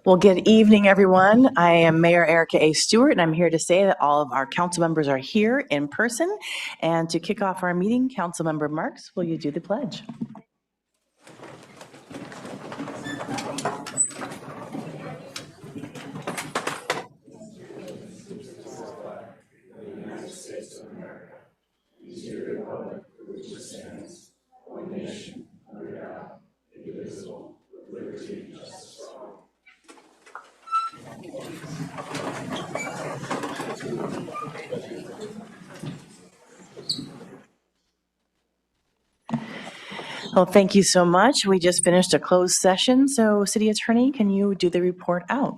Well, good evening, everyone. I am Mayor Erica A. Stewart, and I'm here to say that all of our council members are here in person. And to kick off our meeting, Councilmember Marks, will you do the pledge? Well, thank you so much. We just finished a closed session. So, City Attorney, can you do the report out?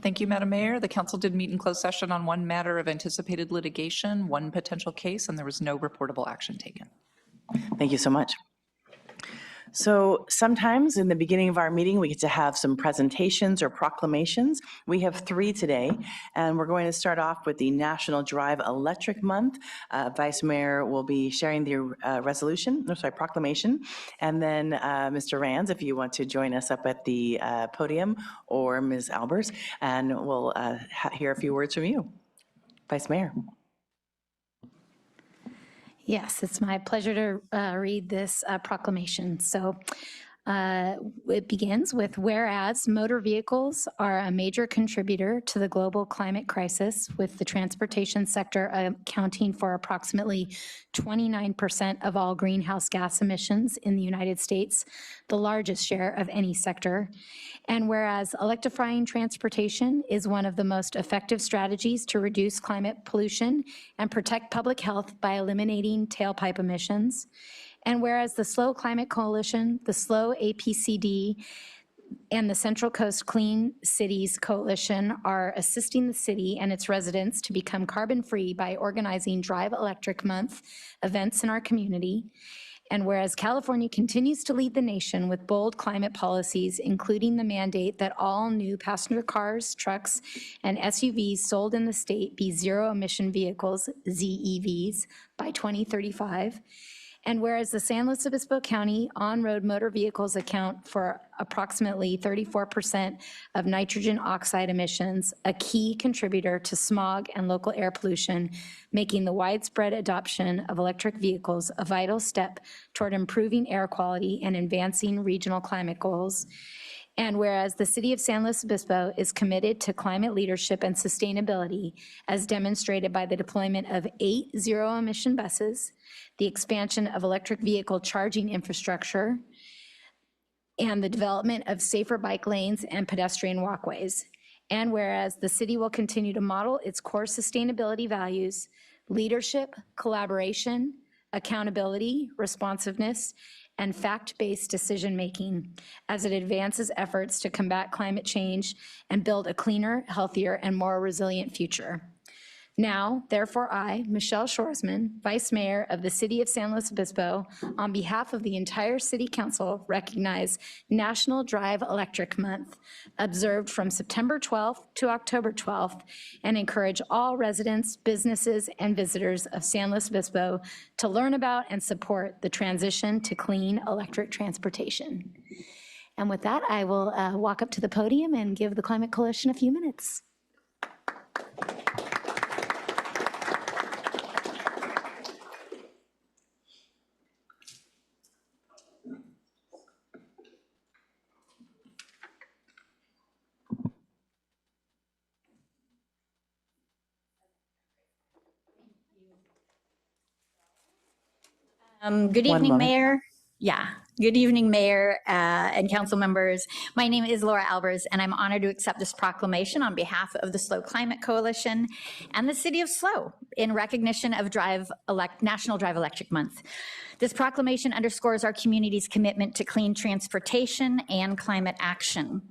Thank you, Madam Mayor. The council did meet in closed session on one matter of anticipated litigation, one potential case, and there was no reportable action taken. Thank you so much. So sometimes in the beginning of our meeting, we get to have some presentations or proclamations. We have 3 today, and we're going to start off with the National Drive Electric Month. Vice Mayor will be sharing the proclamation. And then Mr. Rands, if you want to join us up at the podium, or Ms. Albers, and we'll hear a few words from you. Vice Mayor. Yes, it's my pleasure to read this proclamation. So it begins with, whereas motor vehicles are a major contributor to the global climate crisis, with the transportation sector accounting for approximately 29% of all greenhouse gas emissions in the United States, the largest share of any sector. And whereas electrifying transportation is one of the most effective strategies to reduce climate pollution and protect public health by eliminating tailpipe emissions. And whereas the SLOW Climate Coalition, the SLOW APCD, and the Central Coast Clean Cities Coalition are assisting the city and its residents to become carbon-free by organizing Drive Electric Month events in our community. And whereas California continues to lead the nation with bold climate policies, including the mandate that all new passenger cars, trucks, and SUVs sold in the state be zero-emission vehicles, ZEVs, by 2035. And whereas the San Luis Obispo County on-road motor vehicles account for approximately 34% of nitrogen oxide emissions, a key contributor to smog and local air pollution, making the widespread adoption of electric vehicles a vital step toward improving air quality and advancing regional climate goals. And whereas the city of San Luis Obispo is committed to climate leadership and sustainability, as demonstrated by the deployment of 8 zero-emission buses, the expansion of electric vehicle charging infrastructure, and the development of safer bike lanes and pedestrian walkways. And whereas the city will continue to model its core sustainability values, leadership, collaboration, accountability, responsiveness, and fact-based decision-making as it advances efforts to combat climate change and build a cleaner, healthier, and more resilient future. Now, therefore, I, Michelle Shoresman, Vice Mayor of the City of San Luis Obispo, on behalf of the entire City Council, recognize National Drive Electric Month, observed from September 12th to October 12th, and encourage all residents, businesses, and visitors of San Luis Obispo to learn about and support the transition to clean electric transportation. And with that, I will walk up to the podium and give the Climate Coalition a few minutes. Good evening, Mayor. Good evening, Mayor and council members. My name is Laura Albers, and I'm honored to accept this proclamation on behalf of the SLOW Climate Coalition and the City of SLOW in recognition of National Drive Electric Month. This proclamation underscores our community's commitment to clean transportation and climate action.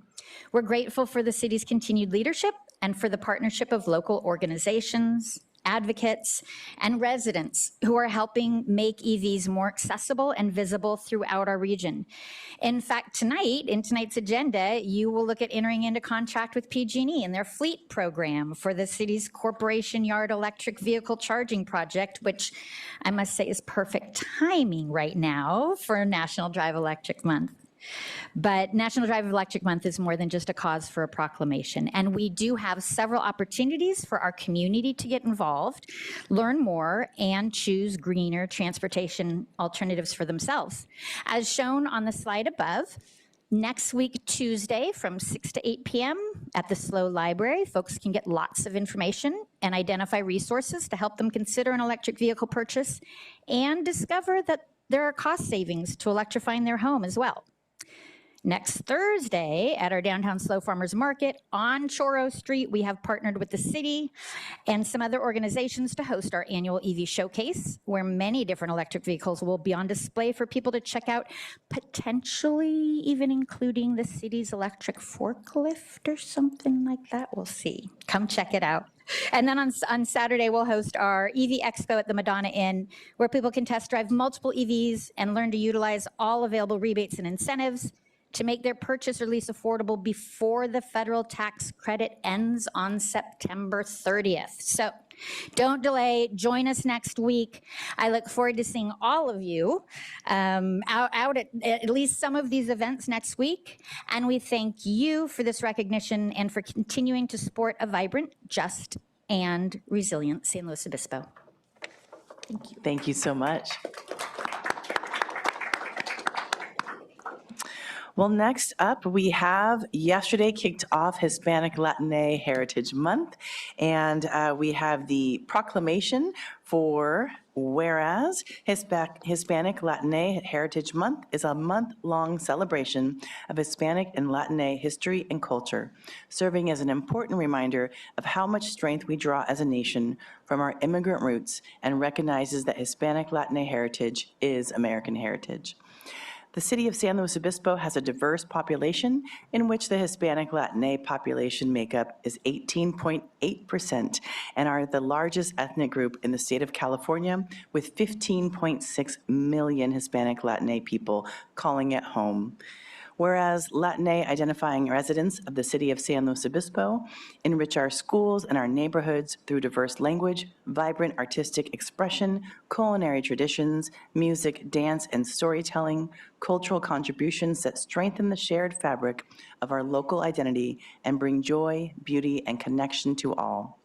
We're grateful for the city's continued leadership and for the partnership of local organizations, advocates, and residents who are helping make EVs more accessible and visible throughout our region. In fact, in tonight's agenda, you will look at entering into contract with PG&E and their fleet program for the city's Corporation Yard electric vehicle charging project, which I must say is perfect timing right now for National Drive Electric Month. But National Drive Electric Month is more than just a cause for a proclamation. And we do have several opportunities for our community to get involved, learn more, and choose greener transportation alternatives for themselves. As shown on the slide above, next week, Tuesday, from 6 to 8 p.m. at the SLO Library, folks can get lots of information and identify resources to help them consider an electric vehicle purchase and discover that there are cost savings to electrifying their home as well. Next Thursday at our downtown SLO Farmers Market on Choro Street, we have partnered with the city and some other organizations to host our annual EV showcase, where many different electric vehicles will be on display for people to check out, potentially even including the city's electric forklift or something like that. We'll see. Come check it out. And then on Saturday, we'll host our EV Expo at the Madonna Inn, where people can test drive multiple EVs and learn to utilize all available rebates and incentives to make their purchase or lease affordable before the federal tax credit ends on September 30th. So don't delay. Join us next week. I look forward to seeing all of you out at least some of these events next week. And we thank you for this recognition and for continuing to support a vibrant, just, and resilient San Luis Obispo. Thank you. Thank you so much. Well, next up, we have yesterday kicked off Hispanic Latina Heritage Month, and we have the proclamation for whereas Hispanic Latina Heritage Month is a month-long celebration of Hispanic and Latina history and culture, serving as an important reminder of how much strength we draw as a nation from our immigrant roots and recognizes that Hispanic Latina heritage is American heritage. The city of San Luis Obispo has a diverse population in which the Hispanic Latina population makeup is 18.8% and are the largest ethnic group in the state of California with 15.6 million Hispanic Latina people calling it home. Whereas Latina identifying residents of the city of San Luis Obispo enrich our schools and our neighborhoods through diverse language, vibrant artistic expression, culinary traditions, music, dance, and storytelling, cultural contributions that strengthen the shared fabric of our local identity and bring joy, beauty, and connection to all.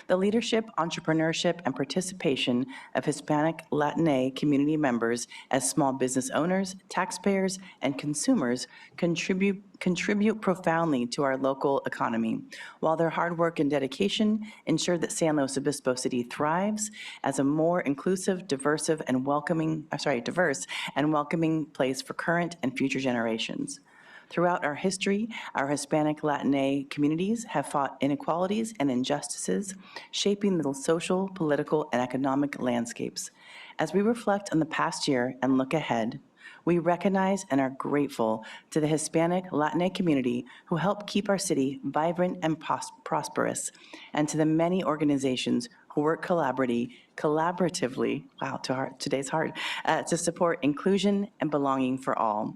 The leadership, entrepreneurship, and participation of Hispanic Latina community members as small business owners, taxpayers, and consumers contribute profoundly to our local economy, while their hard work and dedication ensure that San Luis Obispo City thrives as a more inclusive, diverse and welcoming place for current and future generations. Throughout our history, our Hispanic Latina communities have fought inequalities and injustices, shaping the social, political, and economic landscapes. As we reflect on the past year and look ahead, we recognize and are grateful to the Hispanic Latina community who help keep our city vibrant and prosperous, and to the many organizations who work collaboratively, wow, today's hard, to support inclusion and belonging for all.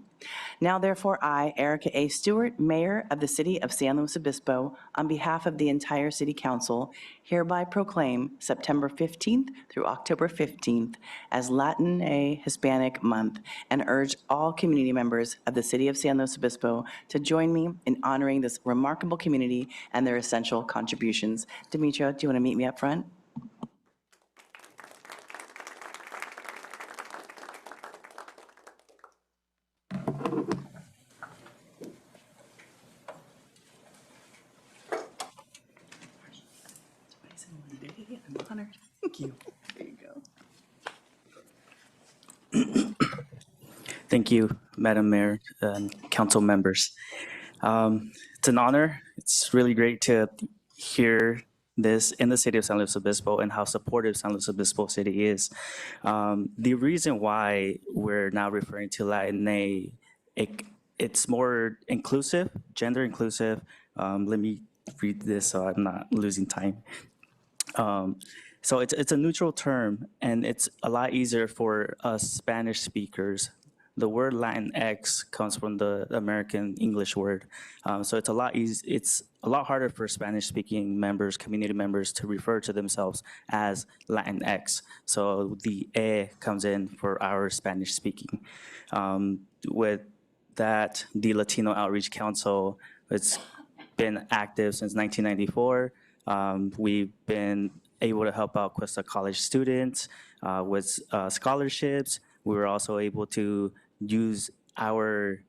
Now, therefore, I, Erica A. Stewart, Mayor of the City of San Luis Obispo, on behalf of the entire City Council, hereby proclaim September 15th through October 15th as Latina Hispanic Month and urge all community members of the City of San Luis Obispo to join me in honoring this remarkable community and their essential contributions. Demetrio, do you want to meet me up front? I'm honored. Thank you. There you go. Thank you, Madam Mayor and council members. It's an honor. It's really great to hear this in the city of San Luis Obispo and how supportive San Luis Obispo City is. The reason why we're now referring to Latina, it's more inclusive, gender inclusive. Let me read this so I'm not losing time. So it's a neutral term, and it's a lot easier for us Spanish speakers. The word Latinx comes from the American English word, so it's a lot harder for Spanish-speaking members, community members, to refer to themselves as Latinx. So the "e" comes in for our Spanish-speaking. With that the Latino Outreach Council has been active since 1994. We've been able to help out Cuesta College students with scholarships. We were also able to use our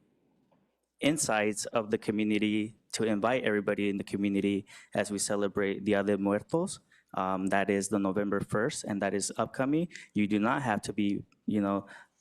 insights of the community to invite everybody in the community as we celebrate Dia de Muertos. That is the November 1st, and that is upcoming. You do not have to be,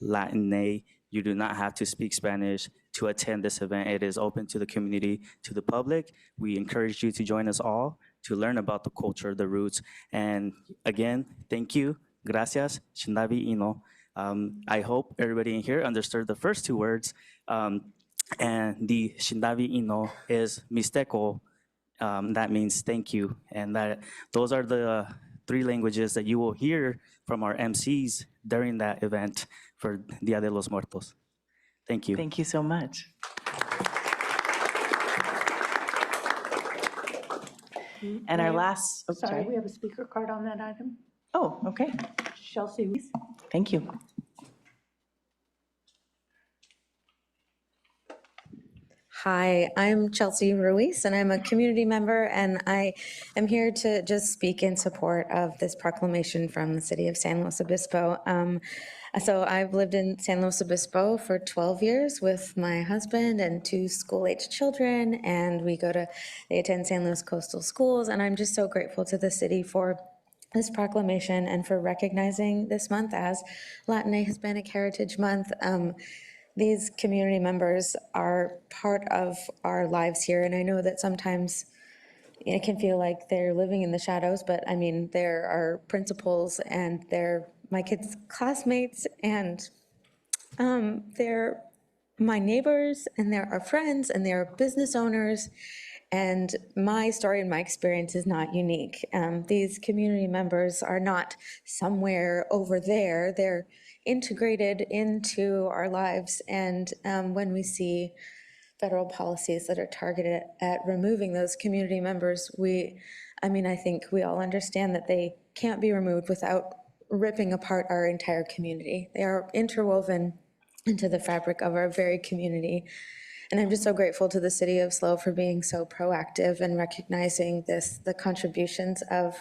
Latin. You do not have to speak Spanish to attend this event. It is open to the community, to the public. We encourage you to join us all to learn about the culture, the roots. And again, thank you. Gracias. Shindavi ino. I hope everybody in here understood the first two words. And the Shindavi ino is Mixteco. That means thank you. And those are the three languages that you will hear from our MCs during that event for Dia de los Muertos. Thank you. Thank you so much. And our last, Sorry, we have a speaker card on that item. Oh, okay. Chelsea Reese. Thank you. Hi, I'm Chelsea Ruiz, and I'm a community member, and I am here to just speak in support of this proclamation from the city of San Luis Obispo. So I've lived in San Luis Obispo for 12 years with my husband and 2 school-age children, and they attend San Luis Coastal Schools, and I'm just so grateful to the city for this proclamation and for recognizing this month as Latin Hispanic Heritage Month. These community members are part of our lives here, and I know that sometimes it can feel like they're living in the shadows, but I mean, there are principals and they're my kids' classmates, and they're my neighbors, and they're our friends, and they're business owners, and my story and my experience is not unique. These community members are not somewhere over there. They're integrated into our lives, and when we see federal policies that are targeted at removing those community members, I think we all understand that they can't be removed without ripping apart our entire community. They are interwoven into the fabric of our very community. And I'm just so grateful to the city of SLO for being so proactive and recognizing the contributions of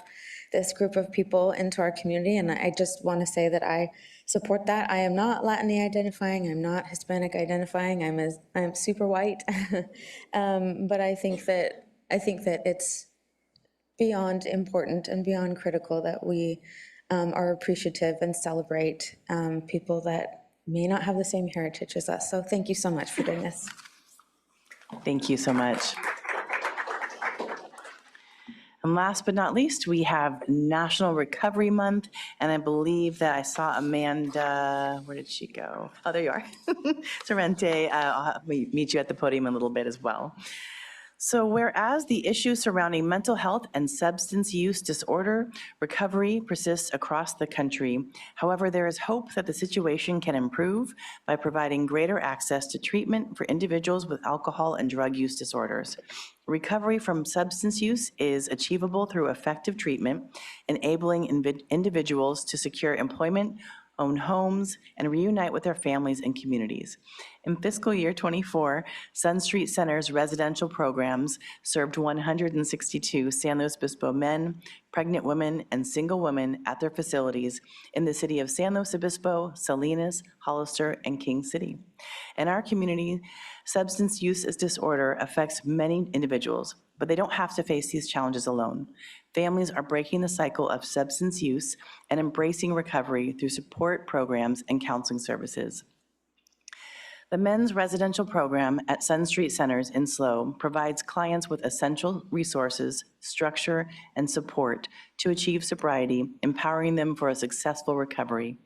this group of people into our community. And I just want to say that I support that. I am not Latin identifying. I'm not Hispanic identifying. I'm super white. But I think that it's beyond important and beyond critical that we are appreciative and celebrate people that may not have the same heritage as us. So thank you so much for doing this. Thank you so much. And last but not least, we have National Recovery Month, and I believe that I saw Amanda, where did she go? Oh, there you are. Sorrente, I'll meet you at the podium in a little bit as well. So whereas the issues surrounding mental health and substance use disorder recovery persists across the country, however, there is hope that the situation can improve by providing greater access to treatment for individuals with alcohol and drug use disorders. Recovery from substance use is achievable through effective treatment, enabling individuals to secure employment, own homes, and reunite with their families and communities. In fiscal year '24, Sun Street Center's residential programs served 162 San Luis Obispo men, pregnant women, and single women at their facilities in the city of San Luis Obispo, Salinas, Hollister, and King City. In our community, substance use disorder affects many individuals, but they don't have to face these challenges alone. Families are breaking the cycle of substance use and embracing recovery through support programs and counseling services. The men's residential program at Sun Street Centers in SLO provides clients with essential resources, structure, and support to achieve sobriety, empowering them for a successful recovery.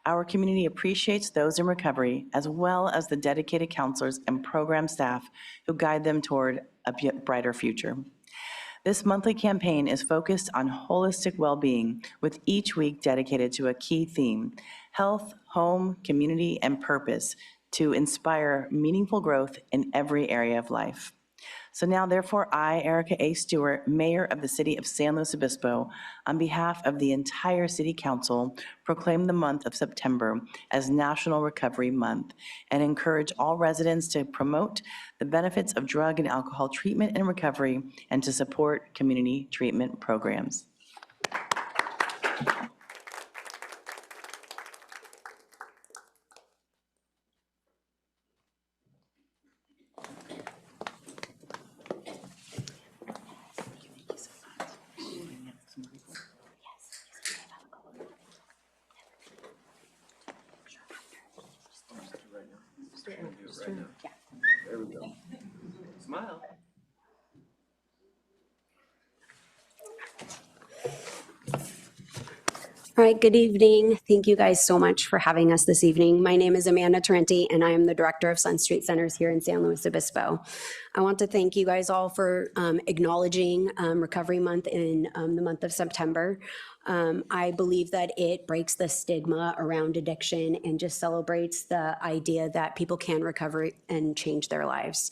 Our community appreciates those in recovery, as well as the dedicated counselors and program staff who guide them toward a brighter future. This monthly campaign is focused on holistic well-being, with each week dedicated to a key theme: health, home, community, and purpose, to inspire meaningful growth in every area of life. So now therefore, I, Erica A. Stewart, Mayor of the City of San Luis Obispo, on behalf of the entire City Council, proclaim the month of September as National Recovery Month and encourage all residents to promote the benefits of drug and alcohol treatment and recovery and to support community treatment programs. All right, good evening. Thank you guys so much for having us this evening. My name is Amanda Tarenti, and I am the Director of Sun Street Centers here in San Luis Obispo. I want to thank you guys all for acknowledging Recovery Month in the month of September. I believe that it breaks the stigma around addiction and just celebrates the idea that people can recover and change their lives.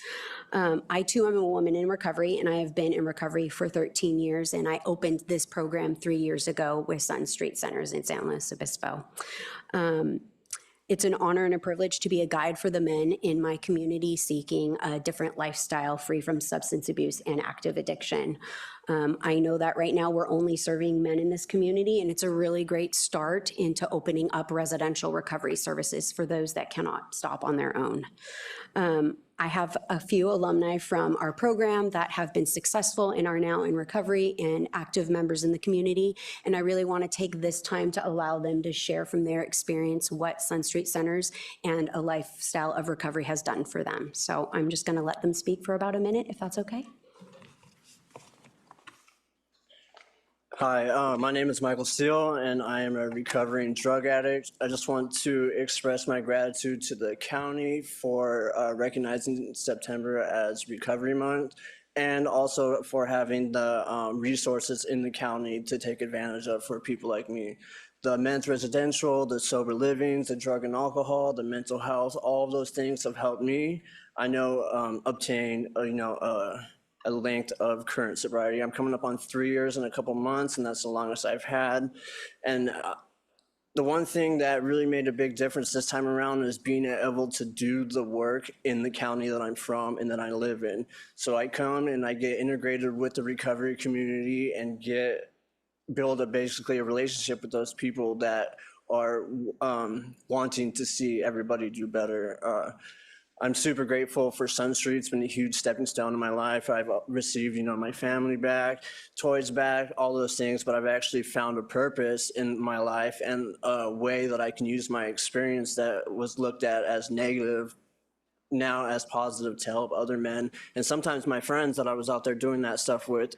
I too am a woman in recovery, and I have been in recovery for 13 years, and I opened this program 3 years ago with Sun Street Centers in San Luis Obispo. It's an honor and a privilege to be a guide for the men in my community seeking a different lifestyle free from substance abuse and active addiction. I know that right now we're only serving men in this community, and it's a really great start into opening up residential recovery services for those that cannot stop on their own. I have a few alumni from our program that have been successful and are now in recovery and active members in the community. And I really want to take this time to allow them to share from their experience what Sun Street Centers and a lifestyle of recovery has done for them. So I'm just going to let them speak for about a minute, if that's okay. Hi, my name is Michael Steele, and I am a recovering drug addict. I just want to express my gratitude to the county for recognizing September as Recovery Month, and also for having the resources in the county to take advantage of for people like me. The men's residential, the sober livings, the drug and alcohol, the mental health, all of those things have helped me. I know obtain, a length of current sobriety. I'm coming up on 3 years in a couple months, and that's the longest I've had. And the one thing that really made a big difference this time around is being able to do the work in the county that I'm from and that I live in. So I come and I get integrated with the recovery community and build basically a relationship with those people that are wanting to see everybody do better. I'm super grateful for Sun Street. It's been a huge stepping stone in my life. I've received, my family back, toys back, all those things, but I've actually found a purpose in my life and a way that I can use my experience that was looked at as negative now as positive to help other men. And sometimes my friends that I was out there doing that stuff with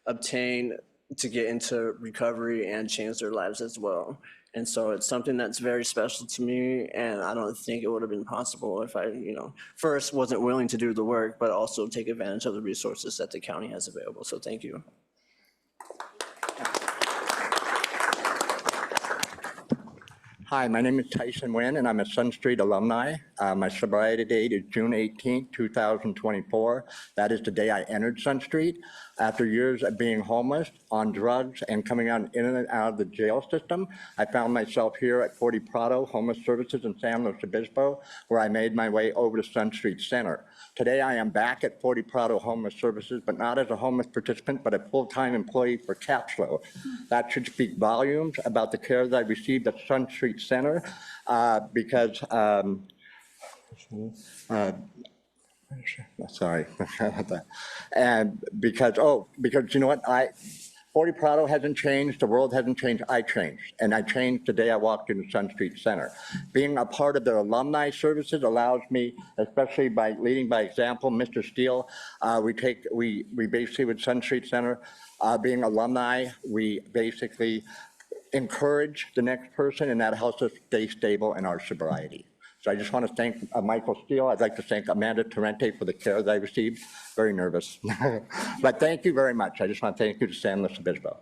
obtain to get into recovery and change their lives as well. And so it's something that's very special to me, and I don't think it would have been possible if I, first wasn't willing to do the work, but also take advantage of the resources that the county has available. So thank you. Hi, my name is Tyson Nguyen, and I'm a Sun Street alumni. My sobriety date is June 18, 2024. That is the day I entered Sun Street. After years of being homeless, on drugs, and coming out in and out of the jail system, I found myself here at 40 Prado Homeless Services in San Luis Obispo, where I made my way over to Sun Street Center. Today, I am back at 40 Prado Homeless Services, but not as a homeless participant, but a full-time employee for CapSlow. That should speak volumes about the care that I received at Sun Street Center, because sorry about that. And because you know what, 40 Prado hasn't changed, the world hasn't changed, I changed. And I changed the day I walked into Sun Street Center. Being a part of their alumni services allows me, especially by leading by example, Mr. Steele, we basically with Sun Street Center, being alumni, we basically encourage the next person, and that helps us stay stable in our sobriety. So I just want to thank Michael Steele. I'd like to thank Amanda Tarenti for the care that I received. Very nervous. But thank you very much. I just want to thank you to San Luis Obispo.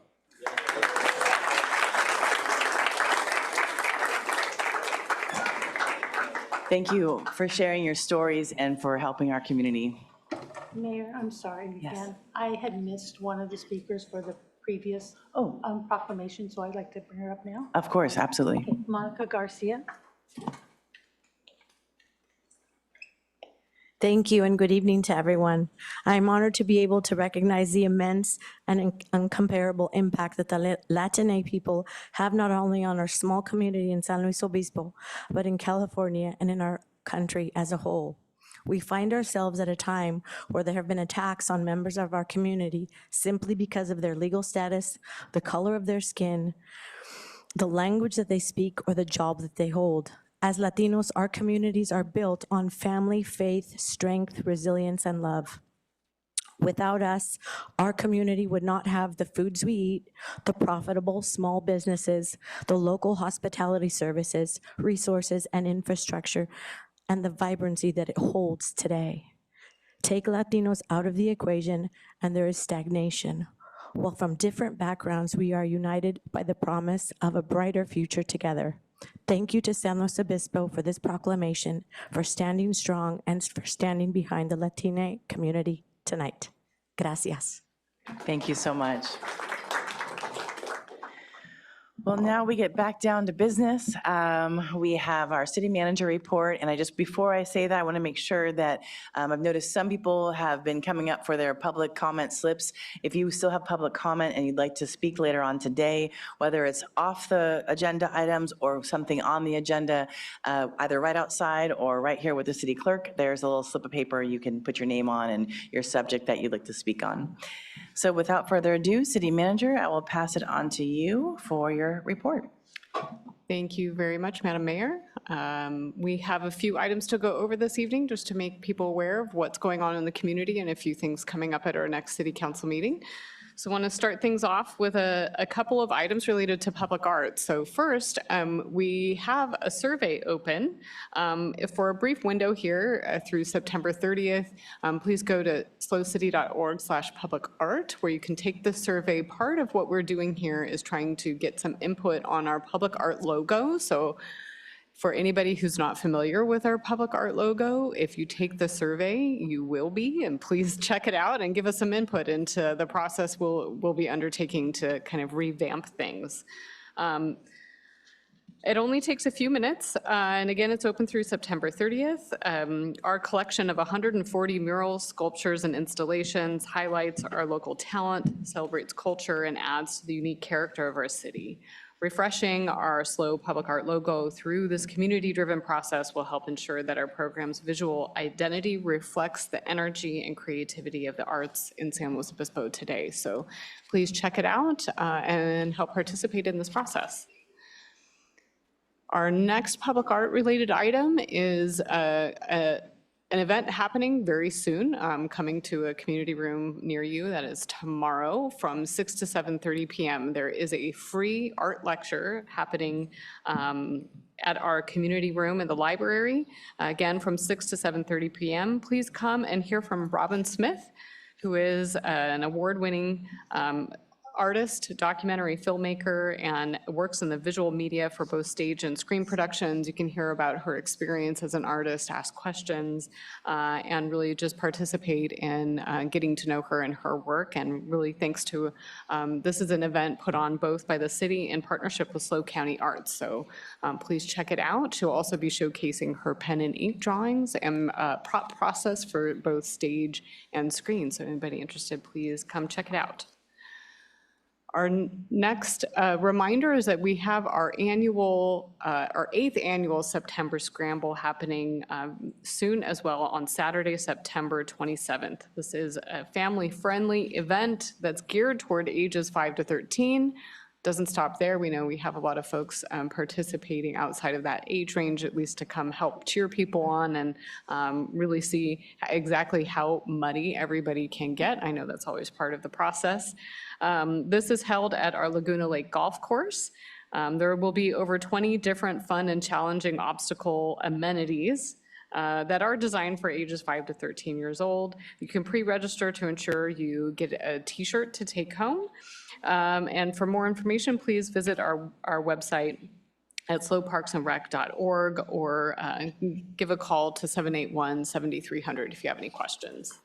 Thank you for sharing your stories and for helping our community. Mayor, I'm sorry Yes. again. I had missed one of the speakers for the previous Oh, proclamation, so I'd like to bring her up now. of course, absolutely. Okay, Monica Garcia. Thank you and good evening to everyone. I'm honored to be able to recognize the immense and incomparable impact that the Latina people have not only on our small community in San Luis Obispo, but in California and in our country as a whole. We find ourselves at a time where there have been attacks on members of our community simply because of their legal status, the color of their skin, the language that they speak, or the job that they hold. As Latinos, our communities are built on family, faith, strength, resilience, and love. Without us, our community would not have the foods we eat, the profitable small businesses, the local hospitality services, resources, and infrastructure, and the vibrancy that it holds today. Take Latinos out of the equation, and there is stagnation. While from different backgrounds, we are united by the promise of a brighter future together. Thank you to San Luis Obispo for this proclamation, for standing strong and for standing behind the Latina community tonight. Gracias. Thank you so much. Well, now we get back down to business. We have our city manager report, and before I say that, I want to make sure that I've noticed some people have been coming up for their public comment slips. If you still have public comment and you'd like to speak later on today, whether it's off the agenda items or something on the agenda, either right outside or right here with the city clerk, there's a little slip of paper you can put your name on and your subject that you'd like to speak on. So without further ado, City Manager, I will pass it on to you for your report. Thank you very much, Madam Mayor. We have a few items to go over this evening just to make people aware of what's going on in the community and a few things coming up at our next City Council meeting. So I want to start things off with a couple of items related to public art. So first, we have a survey open for a brief window here through September 30th. Please go to slowcity.org/publicart where you can take the survey. Part of what we're doing here is trying to get some input on our public art logo. So for anybody who's not familiar with our public art logo, if you take the survey, you will be, and please check it out and give us some input into the process we'll be undertaking to kind of revamp things. It only takes a few minutes, and again, it's open through September 30th. Our collection of 140 murals, sculptures, and installations highlights our local talent, celebrates culture, and adds to the unique character of our city. Refreshing our SLO public art logo through this community-driven process will help ensure that our program's visual identity reflects the energy and creativity of the arts in San Luis Obispo today. So please check it out and help participate in this process. Our next public art related item is an event happening very soon, coming to a community room near you. That is tomorrow from 6 to 7:30 p.m. There is a free art lecture happening at our community room in the library, again from 6 to 7:30 p.m. Please come and hear from Robin Smith, who is an award-winning artist, documentary filmmaker, and works in the visual media for both stage and screen productions. You can hear about her experience as an artist, ask questions, and really just participate in getting to know her and her work. And really thanks to, this is an event put on both by the city in partnership with SLO County Arts. So please check it out. She'll also be showcasing her pen and ink drawings and prop process for both stage and screen. So anybody interested, please come check it out. Our next reminder is that we have our 8th annual September Scramble happening soon as well on Saturday, September 27th. This is a family-friendly event that's geared toward ages 5 to 13. Doesn't stop there. We know we have a lot of folks participating outside of that age range, at least to come help cheer people on and really see exactly how muddy everybody can get. I know that's always part of the process. This is held at our Laguna Lake Golf Course. There will be over 20 different fun and challenging obstacle amenities that are designed for ages 5 to 13 years old. You can pre-register to ensure you get a t-shirt to take home. And for more information, please visit our website at sloparksandrec.org or give a call to 781-7300 if you have any questions.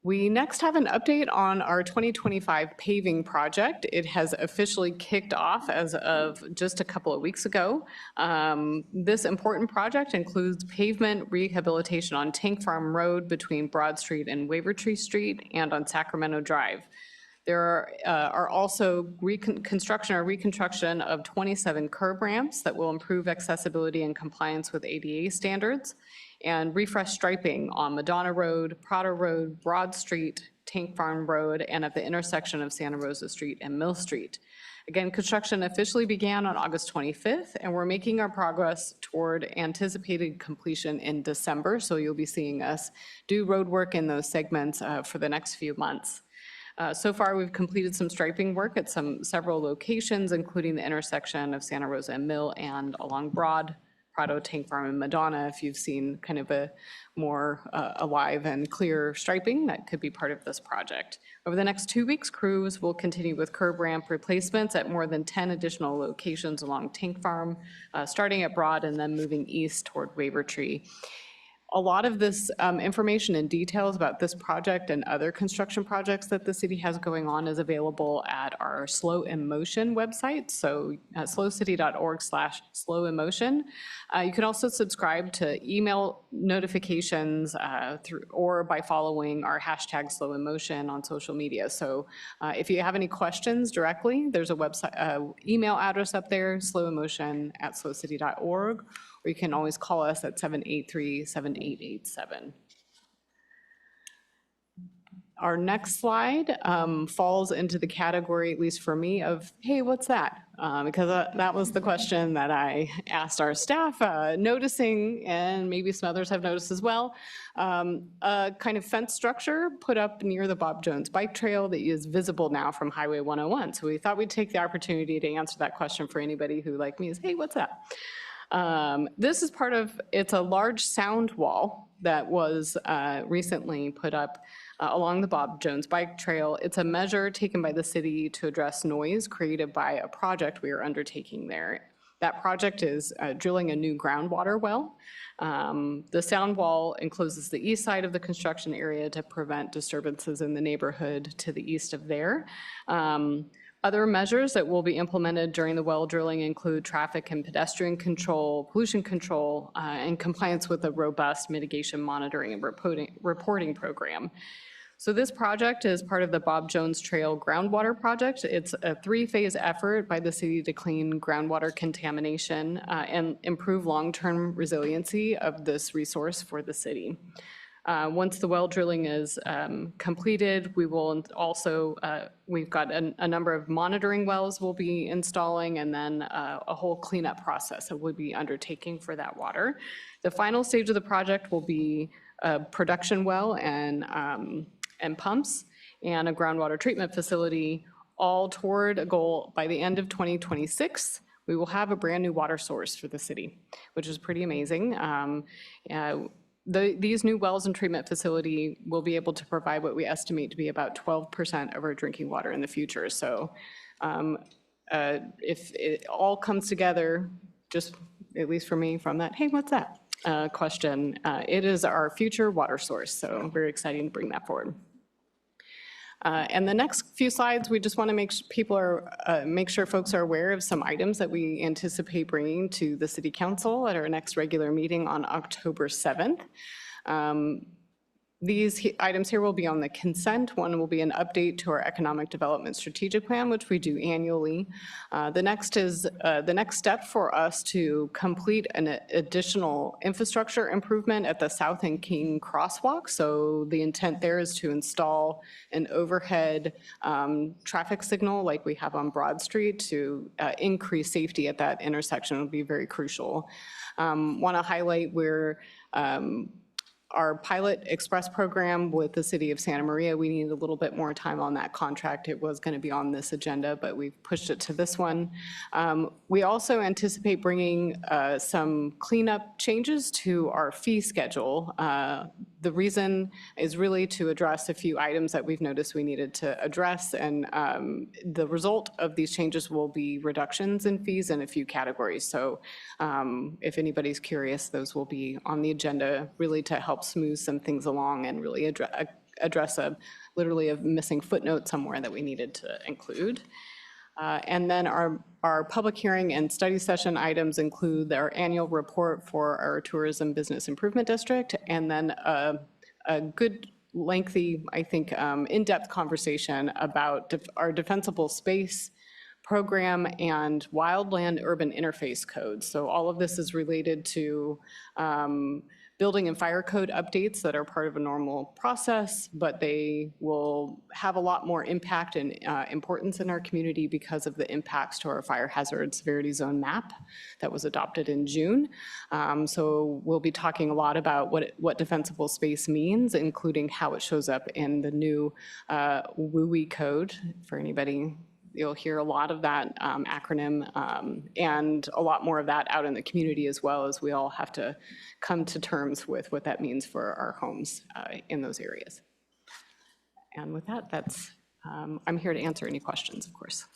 We next have an update on our 2025 paving project. It has officially kicked off as of just a couple of weeks ago. This important project includes pavement rehabilitation on Tank Farm Road between Broad Street and Wavertree Street and on Sacramento Drive. There are also construction or reconstruction of 27 curb ramps that will improve accessibility and compliance with ADA standards, and refresh striping on Madonna Road, Prado Road, Broad Street, Tank Farm Road, and at the intersection of Santa Rosa Street and Mill Street. Again, construction officially began on August 25th, and we're making our progress toward anticipated completion in December, so you'll be seeing us do road work in those segments for the next few months. So far, we've completed some striping work at several locations, including the intersection of Santa Rosa and Mill and along Broad, Prado, Tank Farm, and Madonna. If you've seen kind of a more alive and clear striping, that could be part of this project. Over the next 2 weeks, crews will continue with curb ramp replacements at more than 10 additional locations along Tank Farm, starting at Broad and then moving east toward Wavertree. A lot of this information and details about this project and other construction projects that the city has going on is available at our Slow in Motion website, so slowcity.org/slow-in-motion. You can also subscribe to email notifications or by following our hashtag Slow in Motion on social media. So if you have any questions directly, there's a website email address up there, slowinmotion@slowcity.org. Or you can always call us at 783-7887. Our next slide falls into the category, at least for me, of, hey, what's that? Because that was the question that I asked our staff, noticing, and maybe some others have noticed as well, a kind of fence structure put up near the Bob Jones Bike Trail that is visible now from Highway 101. So we thought we'd take the opportunity to answer that question for anybody who, like me, is, hey, what's that? This is part of, it's a large sound wall that was recently put up along the Bob Jones Bike Trail. It's a measure taken by the city to address noise created by a project we are undertaking there. That project is drilling a new groundwater well. The sound wall encloses the east side of the construction area to prevent disturbances in the neighborhood to the east of there. Other measures that will be implemented during the well drilling include traffic and pedestrian control, pollution control, and compliance with a robust mitigation monitoring and reporting program. So this project is part of the Bob Jones Trail Groundwater Project. It's a 3-phase effort by the city to clean groundwater contamination and improve long-term resiliency of this resource for the city. Once the well drilling is completed, we will also, we've got a number of monitoring wells we'll be installing, and then a whole cleanup process that we'll be undertaking for that water. The final stage of the project will be a production well and pumps and a groundwater treatment facility, all toward a goal by the end of 2026. We will have a brand new water source for the city, which is pretty amazing. These new wells and treatment facility will be able to provide what we estimate to be about 12% of our drinking water in the future. So if it all comes together, just at least for me, from that, hey, what's that question, it is our future water source. So very exciting to bring that forward. And the next few slides, we just want to make sure folks are aware of some items that we anticipate bringing to the City Council at our next regular meeting on October 7th. These items here will be on the consent. One will be an update to our economic development strategic plan, which we do annually. The next is the next step for us to complete an additional infrastructure improvement at the South and King crosswalk. So the intent there is to install an overhead traffic signal like we have on Broad Street to increase safety at that intersection. It'll be very crucial. Want to highlight where our pilot express program with the city of Santa Maria, we need a little bit more time on that contract. It was going to be on this agenda, but we've pushed it to this one. We also anticipate bringing some cleanup changes to our fee schedule. The reason is really to address a few items that we've noticed we needed to address, and the result of these changes will be reductions in fees in a few categories. So if anybody's curious, those will be on the agenda really to help smooth some things along and really address literally a missing footnote somewhere that we needed to include. And then our public hearing and study session items include our annual report for our Tourism Business Improvement District, and then a good lengthy, I think, in-depth conversation about our defensible space program and wildland urban interface codes. So all of this is related to building and fire code updates that are part of a normal process, but they will have a lot more impact and importance in our community because of the impacts to our fire hazard severity zone map that was adopted in June. So we'll be talking a lot about what defensible space means, including how it shows up in the new WUI code. For anybody, you'll hear a lot of that acronym and a lot more of that out in the community, as well as we all have to come to terms with what that means for our homes in those areas. And with that, I'm here to answer any questions, of course.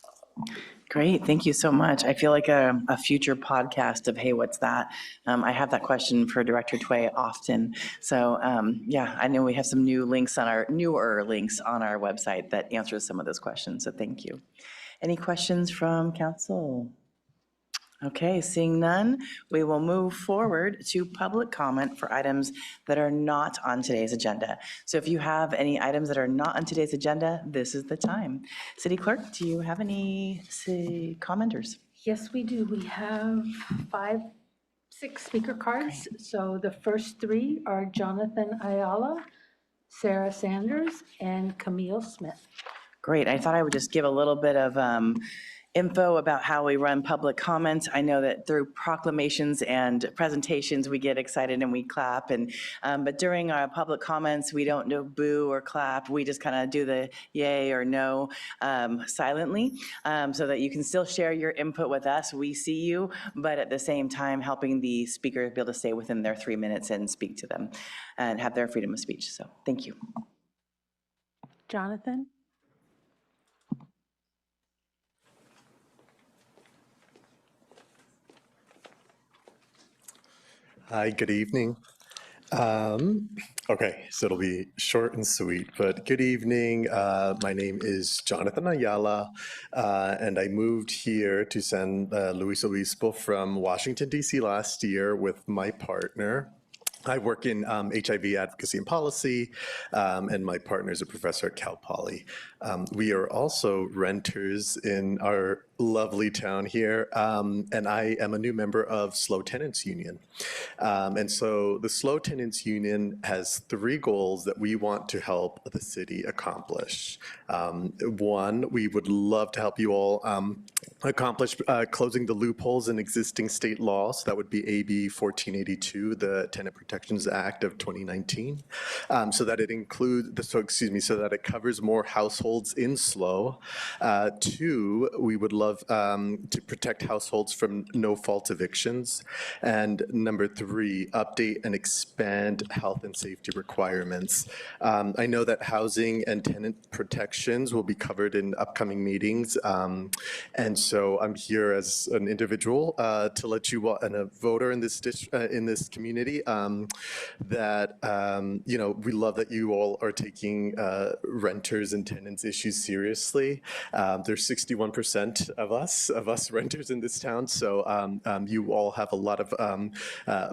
Great, thank you so much. I feel like a future podcast of, hey, what's that? I have that question for Director Tway often. So yeah, I know we have some newer links on our website that answers some of those questions, so thank you. Any questions from council? Okay, seeing none, we will move forward to public comment for items that are not on today's agenda. So if you have any items that are not on today's agenda, this is the time. City Clerk, do you have any commenters? Yes, we do. We have 6 speaker cards. So the first 3 are Jonathan Ayala, Sarah Sanders, and Camille Smith. Great, I thought I would just give a little bit of info about how we run public comment. I know that through proclamations and presentations, we get excited and we clap. But during our public comments, we don't do boo or clap. We just kind of do the yay or no silently so that you can still share your input with us. We see you, but at the same time, helping the speaker be able to stay within their 3 minutes and speak to them and have their freedom of speech. So thank you. Jonathan? Hi, good evening. Okay, so it'll be short and sweet, but good evening. My name is Jonathan Ayala, and I moved here to San Luis Obispo from Washington, D.C. last year with my partner. I work in HIV advocacy and policy, and my partner is a professor at Cal Poly. We are also renters in our lovely town here, and I am a new member of SLO Tenants Union. And so the SLO Tenants Union has 3 goals that we want to help the city accomplish. 1, we would love to help you all accomplish closing the loopholes in existing state laws. That would be AB 1482, the Tenant Protections Act of 2019, so that it covers more households in SLO. 2, we would love to protect households from no-fault evictions. And number 3, update and expand health and safety requirements. I know that housing and tenant protections will be covered in upcoming meetings. And so I'm here as an individual to let you, and a voter in this community, that we love that you all are taking renters and tenants issues seriously. There's 61% of us renters in this town, so you all have a lot of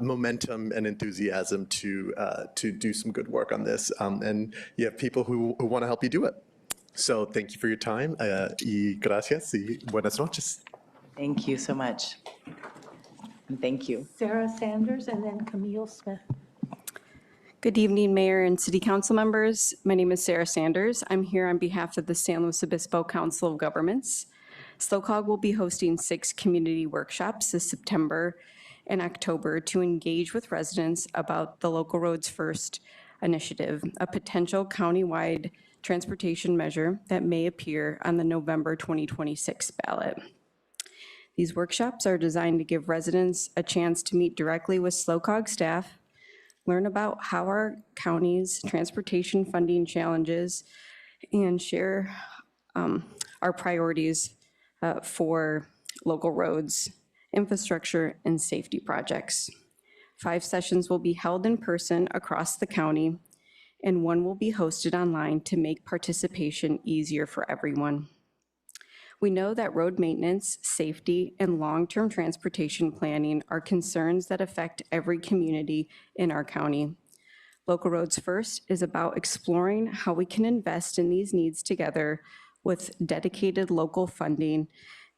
momentum and enthusiasm to do some good work on this, and you have people who want to help you do it. So thank you for your time, y gracias y buenas noches. Thank you so much. And thank you. Sarah Sanders and then Camille Smith. Good evening, Mayor and City Council members. My name is Sarah Sanders. I'm here on behalf of the San Luis Obispo Council of Governments. SLOCOG will be hosting 6 community workshops this September and October to engage with residents about the Local Roads First initiative, a potential countywide transportation measure that may appear on the November 2026 ballot. These workshops are designed to give residents a chance to meet directly with SLOCOG staff, learn about how our county's transportation funding challenges, and share our priorities for local roads, infrastructure, and safety projects. 5 sessions will be held in person across the county, and one will be hosted online to make participation easier for everyone. We know that road maintenance, safety, and long-term transportation planning are concerns that affect every community in our county. Local Roads First is about exploring how we can invest in these needs together with dedicated local funding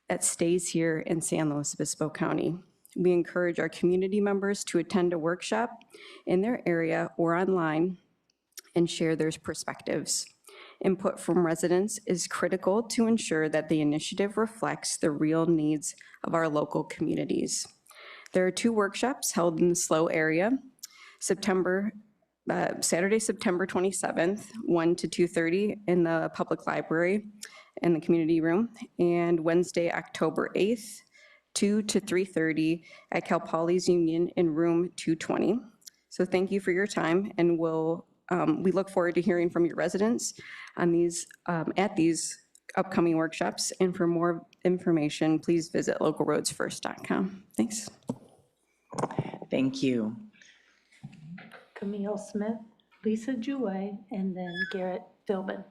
that stays here in San Luis Obispo County. We encourage our community members to attend a workshop in their area or online and share their perspectives. Input from residents is critical to ensure that the initiative reflects the real needs of our local communities. There are 2 workshops held in the SLO area, Saturday, September 27th, 1 to 2:30 in the public library in the community room, and Wednesday, October 8th, 2 to 3:30 at Cal Poly's Union in room 220. So thank you for your time, and we look forward to hearing from your residents on these at these upcoming workshops. And for more information, please visit localroadsfirst.com. Thanks. Thank you. Camille Smith, Lisa Jouet, and then Garrett Philbin.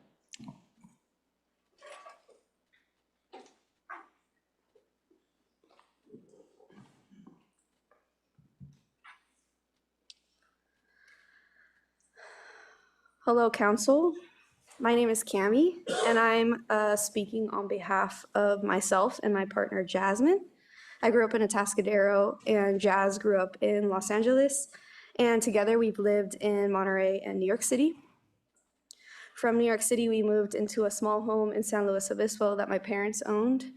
Hello, Council. My name is Cami, and I'm speaking on behalf of myself and my partner, Jasmine. I grew up in Atascadero, and Jazz grew up in Los Angeles, and together we've lived in Monterey and New York City. From New York City, we moved into a small home in San Luis Obispo that my parents owned.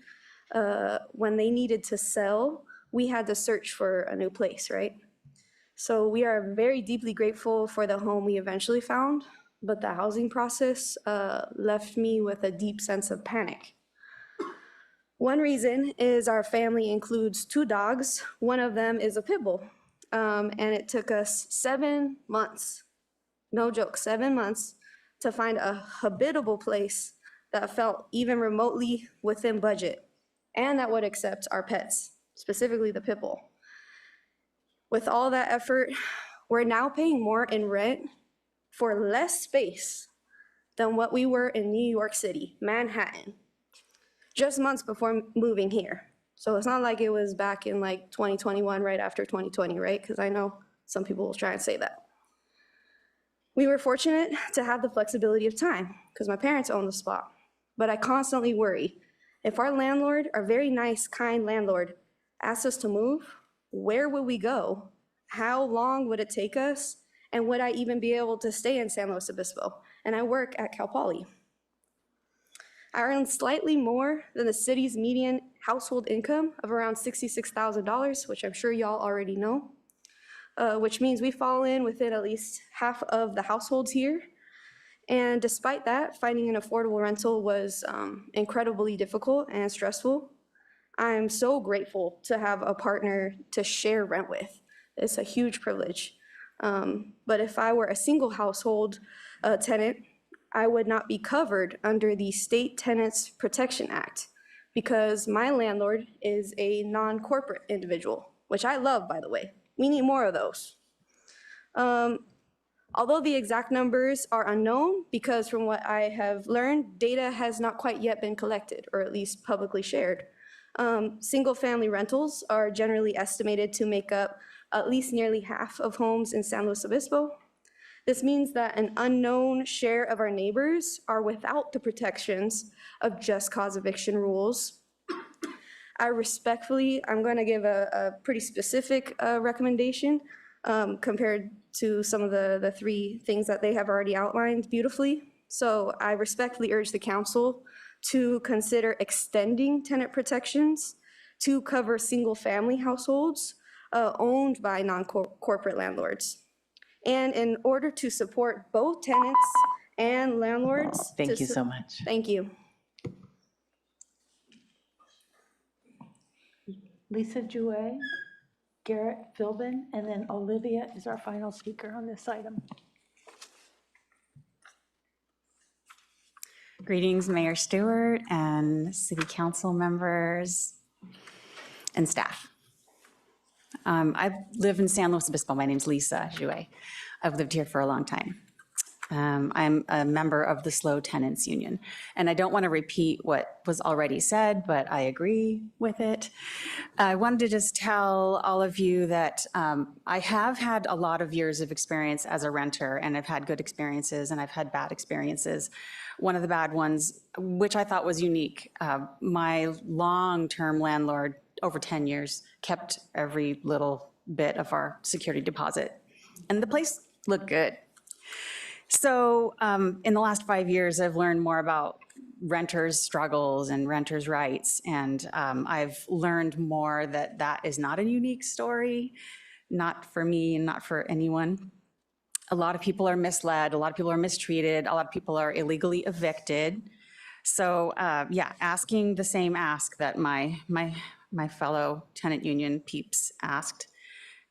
When they needed to sell, we had to search for a new place, right? So we are very deeply grateful for the home we eventually found, but the housing process left me with a deep sense of panic. One reason is our family includes 2 dogs. One of them is a pit bull, and it took us 7 months, no joke, 7 months to find a habitable place that felt even remotely within budget and that would accept our pets, specifically the pit bull. With all that effort, we're now paying more in rent for less space than what we were in New York City, Manhattan, just months before moving here. So it's not like it was back in like 2021, right after 2020, right? Because I know some people will try and say that. We were fortunate to have the flexibility of time because my parents own the spot, but I constantly worry if our landlord, our very nice, kind landlord, asks us to move, where would we go? How long would it take us? And would I even be able to stay in San Luis Obispo? And I work at Cal Poly. I earn slightly more than the city's median household income of around $66,000, which I'm sure y'all already know, which means we fall in within at least half of the households here. And despite that, finding an affordable rental was incredibly difficult and stressful. I'm so grateful to have a partner to share rent with. It's a huge privilege. But if I were a single household tenant, I would not be covered under the State Tenants Protection Act because my landlord is a non-corporate individual, which I love, by the way. We need more of those. Although the exact numbers are unknown, because from what I have learned, data has not quite yet been collected, or at least publicly shared. Single-family rentals are generally estimated to make up at least nearly half of homes in San Luis Obispo. This means that an unknown share of our neighbors are without the protections of just cause eviction rules. I'm going to give a pretty specific recommendation compared to some of the 3 things that they have already outlined beautifully. So I respectfully urge the council to consider extending tenant protections to cover single-family households owned by non-corporate landlords. And in order to support both tenants and landlords. Thank you so much. Thank you. Lisa Jouet, Garrett Philbin, and then Olivia is our final speaker on this item. Greetings, Mayor Stewart and city council members and staff. I live in San Luis Obispo. My name's Lisa Jouet. I've lived here for a long time. I'm a member of the SLO Tenants Union. And I don't want to repeat what was already said, but I agree with it. I wanted to just tell all of you that I have had a lot of years of experience as a renter, and I've had good experiences and I've had bad experiences. One of the bad ones, which I thought was unique, my long-term landlord, over 10 years, kept every little bit of our security deposit. And the place looked good. So in the last 5 years, I've learned more about renters' struggles and renters' rights. And I've learned more that that is not a unique story, not for me and not for anyone. A lot of people are misled, a lot of people are mistreated, a lot of people are illegally evicted. So yeah, asking the same ask that my fellow tenant union peeps asked.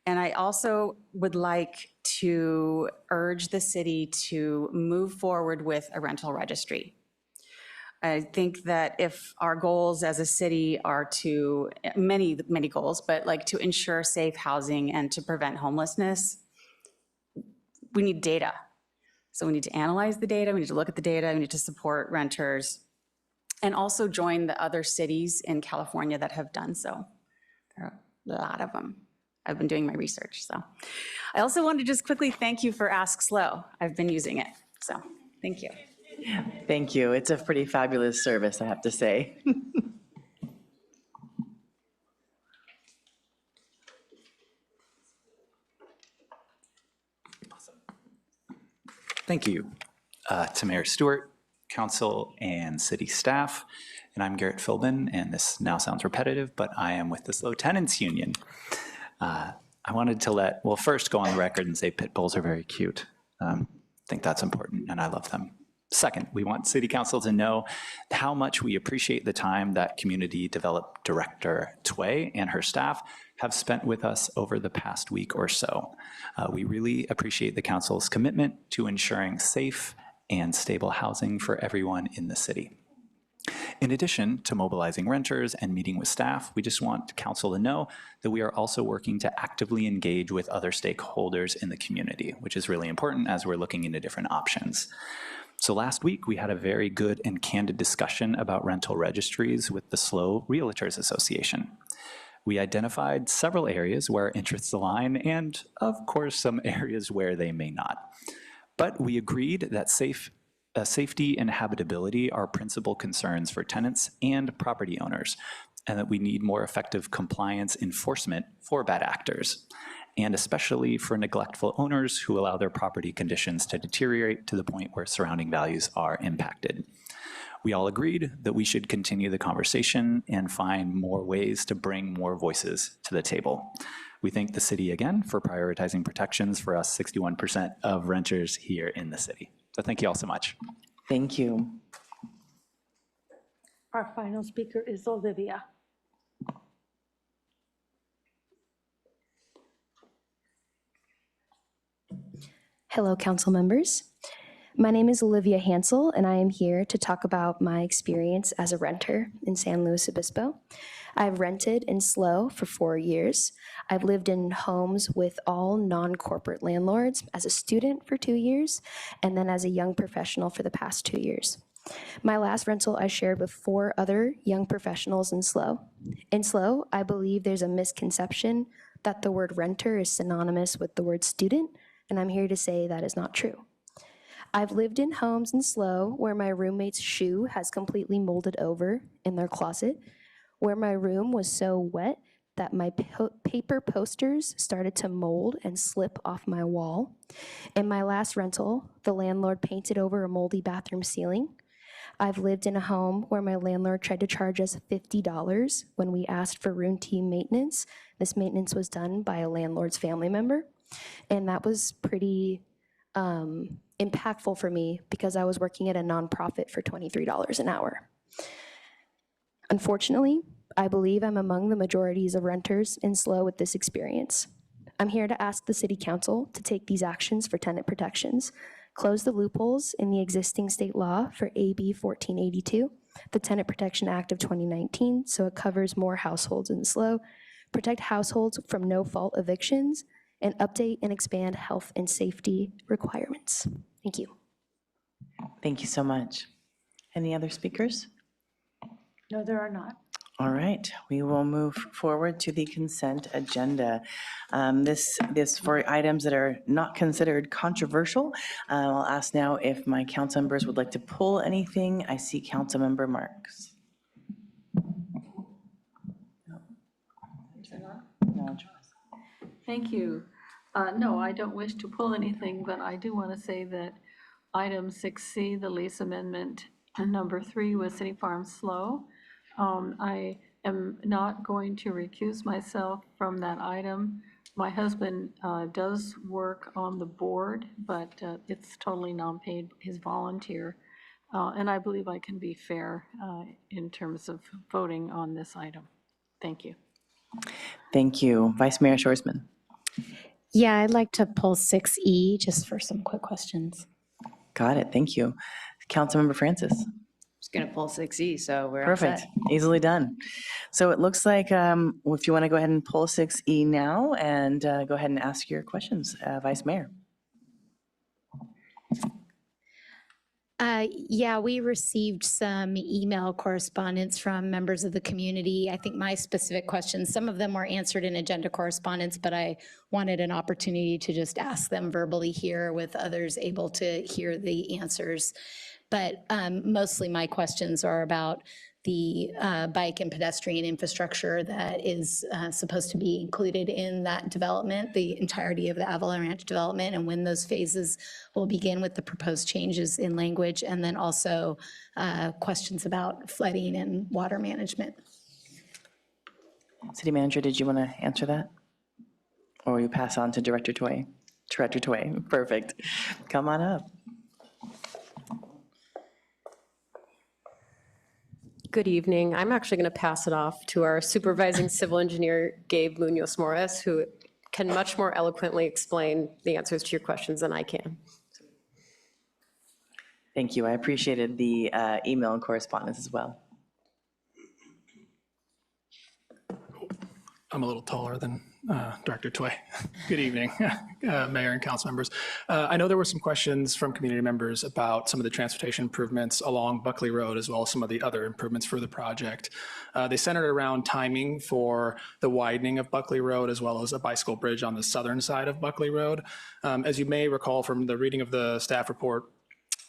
And I also would like to urge the city to move forward with a rental registry. I think that if our goals as a city are to, many goals, but like to ensure safe housing and to prevent homelessness, we need data. So we need to analyze the data, we need to look at the data, we need to support renters, and also join the other cities in California that have done so. There are a lot of them. I've been doing my research, so. I also want to just quickly thank you for Ask SLO. I've been using it, so thank you. Thank you. It's a pretty fabulous service, I have to say. Thank you to Mayor Stewart, council, and city staff. And I'm Garrett Philbin, and this now sounds repetitive, but I am with the SLO Tenants Union. I wanted to first go on the record and say pit bulls are very cute. I think that's important, and I love them. Second, we want City Council to know how much we appreciate the time that Community Development Director Tway and her staff have spent with us over the past week or so. We really appreciate the Council's commitment to ensuring safe and stable housing for everyone in the city. In addition to mobilizing renters and meeting with staff, we just want Council to know that we are also working to actively engage with other stakeholders in the community, which is really important as we're looking into different options. So last week, we had a very good and candid discussion about rental registries with the SLO Realtors Association. We identified several areas where interests align and, of course, some areas where they may not. But we agreed that safety and habitability are principal concerns for tenants and property owners, and that we need more effective compliance enforcement for bad actors, and especially for neglectful owners who allow their property conditions to deteriorate to the point where surrounding values are impacted. We all agreed that we should continue the conversation and find more ways to bring more voices to the table. We thank the city again for prioritizing protections for us 61% of renters here in the city. So thank you all so much. Thank you. Our final speaker is Olivia. Hello, council members. My name is Olivia Hansel, and I am here to talk about my experience as a renter in San Luis Obispo. I've rented in SLO for 4 years. I've lived in homes with all non-corporate landlords as a student for 2 years, and then as a young professional for the past 2 years. My last rental I shared with 4 other young professionals in SLO. In SLO, I believe there's a misconception that the word renter is synonymous with the word student, and I'm here to say that is not true. I've lived in homes in SLO where my roommate's shoe has completely molded over in their closet, where my room was so wet that my paper posters started to mold and slip off my wall. In my last rental, the landlord painted over a moldy bathroom ceiling. I've lived in a home where my landlord tried to charge us $50 when we asked for routine maintenance. This maintenance was done by a landlord's family member, and that was pretty impactful for me because I was working at a nonprofit for $23 an hour. Unfortunately, I believe I'm among the majorities of renters in SLO with this experience. I'm here to ask the City Council to take these actions for tenant protections, close the loopholes in the existing state law for AB 1482, the Tenant Protection Act of 2019, so it covers more households in SLO, protect households from no-fault evictions, and update and expand health and safety requirements. Thank you. Thank you so much. Any other speakers? No, there are not. All right, we will move forward to the consent agenda. This for items that are not considered controversial. I'll ask now if my council members would like to pull anything. I see Councilmember Marks. Thank you. No, I don't wish to pull anything, but I do want to say that item 6C, the lease amendment number 3 with City Farm Slow, I am not going to recuse myself from that item. My husband does work on the board, but it's totally non-paid, he's volunteer. And I believe I can be fair in terms of voting on this item. Thank you. Thank you. Vice Mayor Shorsman. Yeah, I'd like to pull 6E just for some quick questions. Got it. Thank you. Councilmember Francis. Just going to pull 6E, so we're all Perfect. set. Easily done. So it looks like if you want to go ahead and pull 6E now and go ahead and ask your questions, Vice Mayor. Yeah, we received some email correspondence from members of the community. I think my specific questions, some of them were answered in agenda correspondence, but I wanted an opportunity to just ask them verbally here with others able to hear the answers. But mostly my questions are about the bike and pedestrian infrastructure that is supposed to be included in that development, the entirety of the Avila Ranch development, and when those phases will begin with the proposed changes in language, and then also questions about flooding and water management. City Manager, did you want to answer that? Or will you pass on to Director Toy? Director Toy, perfect. Come on up. Good evening. I'm actually going to pass it off to our supervising civil engineer, Gabe Munoz Morris, who can much more eloquently explain the answers to your questions than I can. Thank you. I appreciated the email and correspondence as well. I'm a little taller than Director Toy. Good evening, Mayor and council members. I know there were some questions from community members about some of the transportation improvements along Buckley Road, as well as some of the other improvements for the project. They centered around timing for the widening of Buckley Road, as well as a bicycle bridge on the southern side of Buckley Road. As you may recall from the reading of the staff report,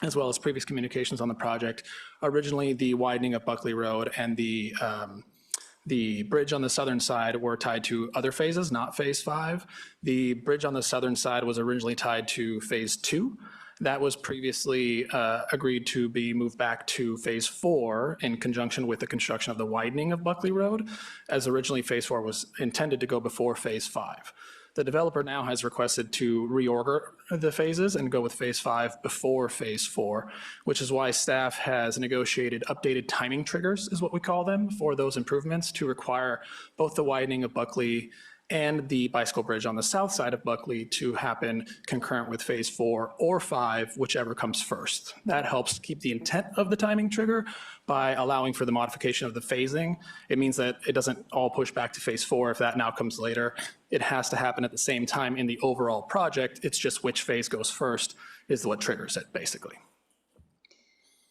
as well as previous communications on the project, originally the widening of Buckley Road and the bridge on the southern side were tied to other phases, not phase 5. The bridge on the southern side was originally tied to phase 2. That was previously agreed to be moved back to phase 4 in conjunction with the construction of the widening of Buckley Road, as originally phase 4 was intended to go before phase 5. The developer now has requested to reorder the phases and go with phase 5 before phase 4, which is why staff has negotiated updated timing triggers, is what we call them, for those improvements to require both the widening of Buckley and the bicycle bridge on the south side of Buckley to happen concurrent with phase 4 or 5, whichever comes first. That helps keep the intent of the timing trigger by allowing for the modification of the phasing. It means that it doesn't all push back to phase 4 if that now comes later. It has to happen at the same time in the overall project. It's just which phase goes first is what triggers it, basically.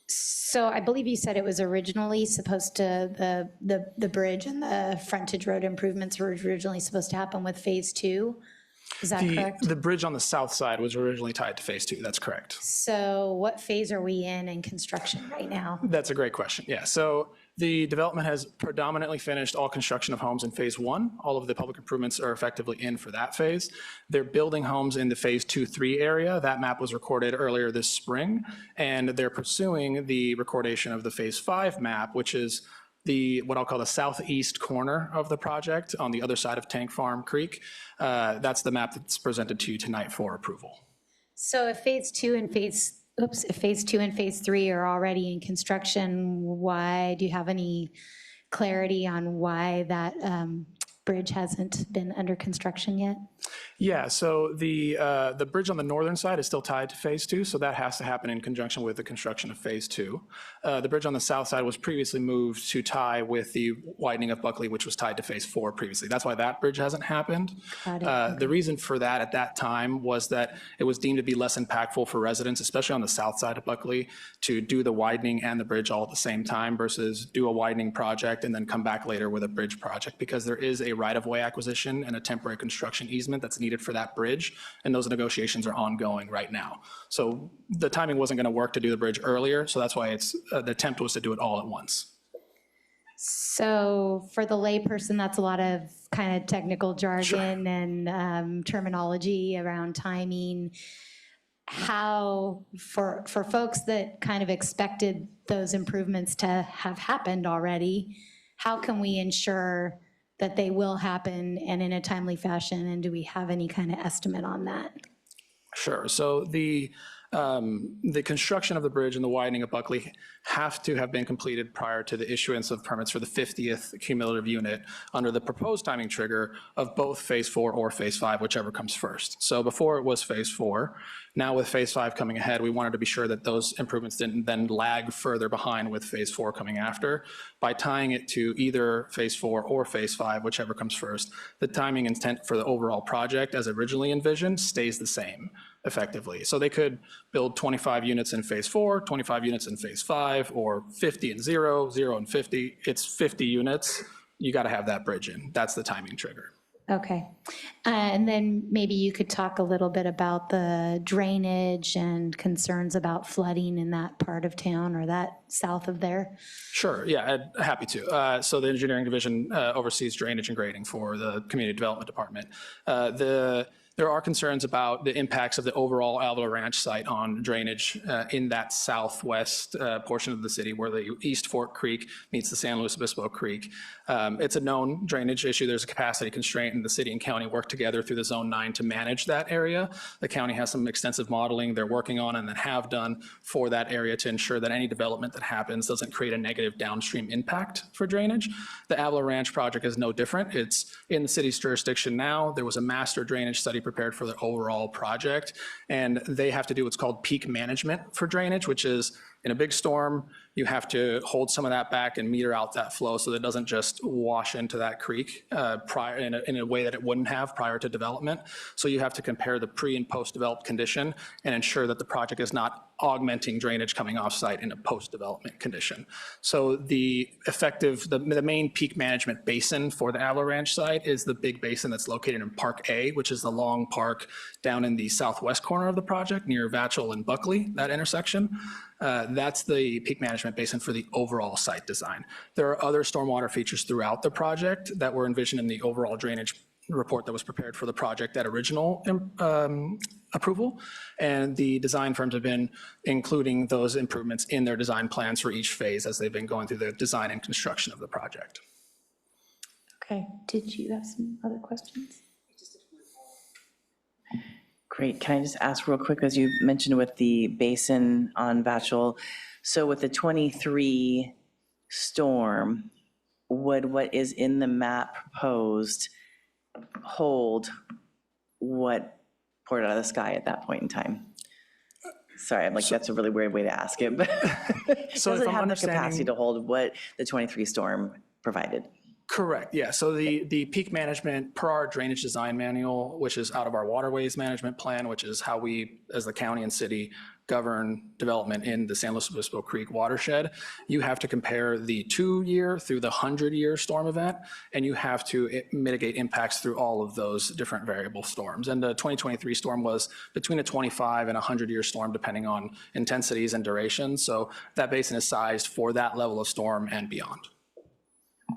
So I believe you said it was originally supposed to, the bridge and the frontage road improvements were originally supposed to happen with phase 2? Is that correct? The bridge on the south side was originally tied to phase 2, that's correct. So what phase are we in construction right now? That's a great question, yeah. So the development has predominantly finished all construction of homes in phase 1. All of the public improvements are effectively in for that phase. They're building homes in the phase 2-3 area. That map was recorded earlier this spring, and they're pursuing the recordation of the phase 5 map, which is what I'll call the southeast corner of the project on the other side of Tank Farm Creek. That's the map that's presented to you tonight for approval. So if phase 2 and phase 3 are already in construction, why do you have any clarity on why that bridge hasn't been under construction yet? Yeah, so the bridge on the northern side is still tied to Phase 2, so that has to happen in conjunction with the construction of Phase 2. The bridge on the south side was previously moved to tie with the widening of Buckley, which was tied to Phase 4 previously. That's why that bridge hasn't happened. The reason for that at that time was that it was deemed to be less impactful for residents, especially on the south side of Buckley, to do the widening and the bridge all at the same time versus do a widening project and then come back later with a bridge project, because there is a right-of-way acquisition and a temporary construction easement that's needed for that bridge, and those negotiations are ongoing right now. So the timing wasn't going to work to do the bridge earlier, so that's why it's the attempt was to do it all at once. So for the layperson, that's a lot of kind of technical jargon and terminology around timing. How, for folks that kind of expected those improvements to have happened already, how can we ensure that they will happen and in a timely fashion? And do we have any kind of estimate on that? Sure. So the construction of the bridge and the widening of Buckley have to have been completed prior to the issuance of permits for the 50th cumulative unit under the proposed timing trigger of both Phase 4 or Phase 5, whichever comes first. So before it was Phase 4, now with Phase 5 coming ahead, we wanted to be sure that those improvements didn't then lag further behind with Phase 4 coming after. By tying it to either Phase 4 or Phase 5, whichever comes first, the timing intent for the overall project as originally envisioned stays the same effectively. So they could build 25 units in Phase 4, 25 units in Phase 5, or 50 and 0, 0 and 50. It's 50 units. You got to have that bridge in. That's the timing trigger. Okay. And then maybe you could talk a little bit about the drainage and concerns about flooding in that part of town or that south of there. Sure, yeah, happy to. So the engineering division oversees drainage and grading for the community development department. There are concerns about the impacts of the overall Avila Ranch site on drainage in that southwest portion of the city where the East Fork Creek meets the San Luis Obispo Creek. It's a known drainage issue. There's a capacity constraint, and the city and county work together through the Zone 9 to manage that area. The county has some extensive modeling they're working on and that have done for that area to ensure that any development that happens doesn't create a negative downstream impact for drainage. The Avila Ranch project is no different. It's in the city's jurisdiction now. There was a master drainage study prepared for the overall project, and they have to do what's called peak management for drainage, which is in a big storm, you have to hold some of that back and meter out that flow so that it doesn't just wash into that creek prior in a way that it wouldn't have prior to development. So you have to compare the pre and post-developed condition and ensure that the project is not augmenting drainage coming off site in a post-development condition. So the main peak management basin for the Avila Ranch site is the big basin that's located in Park A, which is the long park down in the southwest corner of the project near Vatchel and Buckley, that intersection. That's the peak management basin for the overall site design. There are other stormwater features throughout the project that were envisioned in the overall drainage report that was prepared for the project at original approval. And the design firms have been including those improvements in their design plans for each phase as they've been going through the design and construction of the project. Okay. Did you have some other questions? Great. Can I just ask real quick, as you mentioned with the basin on Vatchel, so with the 23 storm, would what is in the map proposed hold what poured out of the sky at that point in time? Sorry, I'm like, that's a really weird way to ask it, but So does if it I'm have the understanding- capacity to hold what the 23 storm provided? Correct, yeah. So the peak management per our drainage design manual, which is out of our waterways management plan, which is how we, as the county and city, govern development in the San Luis Obispo Creek watershed, you have to compare the 2-year through the 100-year storm event, and you have to mitigate impacts through all of those different variable storms. And the 2023 storm was between a 25 and 100-year storm, depending on intensities and duration. So that basin is sized for that level of storm and beyond.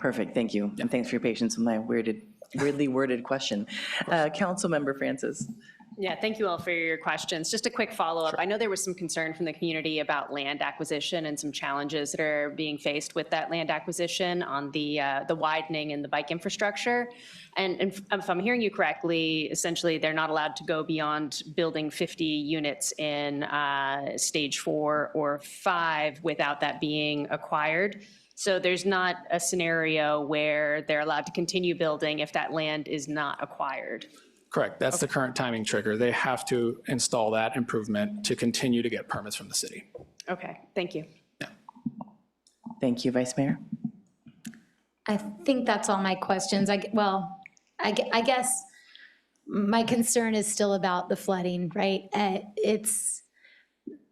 Perfect, thank you. And thanks for your patience with my weirdly worded question. Councilmember Francis. Yeah, thank you all for your questions. Just a quick follow-up. I know there was some concern from the community about land acquisition and some challenges that are being faced with that land acquisition on the widening and the bike infrastructure. And if I'm hearing you correctly, essentially they're not allowed to go beyond building 50 units in stage 4 or 5 without that being acquired. So there's not a scenario where they're allowed to continue building if that land is not acquired. Correct. That's the current timing trigger. They have to install that improvement to continue to get permits from the city. Okay, thank you. Thank you, Vice Mayor. I think that's all my questions. I guess my concern is still about the flooding, right?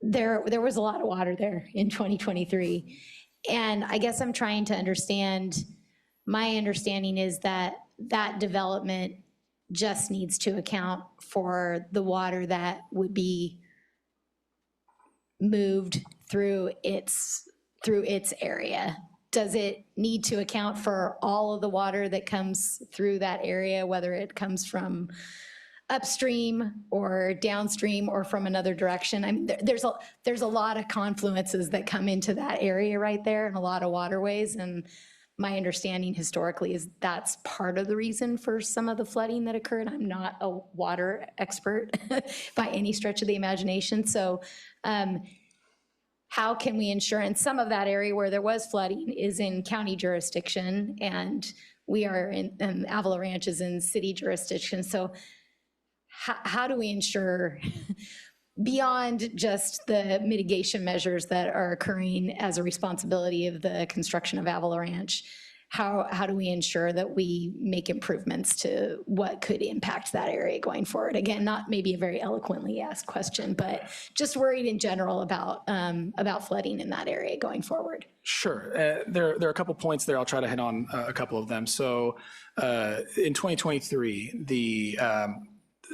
There was a lot of water there in 2023. And I guess I'm trying to understand, my understanding is that that development just needs to account for the water that would be moved through its area. Does it need to account for all of the water that comes through that area, whether it comes from upstream or downstream or from another direction? I mean, there's a lot of confluences that come into that area right there and a lot of waterways. And my understanding historically is that's part of the reason for some of the flooding that occurred. I'm not a water expert by any stretch of the imagination. So how can we ensure, and some of that area where there was flooding is in county jurisdiction, and we are in Avila Ranch is in city jurisdiction. So how do we ensure, beyond just the mitigation measures that are occurring as a responsibility of the construction of Avila Ranch, how do we ensure that we make improvements to what could impact that area going forward? Again, not maybe a very eloquently asked question, but just worried in general about flooding in that area going forward. Sure. There are a couple points there. I'll try to hit on a couple of them. So in 2023,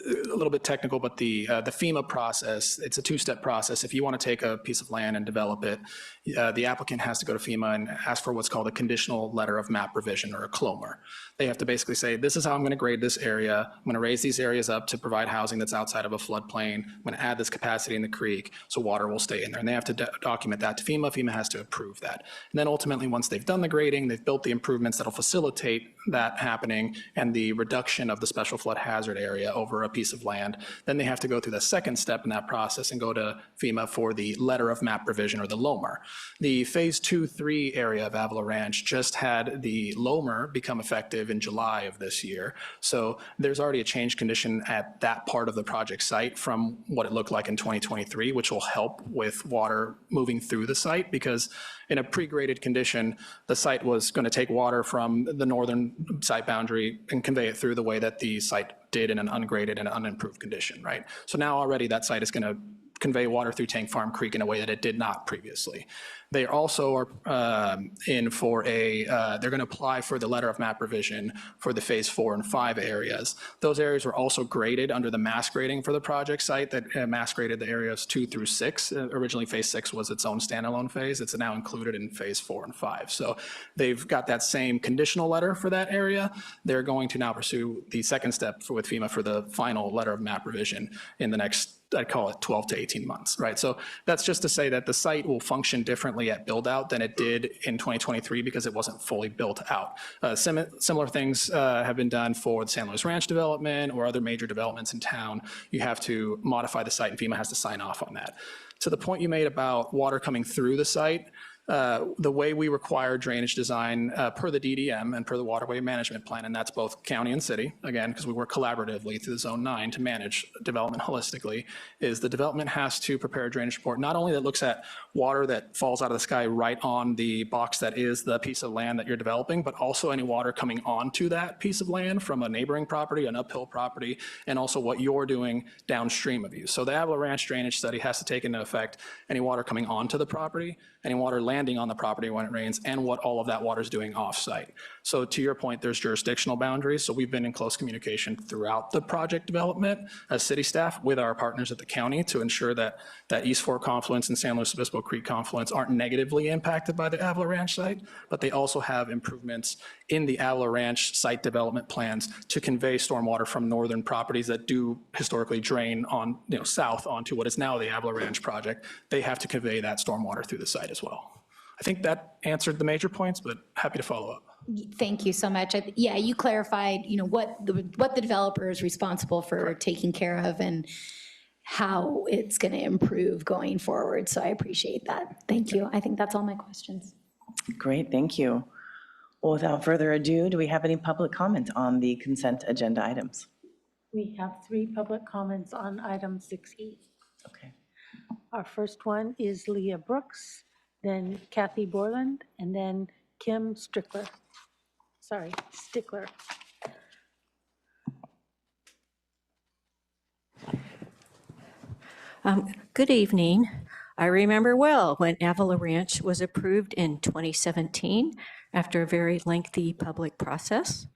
a little bit technical, but the FEMA process, it's a two-step process. If you want to take a piece of land and develop it, the applicant has to go to FEMA and ask for what's called a conditional letter of map revision, or a CLOMR. They have to basically say, this is how I'm going to grade this area. I'm going to raise these areas up to provide housing that's outside of a floodplain. I'm going to add this capacity in the creek so water will stay in there. And they have to document that to FEMA. FEMA has to approve that. And then ultimately, once they've done the grading, they've built the improvements that'll facilitate that happening and the reduction of the special flood hazard area over a piece of land. Then they have to go through the second step in that process and go to FEMA for the letter of map revision, or the LOMR. The phase 2-3 area of Avila Ranch just had the LOMR become effective in July of this year. So there's already a change condition at that part of the project site from what it looked like in 2023, which will help with water moving through the site, because in a pre-graded condition, the site was going to take water from the northern site boundary and convey it through the way that the site did in an ungraded and unimproved condition, right? So now already that site is going to convey water through Tank Farm Creek in a way that it did not previously. They also are in for they're going to apply for the letter of map revision for the phase 4 and 5 areas. Those areas were also graded under the mass grading for the project site that mass graded the areas 2 through 6. Originally phase 6 was its own standalone phase. It's now included in phase 4 and 5. So they've got that same conditional letter for that area. They're going to now pursue the second step with FEMA for the final letter of map revision in the next, I'd call it 12 to 18 months, right? So that's just to say that the site will function differently at build out than it did in 2023 because it wasn't fully built out. Similar things have been done for the San Luis Ranch development or other major developments in town. You have to modify the site and FEMA has to sign off on that. To the point you made about water coming through the site, the way we require drainage design per the DDM and per the Waterway Management Plan, and that's both county and city, again, because we work collaboratively through Zone 9 to manage development holistically, is the development has to prepare a drainage report, not only that looks at water that falls out of the sky right on the box that is the piece of land that you're developing, but also any water coming onto that piece of land from a neighboring property, an uphill property, and also what you're doing downstream of you. So the Avila Ranch drainage study has to take into effect any water coming onto the property, any water landing on the property when it rains, and what all of that water is doing off-site. So to your point, there's jurisdictional boundaries. So we've been in close communication throughout the project development as city staff with our partners at the county to ensure that that East Fork confluence and San Luis Obispo Creek confluence aren't negatively impacted by the Avila Ranch site, but they also have improvements in the Avila Ranch site development plans to convey stormwater from northern properties that do historically drain on, south onto what is now the Avila Ranch project. They have to convey that stormwater through the site as well. I think that answered the major points, but happy to follow up. Thank you so much. Yeah, you clarified, what the developer is responsible for taking care of and how it's going to improve going forward. So I appreciate that. Thank you. I think that's all my questions. Great, thank you. Well, without further ado, do we have any public comment on the consent agenda items? We have 3 public comments on item 6E. Okay. Our first one is Leah Brooks, then Kathy Borland, and then Kim Stickler. Good evening. I remember well when Avila Ranch was approved in 2017 after a very lengthy public process.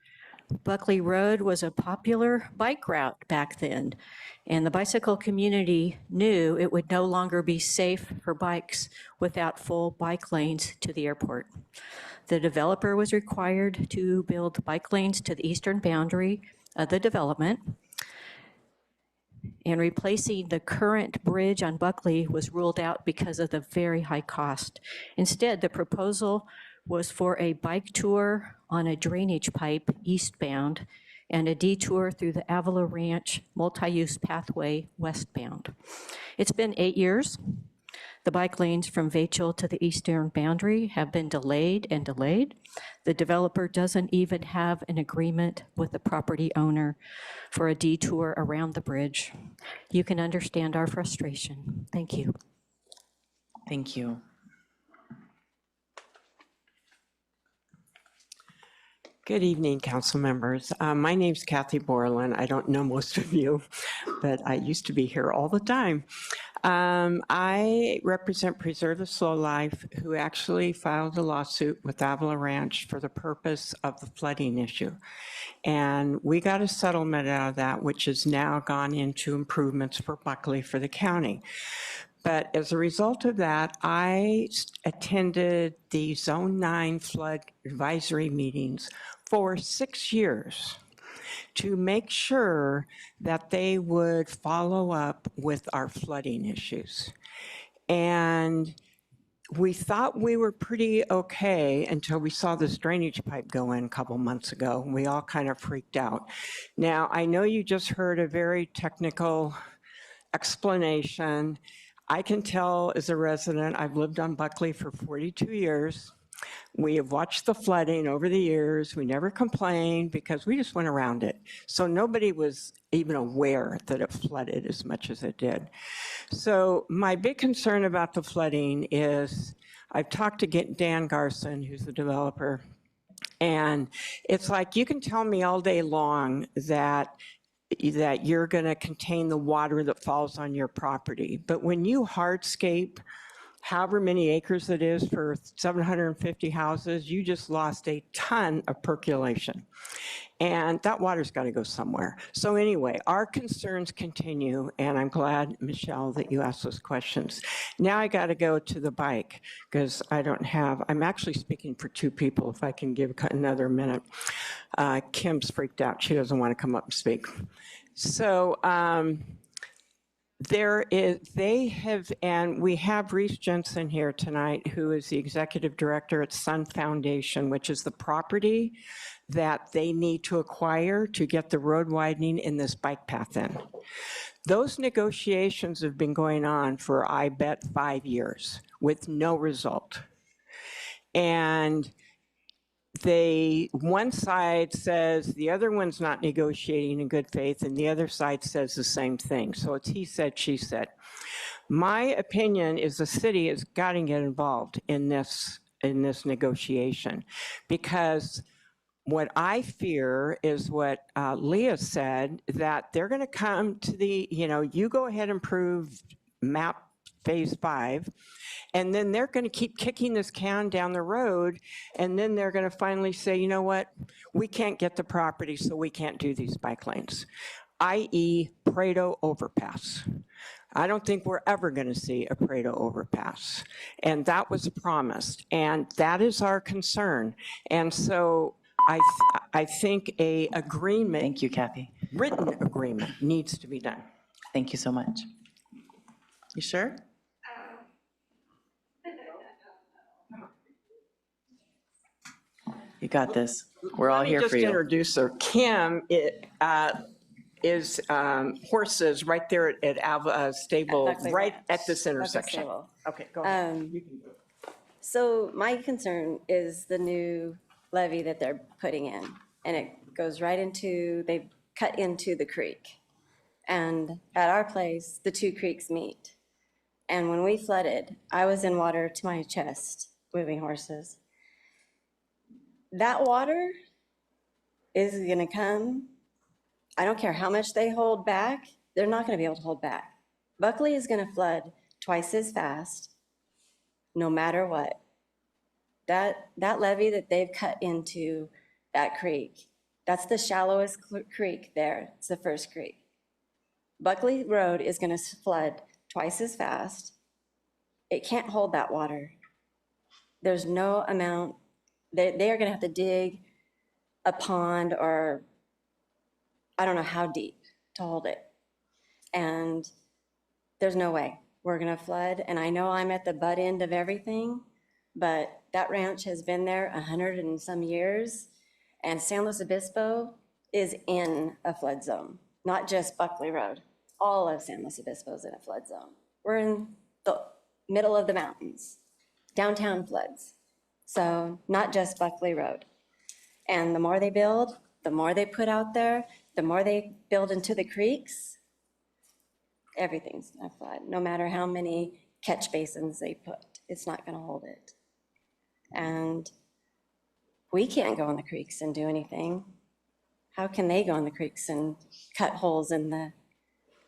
Buckley Road was a popular bike route back then, and the bicycle community knew it would no longer be safe for bikes without full bike lanes to the airport. The developer was required to build bike lanes to the eastern boundary of the development, and replacing the current bridge on Buckley was ruled out because of the very high cost. Instead, the proposal was for a bike tour on a drainage pipe eastbound and a detour through the Avila Ranch multi-use pathway westbound. It's been 8 years. The bike lanes from Vachel to the eastern boundary have been delayed and delayed. The developer doesn't even have an agreement with the property owner for a detour around the bridge. You can understand our frustration. Thank you. Thank you. Good evening, council members. My name's Kathy Borland. I don't know most of you, but I used to be here all the time. I represent Preserve the Slow Life, who actually filed a lawsuit with Avila Ranch for the purpose of the flooding issue. And we got a settlement out of that, which has now gone into improvements for Buckley for the county. But as a result of that, I attended the Zone 9 flood advisory meetings for 6 years to make sure that they would follow up with our flooding issues. And we thought we were pretty okay until we saw this drainage pipe go in a couple months ago. We all kind of freaked out. Now, I know you just heard a very technical explanation. I can tell as a resident, I've lived on Buckley for 42 years. We have watched the flooding over the years. We never complained because we just went around it. So nobody was even aware that it flooded as much as it did. So my big concern about the flooding is I've talked to Dan Garson, who's the developer, and it's like you can tell me all day long that you're going to contain the water that falls on your property. But when you hardscape however many acres it is for 750 houses, you just lost a ton of percolation. And that water's got to go somewhere. So anyway, our concerns continue, and I'm glad, Michelle, that you asked those questions. Now I got to go to the bike, because I'm actually speaking for 2 people, if I can give another minute. Kim's freaked out. She doesn't want to come up and speak. So we have Reese Jensen here tonight, who is the executive director at Sun Foundation, which is the property that they need to acquire to get the road widening in this bike path in. Those negotiations have been going on for, I bet, 5 years with no result. And one side says the other one's not negotiating in good faith, and the other side says the same thing. So it's he said, she said. My opinion is the city has got to get involved in this negotiation, because what I fear is what Leah said, that they're going to come to you go ahead and approve map phase 5, and then they're going to keep kicking this can down the road, and then they're going to finally say, you know what, we can't get the property, so we can't do these bike lanes, i.e. Prado overpass. I don't think we're ever going to see a Prado overpass, and that was promised, and that is our concern. And so I think a agreement. Thank you, Kathy. Written agreement needs to be done. Thank you so much. You sure? You got this. We're all here for Let me you. just introduce her. Kim is horses right there at Stable, right at this intersection. Okay, go ahead. So my concern is the new levee that they're putting in, and it goes right into, they've cut into the creek. And at our place, the two creeks meet. And when we flooded, I was in water to my chest, moving horses. That water is gonna come. I don't care how much they hold back, they're not gonna be able to hold back. Buckley is gonna flood twice as fast, no matter what. That levee that they've cut into that creek, that's the shallowest creek there. It's the first creek. Buckley Road is gonna flood twice as fast. It can't hold that water. There's no amount, they are gonna have to dig a pond or I don't know how deep to hold it. And there's no way we're gonna flood. And I know I'm at the butt end of everything, but that ranch has been there 100 and some years. And San Luis Obispo is in a flood zone, not just Buckley Road. All of San Luis Obispo is in a flood zone. We're in the middle of the mountains, downtown floods. So not just Buckley Road. And the more they build, the more they put out there, the more they build into the creeks, everything's gonna flood. No matter how many catch basins they put, it's not gonna hold it. And we can't go in the creeks and do anything. How can they go in the creeks and cut holes in the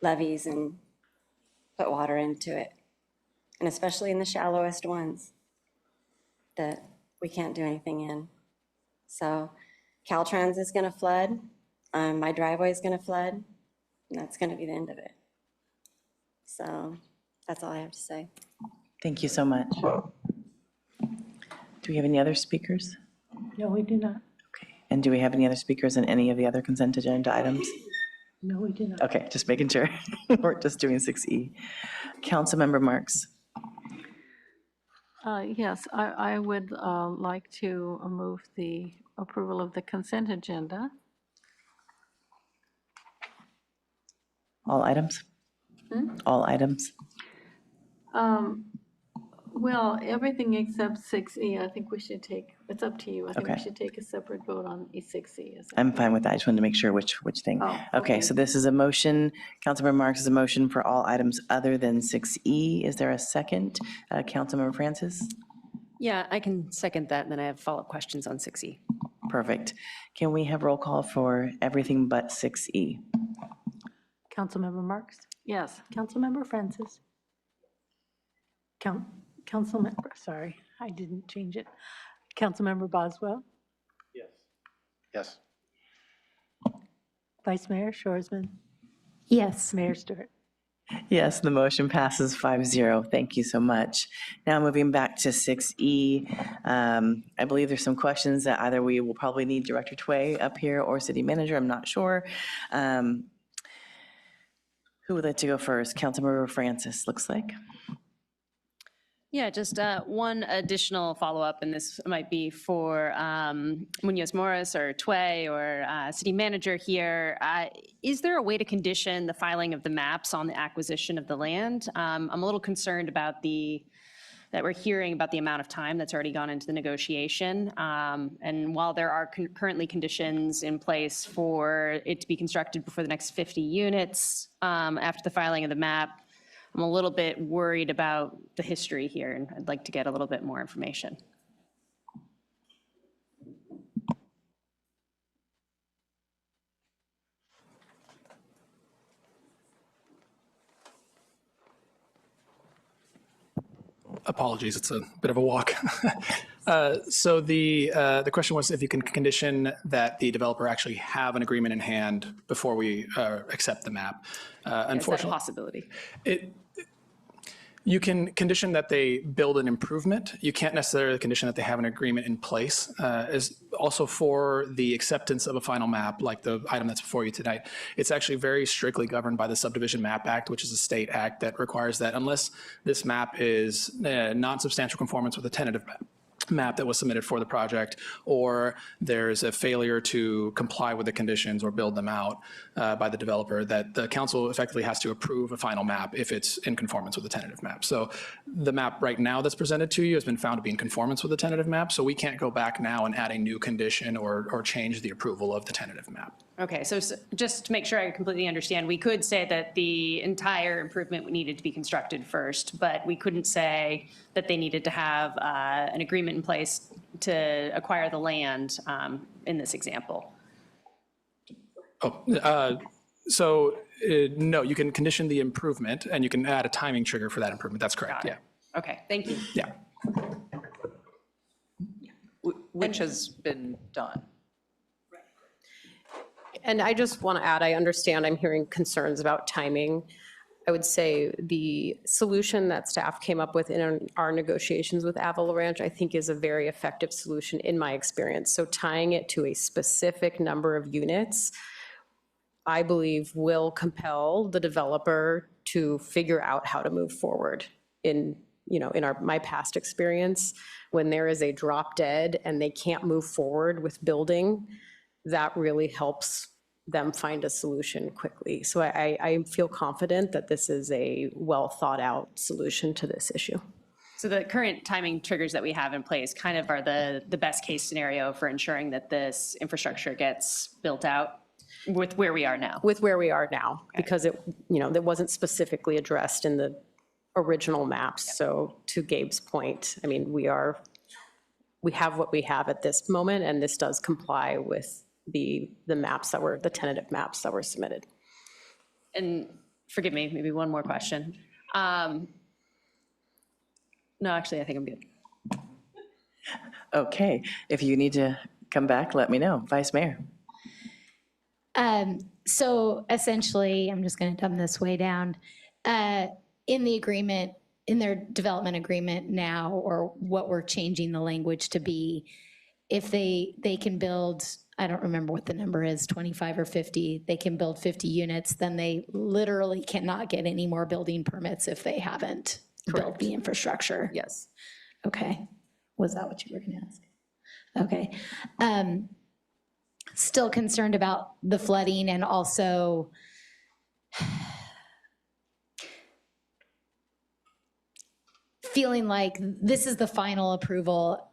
levees and put water into it? And especially in the shallowest ones that we can't do anything in. So Caltrans is gonna flood, my driveway is gonna flood, and that's gonna be the end of it. So that's all I have to say. Thank you so much. Do we have any other speakers? No, we do not. And do we have any other speakers on any of the other consent agenda items? No, we do not. Okay, just making sure. We're just doing 6E. Councilmember Marks. Yes, I would like to move the approval of the consent agenda. All items? All items? Well, everything except 6E, I think we should take, it's up to you. I think we Okay. should take a separate vote on E6E. I'm fine with that. I just wanted to make sure which thing. Oh, Okay, so this is a motion, Councilmember Marks is a motion for all items other than 6E. Is there a second? Councilmember Francis? Yeah, I can second that, and then I have follow-up questions on 6E. Perfect. Can we have roll call for everything but 6E? Councilmember Marks? Yes. Councilmember Francis? Councilmember, sorry, I didn't change it. Councilmember Boswell? Yes. Vice Mayor Shoresman? Yes. Mayor Stewart? Yes, the motion passes 5-0. Thank you so much. Now moving back to 6E, I believe there's some questions that either we will probably need Director Tway up here or City Manager, I'm not sure. Who would like to go first? Councilmember Francis, looks like. Yeah, just one additional follow-up, and this might be for Munoz Morris or Tway or City Manager here. Is there a way to condition the filing of the maps on the acquisition of the land? I'm a little concerned about that we're hearing about the amount of time that's already gone into the negotiation. And while there are currently conditions in place for it to be constructed before the next 50 units after the filing of the map, I'm a little bit worried about the history here, and I'd like to get a little bit more information. Apologies, it's a bit of a walk. So the question was if you can condition that the developer actually have an agreement in hand before we accept the map. Unfortunately, Is that a possibility? You can condition that they build an improvement. You can't necessarily condition that they have an agreement in place. As also for the acceptance of a final map, like the item that's before you tonight, it's actually very strictly governed by the Subdivision Map Act, which is a state act that requires that unless this map is non-substantial conformance with a tentative map, map that was submitted for the project, or there's a failure to comply with the conditions or build them out by the developer, that the council effectively has to approve a final map if it's in conformance with the tentative map. So the map right now that's presented to you has been found to be in conformance with the tentative map, so we can't go back now and add a new condition or change the approval of the tentative map. Okay, so just to make sure I completely understand, we could say that the entire improvement needed to be constructed first, but we couldn't say that they needed to have an agreement in place to acquire the land in this example. No, you can condition the improvement and you can add a timing trigger for that improvement. That's correct, yeah. Okay, thank you. Yeah. Which has been done. And I just want to add, I understand I'm hearing concerns about timing. I would say the solution that staff came up with in our negotiations with Avila Ranch, I think is a very effective solution in my experience. So tying it to a specific number of units, I believe will compel the developer to figure out how to move forward. In my past experience, when there is a drop dead and they can't move forward with building, that really helps them find a solution quickly. So I feel confident that this is a well thought out solution to this issue. So the current timing triggers that we have in place kind of are the best case scenario for ensuring that this infrastructure gets built out with where we are now. With where we are now, because it wasn't specifically addressed in the original maps. So to Gabe's point, I mean, we have what we have at this moment, and this does comply with the tentative maps that were submitted. And forgive me, maybe one more question. No, actually, I think I'm good. Okay, if you need to come back, let me know. Vice Mayor. So essentially, I'm just going to dumb this way down. In the agreement, in their development agreement now, or what we're changing the language to be, if they can build, I don't remember what the number is, 25 or 50, they can build 50 units, then they literally cannot get any more building permits if they haven't built the infrastructure. Yes. Okay. Was that what you were going to ask? Okay. Still concerned about the flooding, and also feeling like this is the final approval.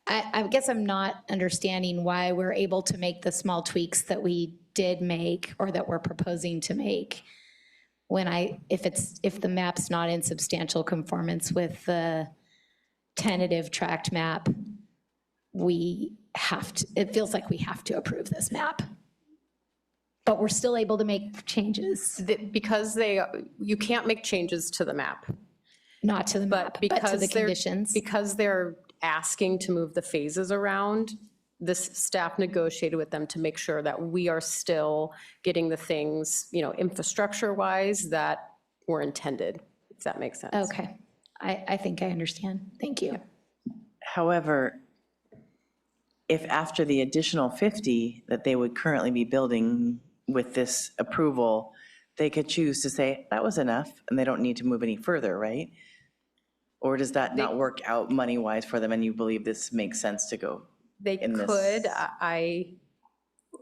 I guess I'm not understanding why we're able to make the small tweaks that we did make, or that we're proposing to make, when if the map's not in substantial conformance with the tentative tract map, it feels like we have to approve this map. But we're still able to make changes. Because you can't make changes to the map. Not to the map, but to the conditions. Because they're asking to move the phases around, this staff negotiated with them to make sure that we are still getting the things, infrastructure-wise, that were intended, if that makes sense. Okay, I think I understand. Thank you. However, if after the additional 50 that they would currently be building with this approval, they could choose to say, that was enough, and they don't need to move any further, right? Or does that not work out money-wise for them, and you believe this makes sense to go They in this? could. I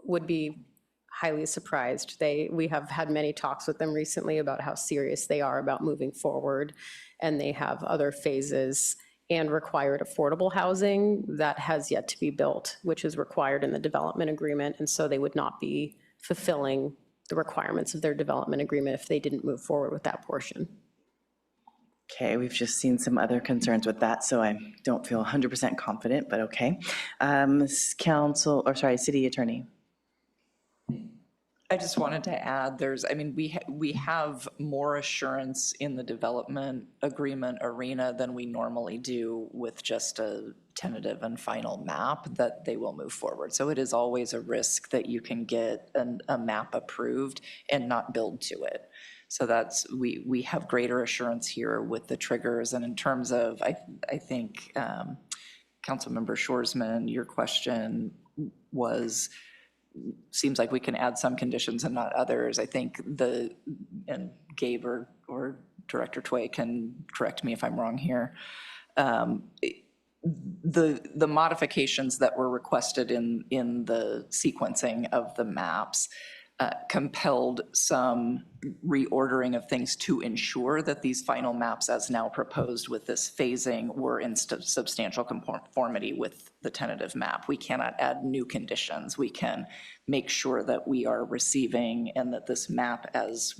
would be highly surprised. We have had many talks with them recently about how serious they are about moving forward, and they have other phases and required affordable housing that has yet to be built, which is required in the development agreement, and so they would not be fulfilling the requirements of their development agreement if they didn't move forward with that portion. Okay, we've just seen some other concerns with that, so I don't feel 100% confident, but okay. City Attorney. I just wanted to add, we have more assurance in the development agreement arena than we normally do with just a tentative and final map that they will move forward. So it is always a risk that you can get a map approved and not build to it. So we have greater assurance here with the triggers. And in terms of, I think, Councilmember Shoresman, your question seems like we can add some conditions and not others. I think and Gabe or Director Tway can correct me if I'm wrong here. the modifications that were requested in the sequencing of the maps compelled some reordering of things to ensure that these final maps as now proposed with this phasing were in substantial conformity with the tentative map. We cannot add new conditions. We can make sure that we are receiving and that this map as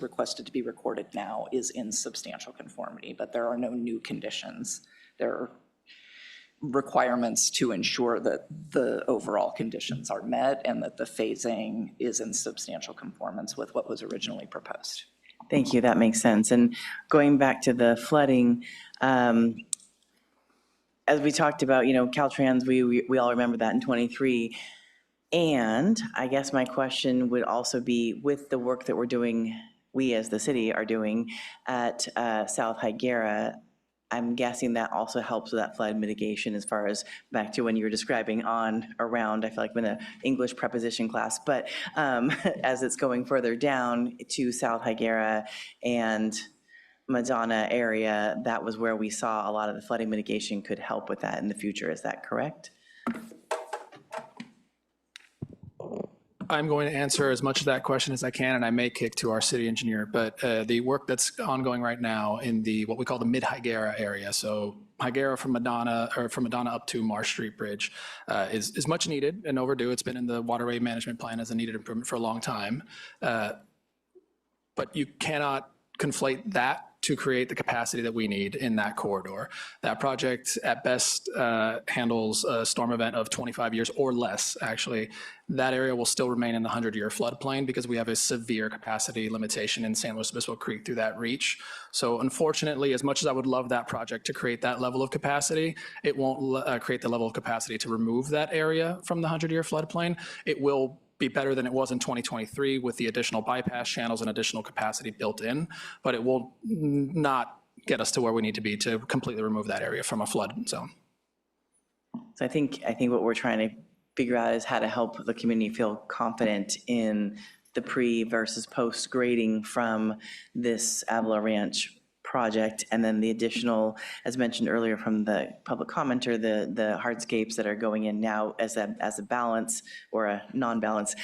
requested to be recorded now is in substantial conformity, but there are no new conditions. There are requirements to ensure that the overall conditions are met and that the phasing is in substantial conformance with what was originally proposed. Thank you, that makes sense. And going back to the flooding, as we talked about, Caltrans, we all remember that in '23. And I guess my question would also be, with the work that we're doing, we as the city are doing at South Higuera, I'm guessing that also helps with that flood mitigation as far as back to when you were describing on, around, I feel like I'm in an English preposition class, but as it's going further down to South Higuera and Madonna area, that was where we saw a lot of the flooding mitigation could help with that in the future. Is that correct? I'm going to answer as much of that question as I can, and I may kick to our city engineer, but the work that's ongoing right now in the what we call the mid-Higuera area, so Higuera from Madonna up to Marsh Street Bridge is much needed and overdue. It's been in the waterway management plan as a needed improvement for a long time, but you cannot conflate that to create the capacity that we need in that corridor. That project at best handles a storm event of 25 years or less, actually. That area will still remain in the 100-year floodplain because we have a severe capacity limitation in San Luis Obispo Creek through that reach. So unfortunately, as much as I would love that project to create that level of capacity, it won't create the level of capacity to remove that area from the 100-year floodplain. It will be better than it was in 2023 with the additional bypass channels and additional capacity built in, but it will not get us to where we need to be to completely remove that area from a flood zone. So I think what we're trying to figure out is how to help the community feel confident in the pre versus post grading from this Avila Ranch project, and then the additional, as mentioned earlier from the public commenter, the hardscapes that are going in now as a balance or a non-balance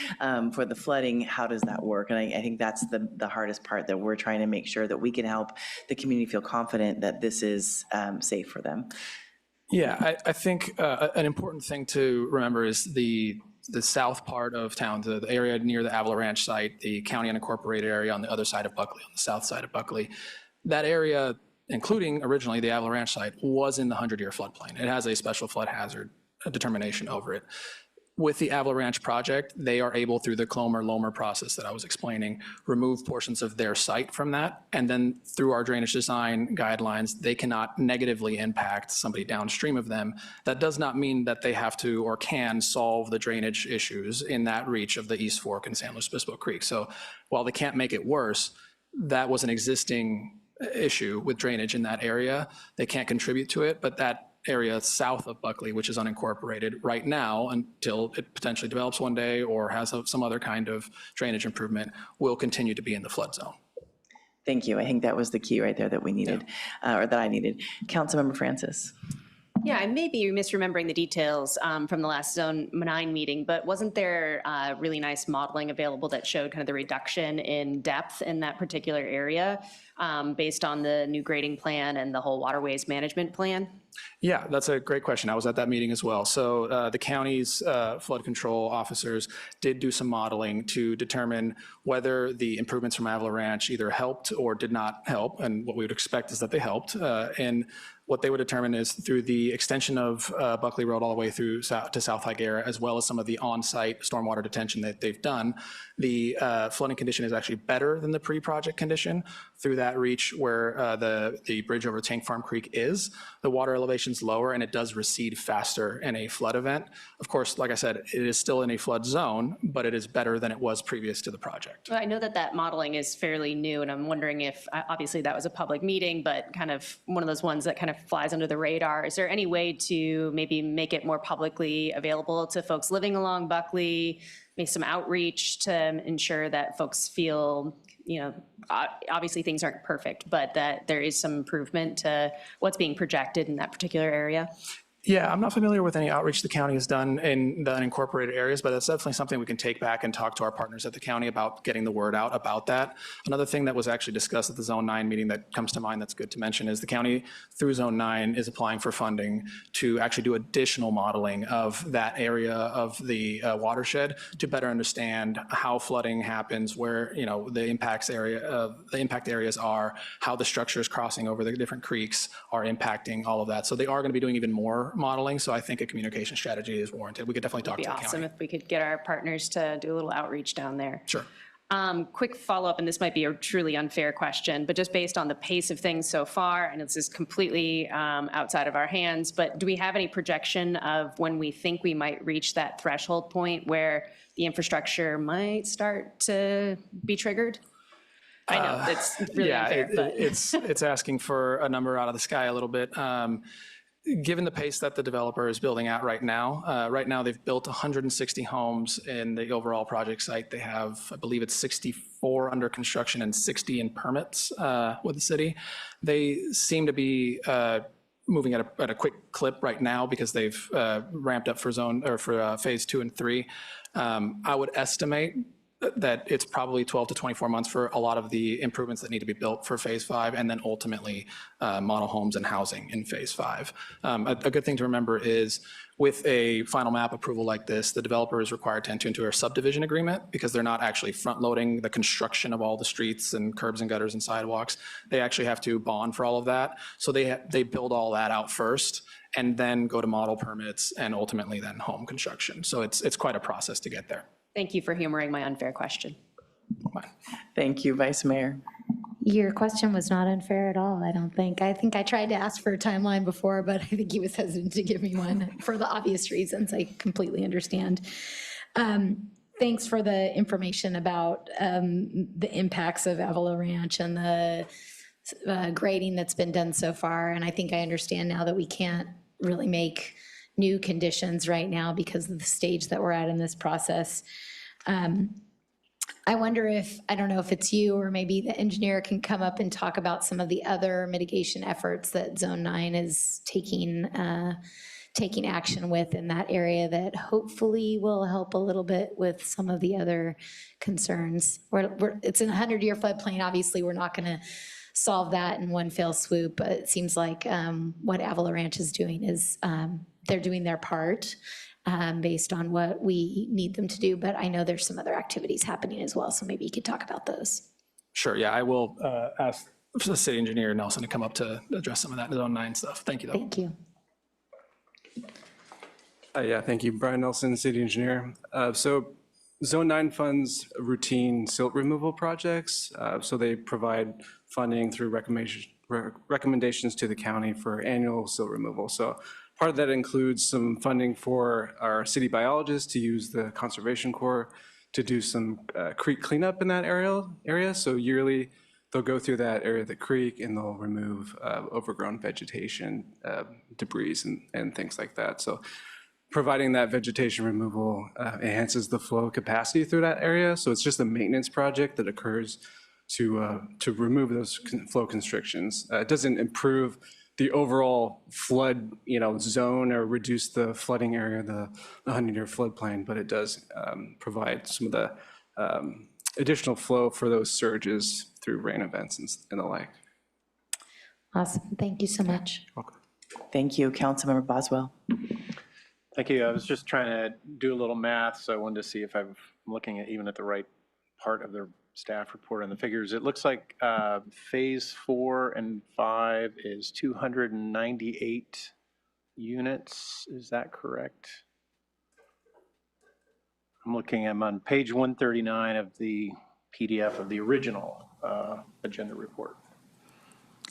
for the flooding. How does that work? And I think that's the hardest part, that we're trying to make sure that we can help the community feel confident that this is safe for them. Yeah, I think an important thing to remember is the south part of town, the area near the Avila Ranch site, the county unincorporated area on the other side of Buckley, on the south side of Buckley. That area, including originally the Avila Ranch site, was in the 100-year floodplain. It has a special flood hazard determination over it. With the Avila Ranch project, they are able, through the Clomer-Lomer process that I was explaining, remove portions of their site from that. And then through our drainage design guidelines, they cannot negatively impact somebody downstream of them. That does not mean that they have to or can solve the drainage issues in that reach of the East Fork and San Luis Obispo Creek. So while they can't make it worse, that was an existing issue with drainage in that area. They can't contribute to it, but that area south of Buckley, which is unincorporated right now until it potentially develops one day or has some other kind of drainage improvement, will continue to be in the flood zone. Thank you. I think that was the key right there that we needed, or that I needed. Councilmember Francis. Yeah, I may be misremembering the details from the last Zone 9 meeting, but wasn't there really nice modeling available that showed kind of the reduction in depth in that particular area based on the new grading plan and the whole waterways management plan? Yeah, that's a great question. I was at that meeting as well. So the county's flood control officers did do some modeling to determine whether the improvements from Avila Ranch either helped or did not help. And what we would expect is that they helped. And what they would determine is through the extension of Buckley Road all the way through to South Higuera, as well as some of the on-site stormwater detention that they've done, the flooding condition is actually better than the pre-project condition through that reach where the bridge over Tank Farm Creek is. The water elevation's lower and it does recede faster in a flood event. Of course, like I said, it is still in a flood zone, but it is better than it was previous to the project. Well, I know that modeling is fairly new, and I'm wondering if, obviously that was a public meeting, but kind of one of those ones that kind of flies under the radar. Is there any way to maybe make it more publicly available to folks living along Buckley, make some outreach to ensure that folks feel obviously things aren't perfect, but that there is some improvement to what's being projected in that particular area? Yeah, I'm not familiar with any outreach the county has done in the unincorporated areas, but it's definitely something we can take back and talk to our partners at the county about getting the word out about that. Another thing that was actually discussed at the Zone 9 meeting that comes to mind that's good to mention is the county, through Zone 9, is applying for funding to actually do additional modeling of that area of the watershed to better understand how flooding happens, where the impact areas are, how the structures crossing over the different creeks are impacting all of that. So they are going to be doing even more modeling, so I think a communication strategy is warranted. We could definitely talk to the county. It'd be awesome if we could get our partners to do a little outreach down there. Sure. Quick follow-up, and this might be a truly unfair question, but just based on the pace of things so far, and this is completely outside of our hands, but do we have any projection of when we think we might reach that threshold point where the infrastructure might start to be triggered? I know, it's really unfair, but. It's asking for a number out of the sky a little bit. Given the pace that the developer is building at right now they've built 160 homes in the overall project site. They have, I believe it's 64 under construction and 60 in permits with the city. They seem to be moving at a quick clip right now because they've ramped up for phase 2 and 3. I would estimate that it's probably 12 to 24 months for a lot of the improvements that need to be built for phase 5, and then ultimately model homes and housing in phase 5. A good thing to remember is with a final map approval like this, the developer is required to enter into a subdivision agreement because they're not actually front loading the construction of all the streets and curbs and gutters and sidewalks. They actually have to bond for all of that. So they build all that out first and then go to model permits and ultimately then home construction. So it's quite a process to get there. Thank you for humoring my unfair question. Thank you, Vice Mayor. Your question was not unfair at all, I don't think. I think I tried to ask for a timeline before, but I think he was hesitant to give me one for the obvious reasons. I completely understand. Thanks for the information about the impacts of Avila Ranch and the grading that's been done so far. And I think I understand now that we can't really make new conditions right now because of the stage that we're at in this process. I wonder if, I don't know if it's you or maybe the engineer can come up and talk about some of the other mitigation efforts that Zone 9 is taking action with in that area that hopefully will help a little bit with some of the other concerns. It's in a 100-year floodplain. Obviously, we're not going to solve that in one fell swoop, but it seems like what Avila Ranch is doing is they're doing their part based on what we need them to do, but I know there's some other activities happening as well, so maybe you could talk about those. Sure, yeah, I will ask the city engineer Nelson to come up to address some of that Zone 9 stuff. Thank you, though. Thank you. Yeah, thank you. Brian Nelson, city engineer. So Zone 9 funds routine silt removal projects. So they provide funding through recommendations to the county for annual silt removal. So part of that includes some funding for our city biologists to use the Conservation Corps to do some creek cleanup in that area. So yearly, they'll go through that area of the creek and they'll remove overgrown vegetation, debris, and things like that. So providing that vegetation removal enhances the flow capacity through that area. So it's just a maintenance project that occurs to remove those flow constrictions. It doesn't improve the overall flood zone or reduce the flooding area, the 100-year floodplain, but it does provide some of the additional flow for those surges through rain events and the like. Awesome. Thank you so much. Welcome. Thank you, Councilmember Boswell. Thank you. I was just trying to do a little math, so I wanted to see if I'm looking at even at the right part of the staff report on the figures. It looks like phase 4 and 5 is 298 units. Is that correct? I'm on page 139 of the PDF of the original agenda report.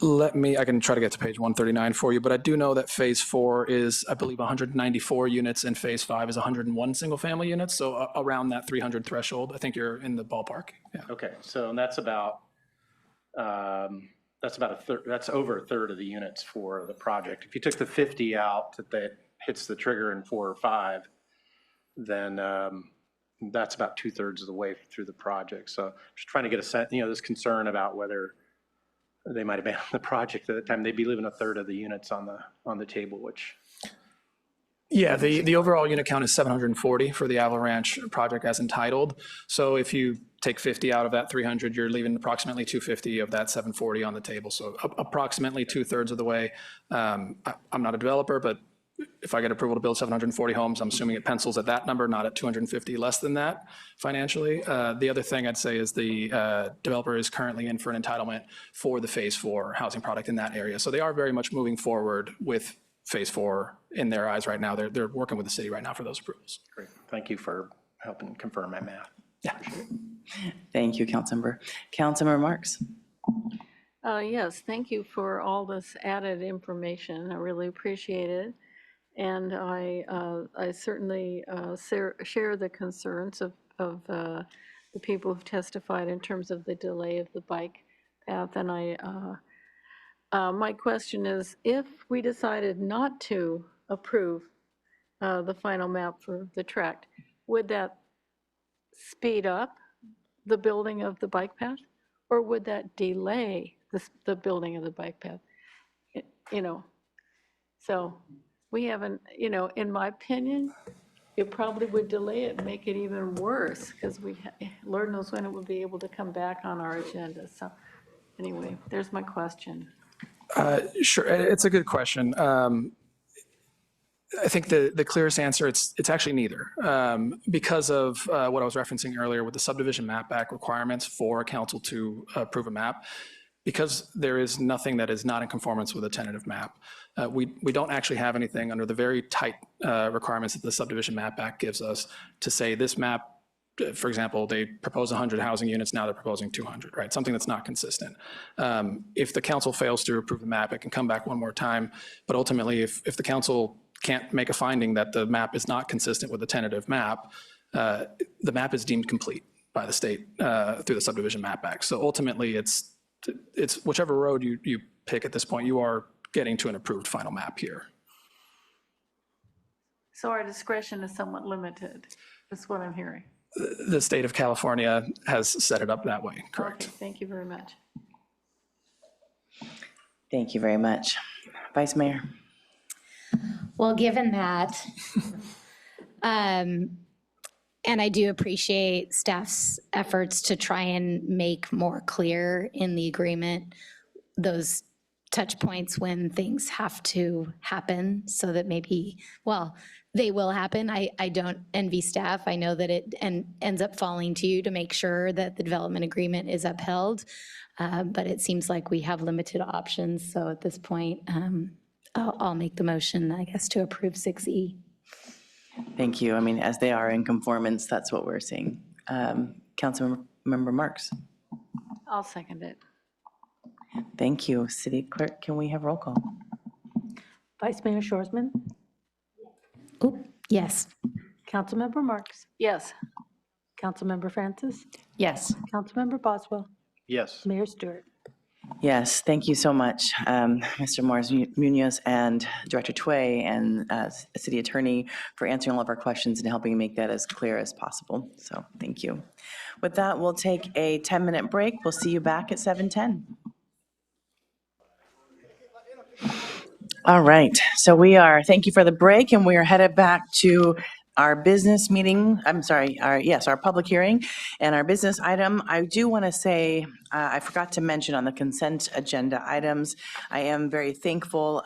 I can try to get to page 139 for you, but I do know that phase 4 is, I believe, 194 units and phase 5 is 101 single-family units, so around that 300 threshold. I think you're in the ballpark. Yeah. Okay, so that's about a third. That's over a third of the units for the project. If you took the 50 out that hits the trigger in 4 or 5, then that's about 2/3 of the way through the project. So just trying to get a sense, this concern about whether they might abandon the project at the time. They'd be leaving 1/3 of the units on the table, which. Yeah, the overall unit count is 740 for the Avalanche project as entitled. So if you take 50 out of that 300, you're leaving approximately 250 of that 740 on the table. So approximately 2/3 of the way. I'm not a developer, but if I get approval to build 740 homes, I'm assuming it pencils at that number, not at 250, less than that financially. The other thing I'd say is the developer is currently in for an entitlement for the Phase 4 housing product in that area. So they are very much moving forward with Phase 4 in their eyes right now. They're working with the city right now for those approvals. Great. Thank you for helping confirm my math. Yeah. Thank you, Councilmember. Councilmember Marks. Yes, thank you for all this added information. I really appreciate it. And I certainly share the concerns of the people who've testified in terms of the delay of the bike path. And my question is, if we decided not to approve the final map for the tract, would that speed up the building of the bike path, or would that delay the building of the bike path? So we haven't, in my opinion, it probably would delay it and make it even worse, because Lord knows when it would be able to come back on our agenda. So anyway, there's my question. Sure, it's a good question. I think the clearest answer, it's actually neither. Because of what I was referencing earlier with the subdivision map act requirements for a council to approve a map, because there is nothing that is not in conformance with a tentative map. We don't actually have anything under the very tight requirements that the subdivision map act gives us to say this map, for example, they propose 100 housing units, now they're proposing 200, right? Something that's not consistent. If the council fails to approve the map, it can come back one more time. But ultimately, if the council can't make a finding that the map is not consistent with the tentative map, the map is deemed complete by the state through the subdivision map act. So ultimately, it's whichever road you pick at this point, you are getting to an approved final map here. So our discretion is somewhat limited, is what I'm hearing. The state of California has set it up that way, correct? Okay, thank you very much. Thank you very much. Vice Mayor. Well, given that, and I do appreciate staff's efforts to try and make more clear in the agreement those touch points when things have to happen, so that maybe, well, they will happen. I don't envy staff. I know that it ends up falling to you to make sure that the development agreement is upheld, but it seems like we have limited options. So at this point, I'll make the motion, I guess, to approve 6E. Thank you. I mean, as they are in conformance, that's what we're seeing. Councilmember Marks. I'll second it. Thank you. City Clerk, can we have roll call? Vice Mayor Shorsman? Yes. Councilmember Marks? Yes. Councilmember Francis? Yes. Councilmember Boswell? Yes. Mayor Stewart? Yes, thank you so much, Mr. Morris Munoz and Director Tway and City Attorney for answering all of our questions and helping make that as clear as possible. So thank you. With that, we'll take a 10-minute break. We'll see you back at 7:10. All right, so thank you for the break, and we are headed back to our business meeting, our public hearing and our business item. I do want to say, I forgot to mention on the consent agenda items, I am very thankful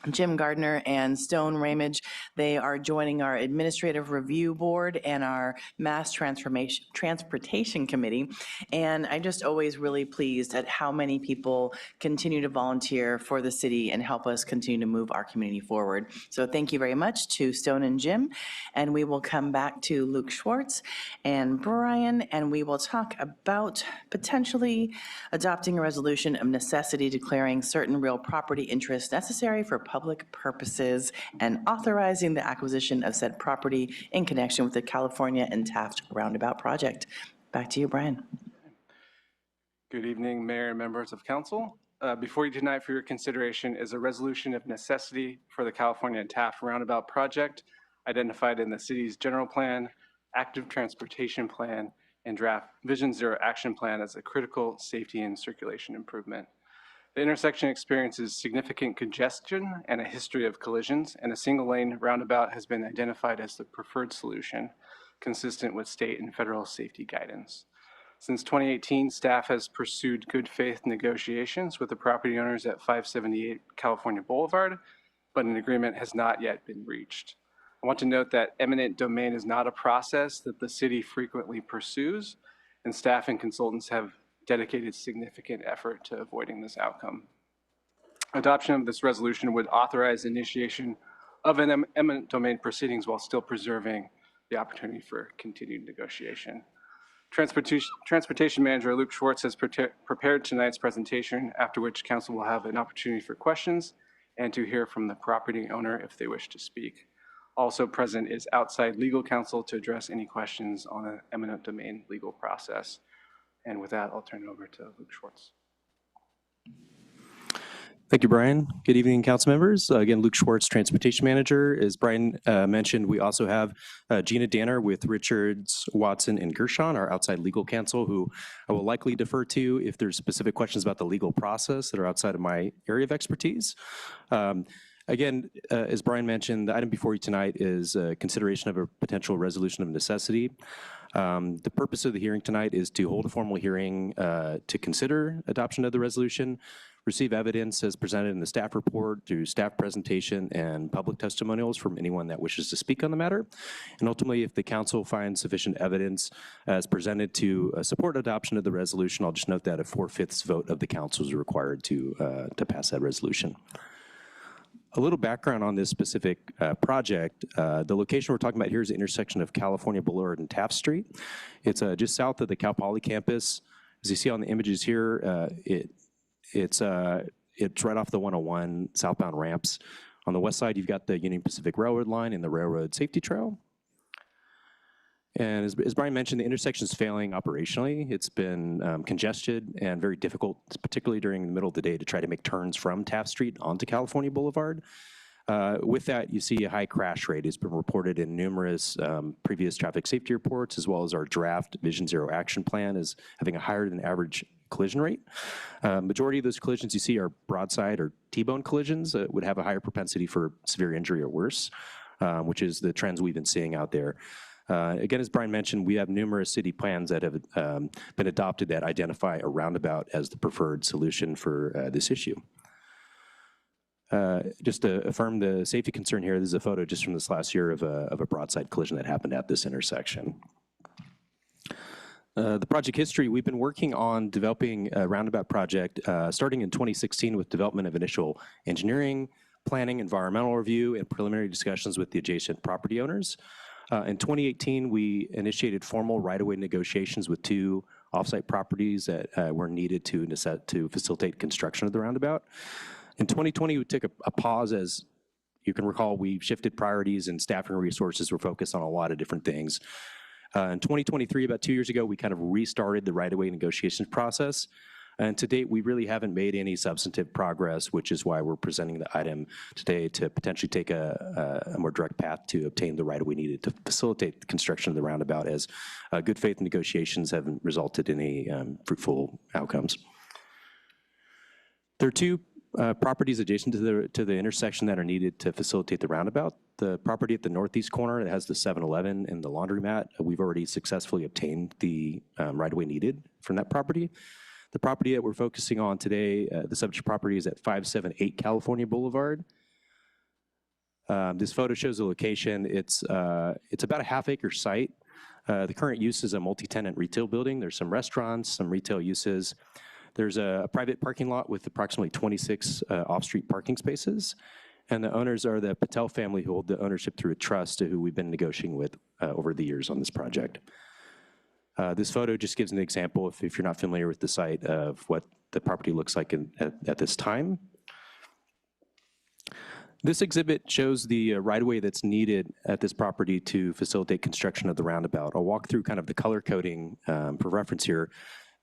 Jim Gardner and Stone Ramage, they are joining our Administrative Review Board and our Mass Transportation Committee. And I'm just always really pleased at how many people continue to volunteer for the city and help us continue to move our community forward. So thank you very much to Stone and Jim. And we will come back to Luke Schwartz and Brian, and we will talk about potentially adopting a resolution of necessity declaring certain real property interests necessary for public purposes and authorizing the acquisition of said property in connection with the California and Taft Roundabout project. Back to you, Brian. Good evening, Mayor and members of council. Before you tonight for your consideration is a resolution of necessity for the California and Taft Roundabout project identified in the city's general plan active transportation plan, and draft Vision Zero action plan as a critical safety and circulation improvement. The intersection experiences significant congestion and a history of collisions, and a single lane roundabout has been identified as the preferred solution, consistent with state and federal safety guidance. Since 2018, staff has pursued good faith negotiations with the property owners at 578 California Boulevard, but an agreement has not yet been reached. I want to note that eminent domain is not a process that the city frequently pursues, and staff and consultants have dedicated significant effort to avoiding this outcome. Adoption of this resolution would authorize initiation of an eminent domain proceedings while still preserving the opportunity for continued negotiation. Transportation Manager Luke Schwartz has prepared tonight's presentation, after which council will have an opportunity for questions and to hear from the property owner if they wish to speak. Also present is outside legal counsel to address any questions on an eminent domain legal process. And with that, I'll turn it over to Luke Schwartz. Thank you, Brian. Good evening, council members. Again, Luke Schwartz, Transportation Manager. As Brian mentioned, we also have Gina Danner with Richards, Watson, and Gershon, our outside legal counsel, who I will likely defer to if there's specific questions about the legal process that are outside of my area of expertise. Again, as Brian mentioned, the item before you tonight is consideration of a potential resolution of necessity. The purpose of the hearing tonight is to hold a formal hearing to consider adoption of the resolution, receive evidence as presented in the staff report through staff presentation and public testimonials from anyone that wishes to speak on the matter. And ultimately, if the council finds sufficient evidence as presented to support adoption of the resolution, I'll just note that a 4/5 vote of the council is required to pass that resolution. A little background on this specific project. The location we're talking about here is the intersection of California Boulevard and Taft Street. It's just south of the Cal Poly campus. As you see on the images here, it's right off the 101 southbound ramps. On the west side, you've got the Union Pacific Railroad line and the Railroad Safety Trail. And as Brian mentioned, the intersection is failing operationally. It's been congested and very difficult, particularly during the middle of the day, to try to make turns from Taft Street onto California Boulevard. With that, you see a high crash rate. It's been reported in numerous previous traffic safety reports, as well as our draft Vision Zero action plan is having a higher than average collision rate. Majority of those collisions you see are broadside or T-bone collisions that would have a higher propensity for severe injury or worse, which is the trends we've been seeing out there. Again, as Brian mentioned, we have numerous city plans that have been adopted that identify a roundabout as the preferred solution for this issue. Just to affirm the safety concern here, this is a photo just from this last year of a broadside collision that happened at this intersection. The project history, we've been working on developing a roundabout project starting in 2016 with development of initial engineering, planning, environmental review, and preliminary discussions with the adjacent property owners. In 2018, we initiated formal right-of-way negotiations with 2 offsite properties that were needed to facilitate construction of the roundabout. In 2020, we took a pause. As you can recall, we shifted priorities and staffing resources were focused on a lot of different things. In 2023, about 2 years ago, we kind of restarted the right-of-way negotiations process. And to date, we really haven't made any substantive progress, which is why we're presenting the item today to potentially take a more direct path to obtain the right-of-way needed to facilitate the construction of the roundabout, as good faith negotiations haven't resulted in any fruitful outcomes. There are 2 properties adjacent to the intersection that are needed to facilitate the roundabout. The property at the northeast corner that has the 7-Eleven and the laundromat, we've already successfully obtained the right-of-way needed from that property. The property that we're focusing on today, the subject property is at 578 California Boulevard. This photo shows the location. It's about a half-acre site. The current use is a multi-tenant retail building. There's some restaurants, some retail uses. There's a private parking lot with approximately 26 off-street parking spaces. And the owners are the Patel family, who hold the ownership through a trust, who we've been negotiating with over the years on this project. This photo just gives an example, if you're not familiar with the site, of what the property looks like at this time. This exhibit shows the right-of-way that's needed at this property to facilitate construction of the roundabout. I'll walk through kind of the color coding for reference here.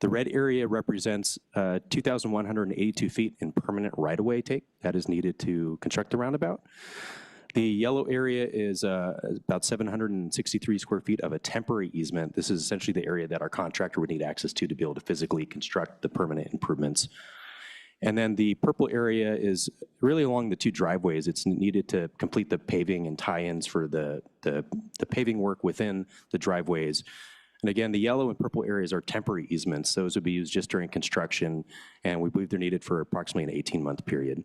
The red area represents 2,182 feet in permanent right-of-way take that is needed to construct the roundabout. The yellow area is about 763 square feet of a temporary easement. This is essentially the area that our contractor would need access to be able to physically construct the permanent improvements. And then the purple area is really along the two driveways. It's needed to complete the paving and tie-ins for the paving work within the driveways. And again, the yellow and purple areas are temporary easements. Those would be used just during construction, and we believe they're needed for approximately an 18-month period.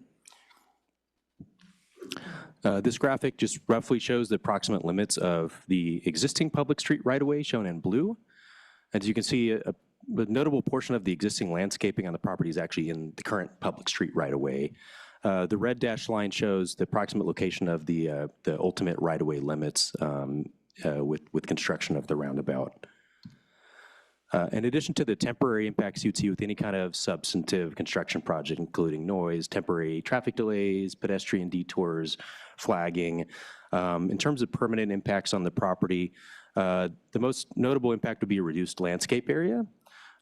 This graphic just roughly shows the approximate limits of the existing public street right-of-way shown in blue. As you can see, a notable portion of the existing landscaping on the property is actually in the current public street right-of-way. The red dashed line shows the approximate location of the ultimate right-of-way limits with construction of the roundabout. In addition to the temporary impacts you'd see with any kind of substantive construction project, including noise, temporary traffic delays, pedestrian detours, flagging. In terms of permanent impacts on the property, the most notable impact would be a reduced landscape area,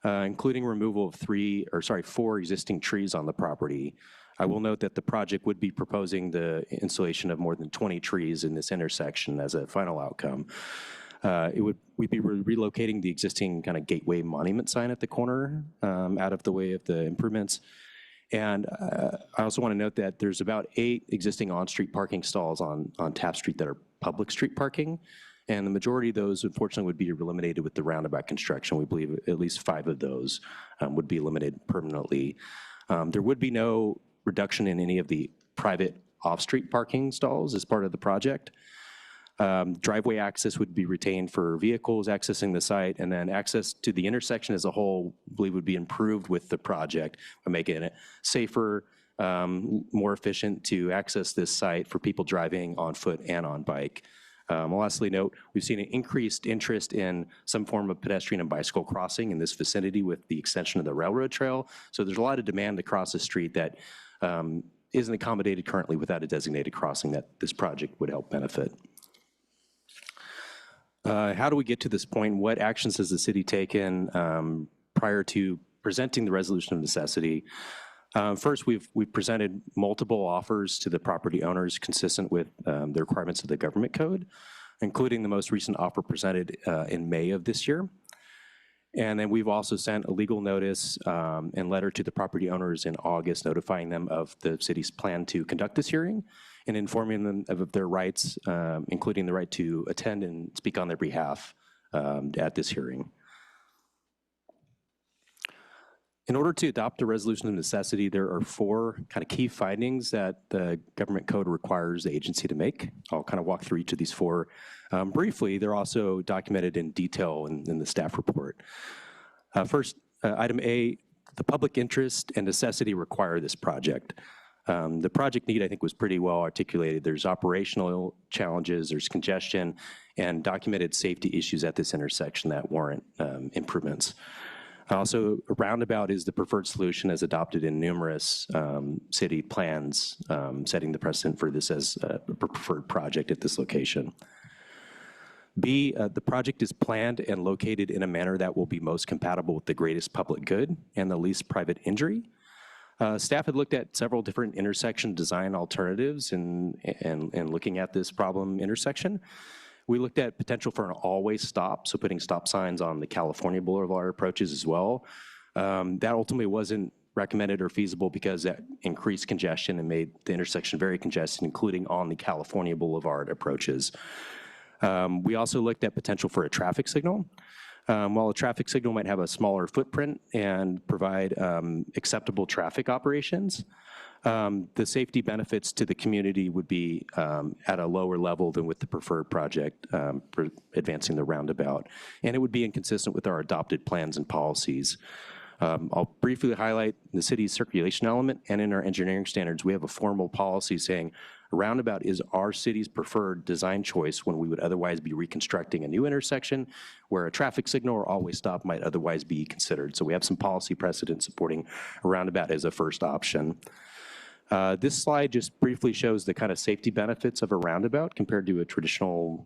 including removal of 4 existing trees on the property. I will note that the project would be proposing the installation of more than 20 trees in this intersection as a final outcome. We'd be relocating the existing kind of gateway monument sign at the corner out of the way of the improvements. And I also want to note that there's about 8 existing on-street parking stalls on Taft Street that are public street parking. And the majority of those, unfortunately, would be eliminated with the roundabout construction. We believe at least 5 of those would be eliminated permanently. There would be no reduction in any of the private off-street parking stalls as part of the project. Driveway access would be retained for vehicles accessing the site, and then access to the intersection as a whole, I believe, would be improved with the project by making it safer, more efficient to access this site for people driving on foot and on bike. I'll lastly note, we've seen an increased interest in some form of pedestrian and bicycle crossing in this vicinity with the extension of the railroad trail. So there's a lot of demand to cross the street that isn't accommodated currently without a designated crossing that this project would help benefit. How do we get to this point? What actions has the city taken prior to presenting the resolution of necessity? First, we've presented multiple offers to the property owners consistent with the requirements of the government code, including the most recent offer presented in May of this year. And then we've also sent a legal notice and letter to the property owners in August notifying them of the city's plan to conduct this hearing and informing them of their rights, including the right to attend and speak on their behalf at this hearing. In order to adopt a resolution of necessity, there are 4 kind of key findings that the government code requires the agency to make. I'll kind of walk through each of these 4 briefly. They're also documented in detail in the staff report. First, item A, the public interest and necessity require this project. The project need, I think, was pretty well articulated. There's operational challenges, there's congestion, and documented safety issues at this intersection that warrant improvements. Also, a roundabout is the preferred solution as adopted in numerous city plans, setting the precedent for this as a preferred project at this location. B, the project is planned and located in a manner that will be most compatible with the greatest public good and the least private injury. Staff had looked at several different intersection design alternatives and looking at this problem intersection. We looked at potential for an all-way stop, so putting stop signs on the California Boulevard approaches as well. That ultimately wasn't recommended or feasible because that increased congestion and made the intersection very congested, including on the California Boulevard approaches. We also looked at potential for a traffic signal. While a traffic signal might have a smaller footprint and provide acceptable traffic operations, the safety benefits to the community would be at a lower level than with the preferred project for advancing the roundabout. And it would be inconsistent with our adopted plans and policies. I'll briefly highlight the city's circulation element, and in our engineering standards, we have a formal policy saying a roundabout is our city's preferred design choice when we would otherwise be reconstructing a new intersection where a traffic signal or always stop might otherwise be considered. So we have some policy precedent supporting a roundabout as a first option. This slide just briefly shows the kind of safety benefits of a roundabout compared to a traditional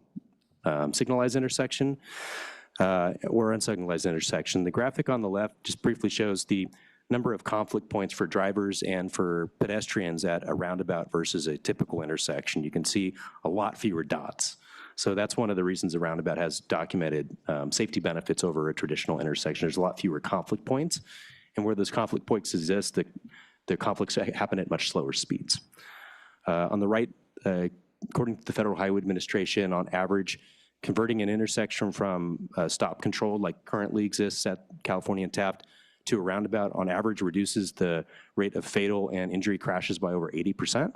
signalized intersection or unsignalized intersection. The graphic on the left just briefly shows the number of conflict points for drivers and for pedestrians at a roundabout versus a typical intersection. You can see a lot fewer dots. So that's one of the reasons a roundabout has documented safety benefits over a traditional intersection. There's a lot fewer conflict points, and where those conflict points exist, the conflicts happen at much slower speeds. On the right, according to the Federal Highway Administration, on average, converting an intersection from stop control like currently exists at California and Taft to a roundabout on average reduces the rate of fatal and injury crashes by over 80%.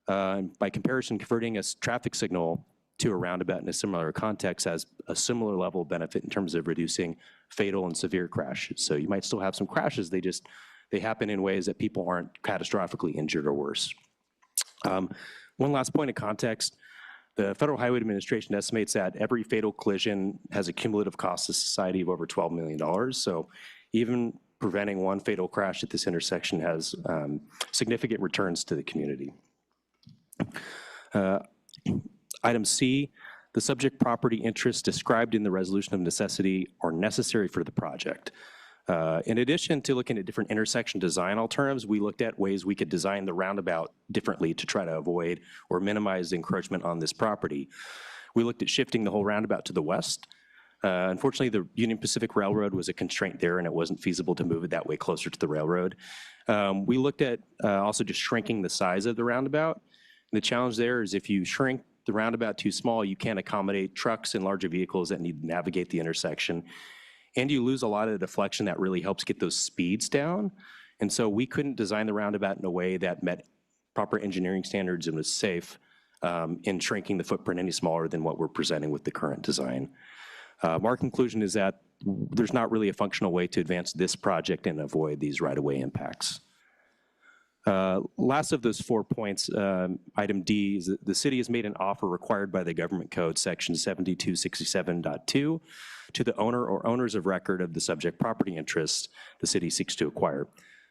By comparison, converting a traffic signal to a roundabout in a similar context has a similar level of benefit in terms of reducing fatal and severe crashes. So you might still have some crashes, they happen in ways that people aren't catastrophically injured or worse. One last point of context, the Federal Highway Administration estimates that every fatal collision has a cumulative cost to society of over $12 million. So even preventing one fatal crash at this intersection has significant returns to the community. Item C, the subject property interests described in the resolution of necessity are necessary for the project. In addition to looking at different intersection design alternatives, we looked at ways we could design the roundabout differently to try to avoid or minimize encroachment on this property. We looked at shifting the whole roundabout to the west. Unfortunately, the Union Pacific Railroad was a constraint there, and it wasn't feasible to move it that way closer to the railroad. We looked at also just shrinking the size of the roundabout. And the challenge there is if you shrink the roundabout too small, you can't accommodate trucks and larger vehicles that need to navigate the intersection. And you lose a lot of the deflection that really helps get those speeds down. And so we couldn't design the roundabout in a way that met proper engineering standards and was safe in shrinking the footprint any smaller than what we're presenting with the current design. Our conclusion is that there's not really a functional way to advance this project and avoid these right-of-way impacts. Last of those 4 points, item D, is that the city has made an offer required by the government code, section 7267.2, to the owner or owners of record of the subject property interests the city seeks to acquire.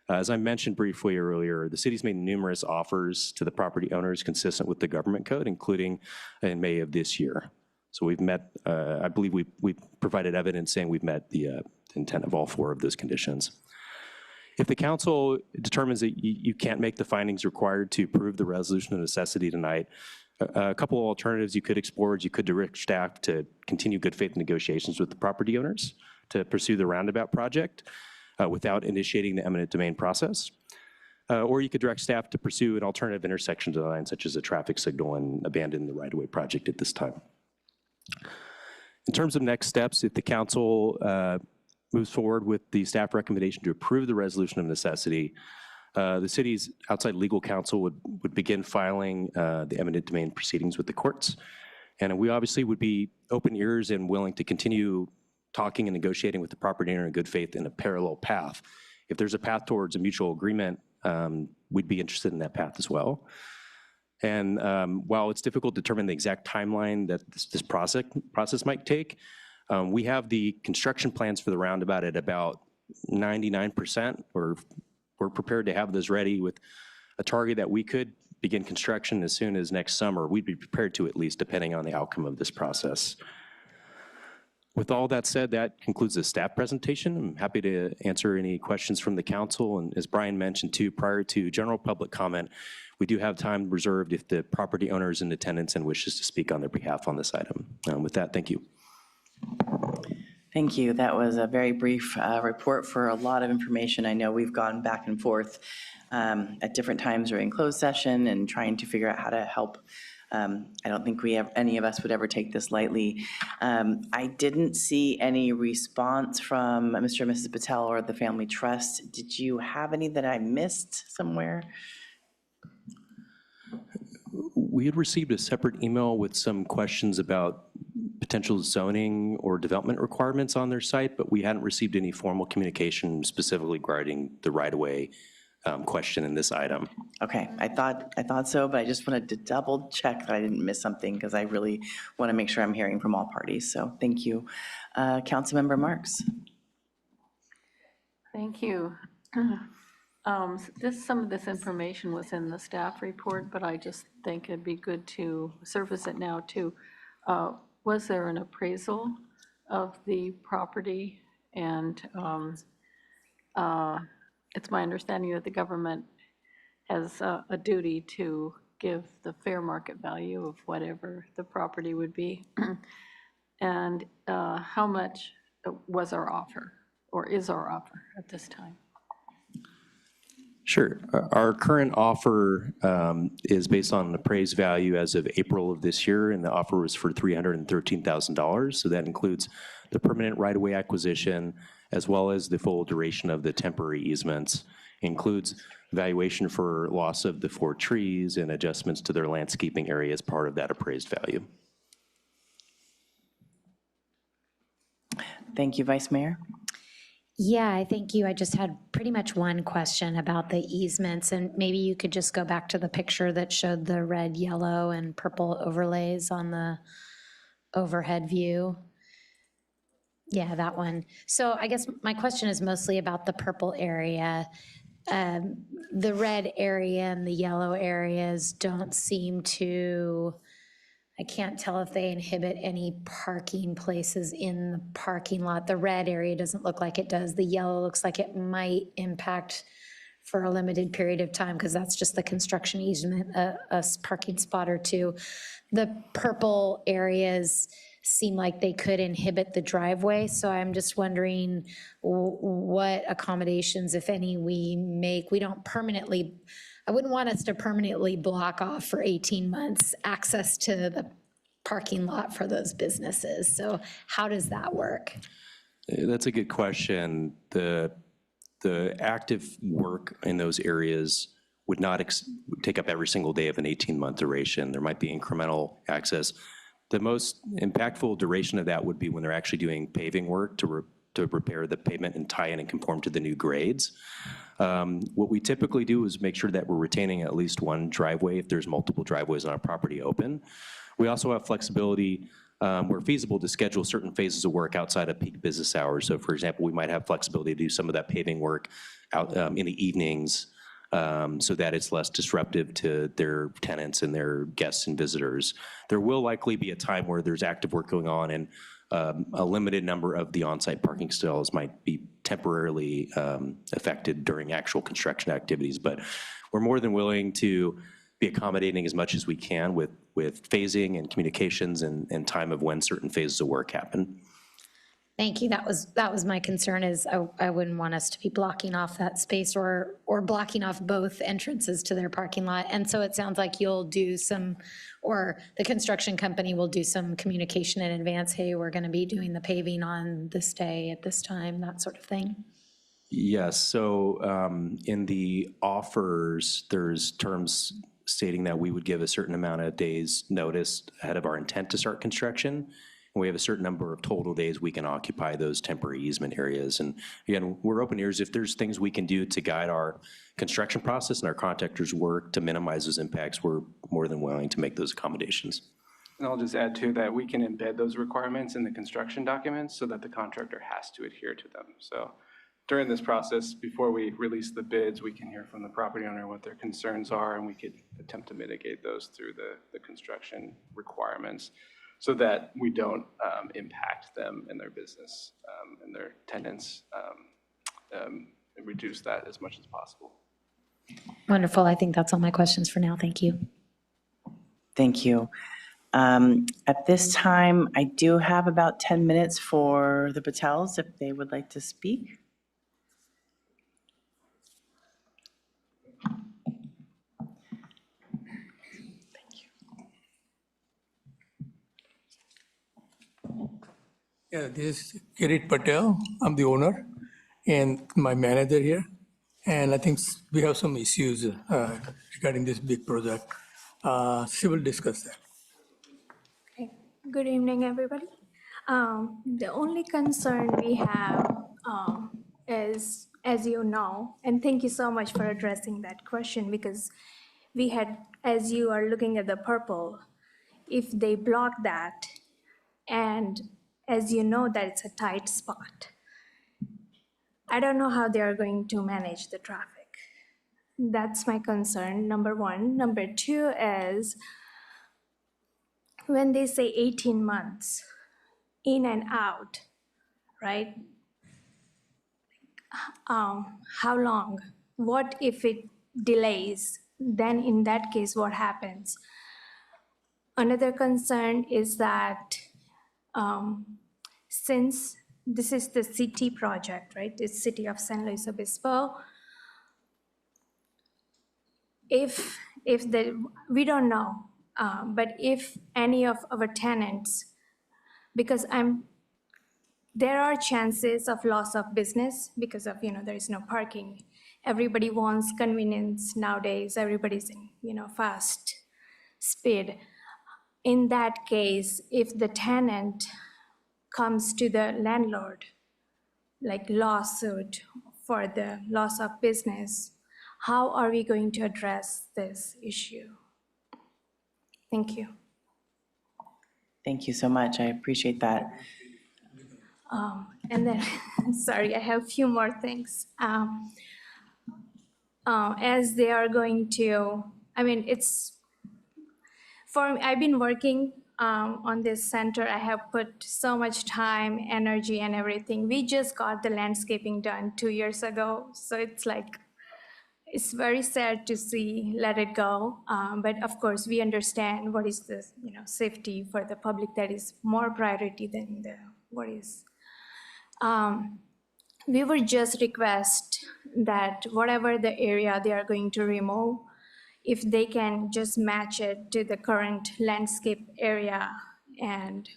As I mentioned briefly earlier, the city's made numerous offers to the property owners consistent with the government code, including in May of this year. So we've met, I believe we provided evidence saying we've met the intent of all 4 of those conditions. If the council determines that you can't make the findings required to approve the resolution of necessity tonight, a couple of alternatives you could explore is you could direct staff to continue good faith negotiations with the property owners to pursue the roundabout project without initiating the eminent domain process. Or you could direct staff to pursue an alternative intersection design such as a traffic signal and abandon the right-of-way project at this time. In terms of next steps, if the council moves forward with the staff recommendation to approve the resolution of necessity, the city's outside legal counsel would begin filing the eminent domain proceedings with the courts. And we obviously would be open ears and willing to continue talking and negotiating with the property owner in good faith in a parallel path. If there's a path towards a mutual agreement, we'd be interested in that path as well. And while it's difficult to determine the exact timeline that this process might take, we have the construction plans for the roundabout at about 99%. We're prepared to have those ready with a target that we could begin construction as soon as next summer. We'd be prepared to, at least, depending on the outcome of this process. With all that said, that concludes the staff presentation. I'm happy to answer any questions from the council. And as Brian mentioned too, prior to general public comment, we do have time reserved if the property owner is in attendance and wishes to speak on their behalf on this item. With that, thank you. Thank you. That was a very brief report for a lot of information. I know we've gone back and forth at different times during closed session and trying to figure out how to help. I don't think any of us would ever take this lightly. I didn't see any response from Mr. and Mrs. Patel or the Family Trust. Did you have any that I missed somewhere? We had received a separate email with some questions about potential zoning or development requirements on their site, but we hadn't received any formal communication specifically regarding the right-of-way question in this item. Okay, I thought so, but I just wanted to double check that I didn't miss something because I really want to make sure I'm hearing from all parties. So thank you. Councilmember Marks. Thank you. Some of this information was in the staff report, but I just think it'd be good to surface it now too. Was there an appraisal of the property and it's my understanding that the government has a duty to give the fair market value of whatever the property would be. And how much was our offer, or is our offer at this time? Sure. Our current offer is based on an appraised value as of April of this year, and the offer was for $313,000. So that includes the permanent right-of-way acquisition, as well as the full duration of the temporary easements. Includes valuation for loss of the 4 trees and adjustments to their landscaping area as part of that appraised value. Thank you, Vice Mayor. Yeah, thank you. I just had pretty much one question about the easements, and maybe you could just go back to the picture that showed the red, yellow, and purple overlays on the overhead view. Yeah, that one. So I guess my question is mostly about the purple area. The red area and the yellow areas don't seem to, I can't tell if they inhibit any parking places in the parking lot. The red area doesn't look like it does. The yellow looks like it might impact for a limited period of time because that's just the construction easement, a parking spot or two. The purple areas seem like they could inhibit the driveway. So I'm just wondering what accommodations, if any, we make. We don't permanently, I wouldn't want us to permanently block off for 18 months access to the parking lot for those businesses. So how does that work? That's a good question. The active work in those areas would not take up every single day of an 18-month duration. There might be incremental access. The most impactful duration of that would be when they're actually doing paving work to repair the pavement and tie in and conform to the new grades. What we typically do is make sure that we're retaining at least one driveway if there's multiple driveways on a property open. We also have flexibility where feasible to schedule certain phases of work outside of peak business hours. So for example, we might have flexibility to do some of that paving work out in the evenings so that it's less disruptive to their tenants and their guests and visitors. There will likely be a time where there's active work going on and a limited number of the on-site parking stalls might be temporarily affected during actual construction activities, but we're more than willing to be accommodating as much as we can with phasing and communications and time of when certain phases of work happen. Thank you. That was my concern, is I wouldn't want us to be blocking off that space or blocking off both entrances to their parking lot. And so it sounds like you'll do some, or the construction company will do some communication in advance. Hey, we're going to be doing the paving on this day at this time, that sort of thing. Yes, so in the offers, there's terms stating that we would give a certain amount of days notice ahead of our intent to start construction. We have a certain number of total days we can occupy those temporary easement areas. And again, we're open ears. If there's things we can do to guide our construction process and our contractors' work to minimize those impacts, we're more than willing to make those accommodations. And I'll just add to that, we can embed those requirements in the construction documents so that the contractor has to adhere to them. So during this process, before we release the bids, we can hear from the property owner what their concerns are, and we could attempt to mitigate those through the construction requirements, so that we don't impact them and their business and their tenants, and reduce that as much as possible. Wonderful. I think that's all my questions for now. Thank you. Thank you. At this time, I do have about 10 minutes for the Patels if they would like to speak. Yeah, this is Kirit Patel. I'm the owner and my manager here. And I think we have some issues regarding this big project. So we'll discuss that. Okay. Good evening, everybody. The only concern we have is, as you know, and thank you so much for addressing that question, because we had, as you are looking at the purple, if they block that, and as you know that it's a tight spot, I don't know how they are going to manage the traffic. That's my concern, number one. Number two is, when they say 18 months in and out, right? how long? What if it delays? Then in that case, what happens? Another concern is that since this is the city project, right? It's City of San Luis Obispo. We don't know, but if any of our tenants, because there are chances of loss of business because of, there is no parking. Everybody wants convenience nowadays. Everybody's in, fast speed. In that case, if the tenant comes to the landlord, like lawsuit for the loss of business, how are we going to address this issue? Thank you. Thank you so much. I appreciate that. And then, sorry, I have a few more things. As they are going to, I've been working on this center. I have put so much time, energy, and everything. We just got the landscaping done 2 years ago. So it's very sad to see let it go. But of course, we understand what is the safety for the public. That is more priority than what is. We would just request that whatever the area they are going to remove, if they can just match it to the current landscape area, and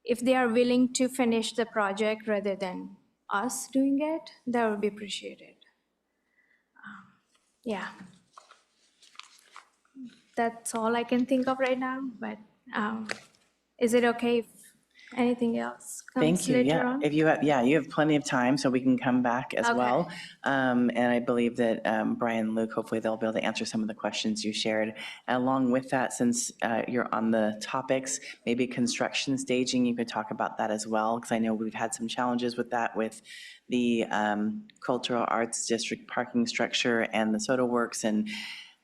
if they are willing to finish the project rather than us doing it, that would be appreciated. Yeah. That's all I can think of right now, but is it okay if anything else Thank comes you. later Yeah. on? If you have plenty of time, so we can come back as Okay. well. And I believe that Brian, Luke, hopefully they'll be able to answer some of the questions you shared. And along with that, since you're on the topics, maybe construction staging, you could talk about that as well, because I know we've had some challenges with that with the Cultural Arts District parking structure and the Soda Works, and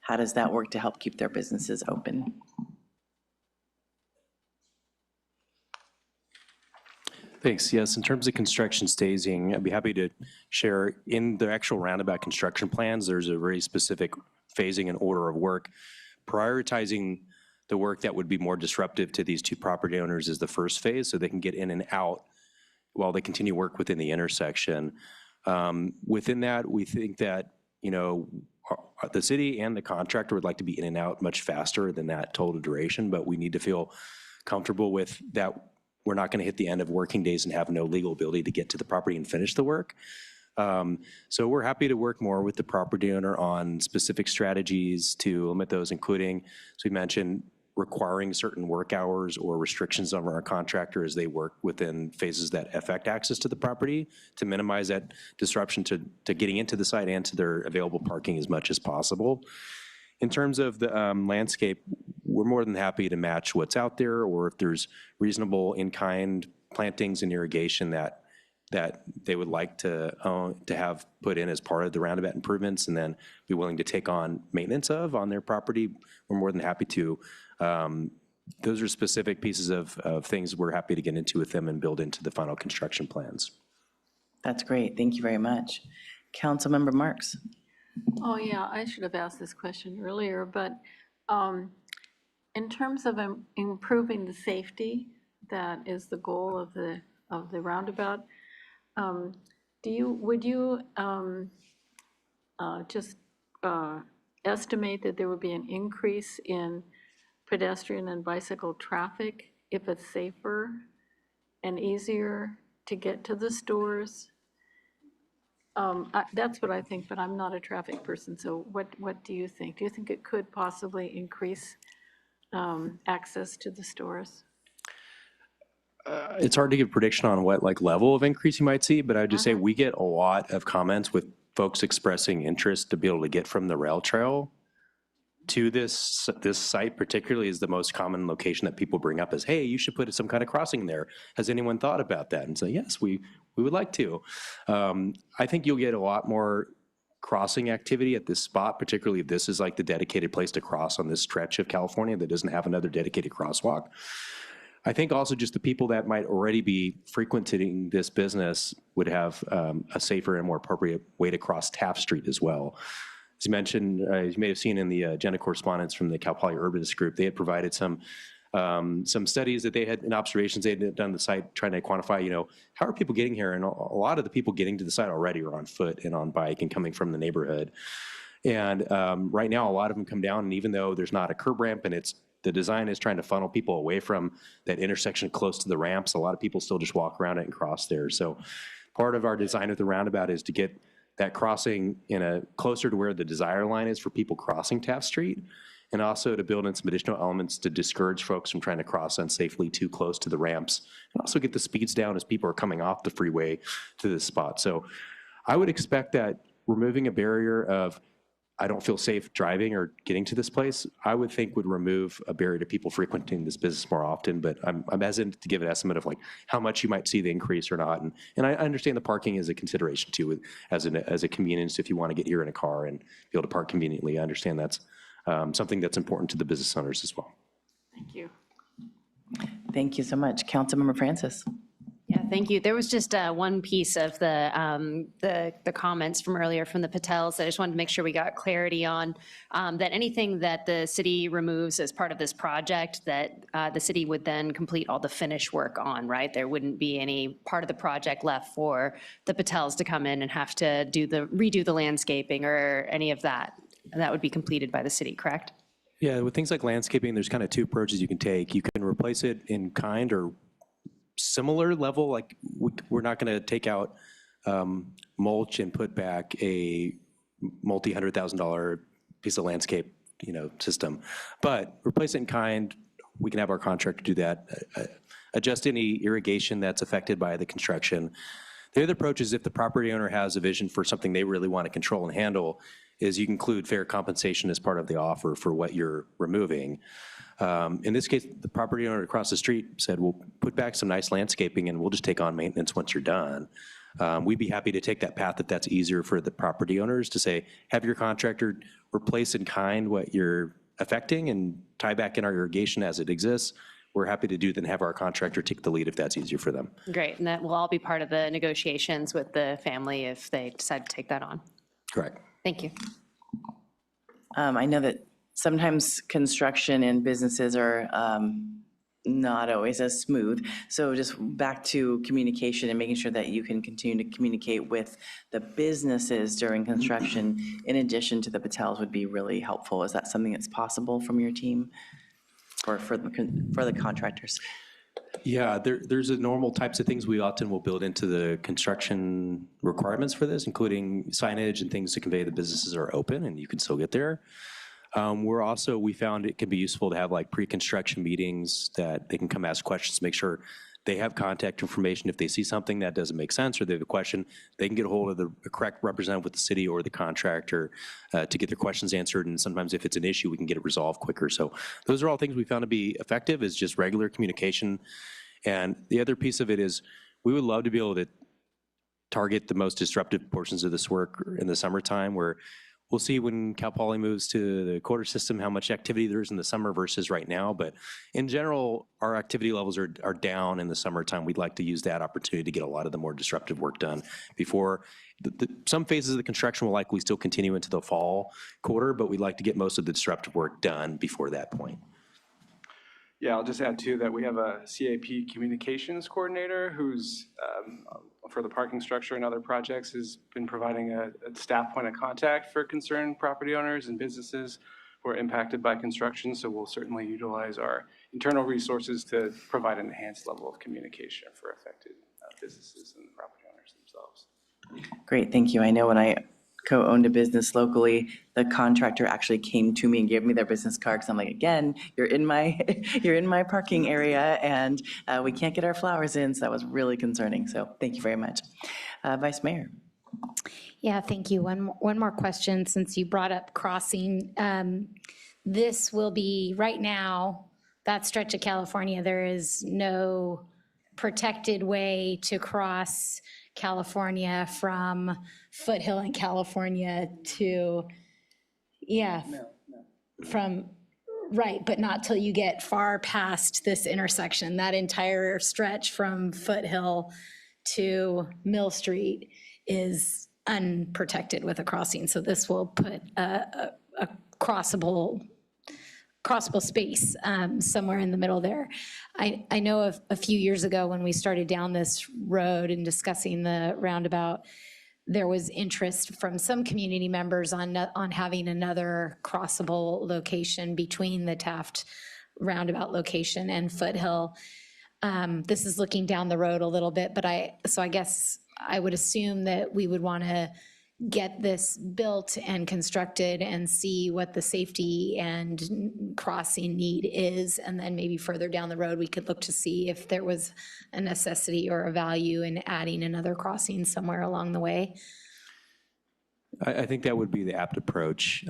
how does that work to help keep their businesses open? Thanks. Yes, in terms of construction staging, I'd be happy to share in the actual roundabout construction plans, there's a very specific phasing and order of work. Prioritizing the work that would be more disruptive to these two property owners is the first phase, so they can get in and out while they continue work within the intersection. Within that, we think that, the city and the contractor would like to be in and out much faster than that total duration, but we need to feel comfortable with that. We're not going to hit the end of working days and have no legal ability to get to the property and finish the work. So we're happy to work more with the property owner on specific strategies to limit those, including, as we mentioned, requiring certain work hours or restrictions on our contractor as they work within phases that affect access to the property to minimize that disruption to getting into the site and to their available parking as much as possible. In terms of the landscape, we're more than happy to match what's out there, or if there's reasonable in-kind plantings and irrigation that they would like to have put in as part of the roundabout improvements, and then be willing to take on maintenance of on their property, we're more than happy to. Those are specific pieces of things we're happy to get into with them and build into the final construction plans. That's great. Thank you very much. Councilmember Marks. Oh, yeah, I should have asked this question earlier, but in terms of improving the safety, that is the goal of the roundabout, would you just estimate that there would be an increase in pedestrian and bicycle traffic if it's safer and easier to get to the stores? That's what I think, but I'm not a traffic person, so what do you think? Do you think it could possibly increase access to the stores? It's hard to give a prediction on what level of increase you might see, but I'd just say we get a lot of comments with folks expressing interest to be able to get from the rail trail to this site. Particularly is the most common location that people bring up is, hey, you should put some kind of crossing there. Has anyone thought about that? And so yes, we would like to. I think you'll get a lot more crossing activity at this spot, particularly if this is the dedicated place to cross on this stretch of California that doesn't have another dedicated crosswalk. I think also just the people that might already be frequenting this business would have a safer and more appropriate way to cross Taft Street as well. As you mentioned, you may have seen in the agenda correspondence from the Cal Poly Urbanist Group, they had provided some studies that they had and observations they had done on the site trying to quantify, how are people getting here? And a lot of the people getting to the site already are on foot and on bike and coming from the neighborhood. And right now, a lot of them come down, and even though there's not a curb ramp and the design is trying to funnel people away from that intersection close to the ramps, a lot of people still just walk around it and cross there. So part of our design of the roundabout is to get that crossing closer to where the desire line is for people crossing Taft Street, and also to build in some additional elements to discourage folks from trying to cross unsafely too close to the ramps, and also get the speeds down as people are coming off the freeway to this spot. So I would expect that removing a barrier of, I don't feel safe driving or getting to this place, I would think would remove a barrier to people frequenting this business more often. But I'm hesitant to give an estimate of like how much you might see the increase or not. And I understand the parking is a consideration too, as a convenience if you want to get here in a car and be able to park conveniently. I understand that's something that's important to the business owners as well. Thank you. Thank you so much. Councilmember Francis. Yeah, thank you. There was just one piece of the comments from earlier from the Patels that I just wanted to make sure we got clarity on, that anything that the city removes as part of this project, that the city would then complete all the finish work on, right? There wouldn't be any part of the project left for the Patels to come in and have to redo the landscaping or any of that. And that would be completed by the city, correct? Yeah, with things like landscaping, there's kind of two approaches you can take. You can replace it in kind or similar level, like we're not going to take out mulch and put back a multi-$100,000 piece of landscape, system. But replace it in kind, we can have our contractor do that. Adjust any irrigation that's affected by the construction. The other approach is if the property owner has a vision for something they really want to control and handle, is you can include fair compensation as part of the offer for what you're removing. In this case, the property owner across the street said, we'll put back some nice landscaping and we'll just take on maintenance once you're done. We'd be happy to take that path if that's easier for the property owners to say, have your contractor replace in kind what you're affecting and tie back in our irrigation as it exists. We're happy to do that and have our contractor take the lead if that's easier for them. Great, and that will all be part of the negotiations with the family if they decide to take that on. Correct. Thank you. I know that sometimes construction and businesses are not always as smooth. So just back to communication and making sure that you can continue to communicate with the businesses during construction in addition to the Patels would be really helpful. Is that something that's possible from your team or for the contractors? Yeah, there's a normal types of things we often will build into the construction requirements for this, including signage and things to convey the businesses are open and you can still get there. We found it can be useful to have like pre-construction meetings that they can come ask questions, make sure they have contact information. If they see something that doesn't make sense or they have a question, they can get a hold of the correct representative with the city or the contractor to get their questions answered. And sometimes if it's an issue, we can get it resolved quicker. So those are all things we found to be effective, is just regular communication. And the other piece of it is we would love to be able to target the most disruptive portions of this work in the summertime, where we'll see when Cal Poly moves to the quarter system how much activity there is in the summer versus right now. But in general, our activity levels are down in the summertime. We'd like to use that opportunity to get a lot of the more disruptive work done before. Some phases of the construction will likely still continue into the fall quarter, but we'd like to get most of the disruptive work done before that point. Yeah, I'll just add too that we have a CAP communications coordinator who's, for the parking structure and other projects, has been providing a staff point of contact for concerned property owners and businesses who are impacted by construction. So we'll certainly utilize our internal resources to provide an enhanced level of communication for affected businesses and the property owners themselves. Great, thank you. I know when I co-owned a business locally, the contractor actually came to me and gave me their business card because I'm like, again, you're in my parking area and we can't get our flowers in. So that was really concerning. So thank you very much. Vice Mayor. Yeah, thank you. One more question, since you brought up crossing. This will be, right now, that stretch of California, there is no protected way to cross California from Foothill in California to, from Right, but not till you get far past this intersection. That entire stretch from Foothill to Mill Street is unprotected with a crossing. So this will put a crossable space somewhere in the middle there. I know a few years ago when we started down this road and discussing the roundabout, there was interest from some community members on having another crossable location between the Taft roundabout location and Foothill. This is looking down the road a little bit, but I guess I would assume that we would want to get this built and constructed and see what the safety and crossing need is. And then maybe further down the road, we could look to see if there was a necessity or a value in adding another crossing somewhere along the way. I think that would be the apt approach.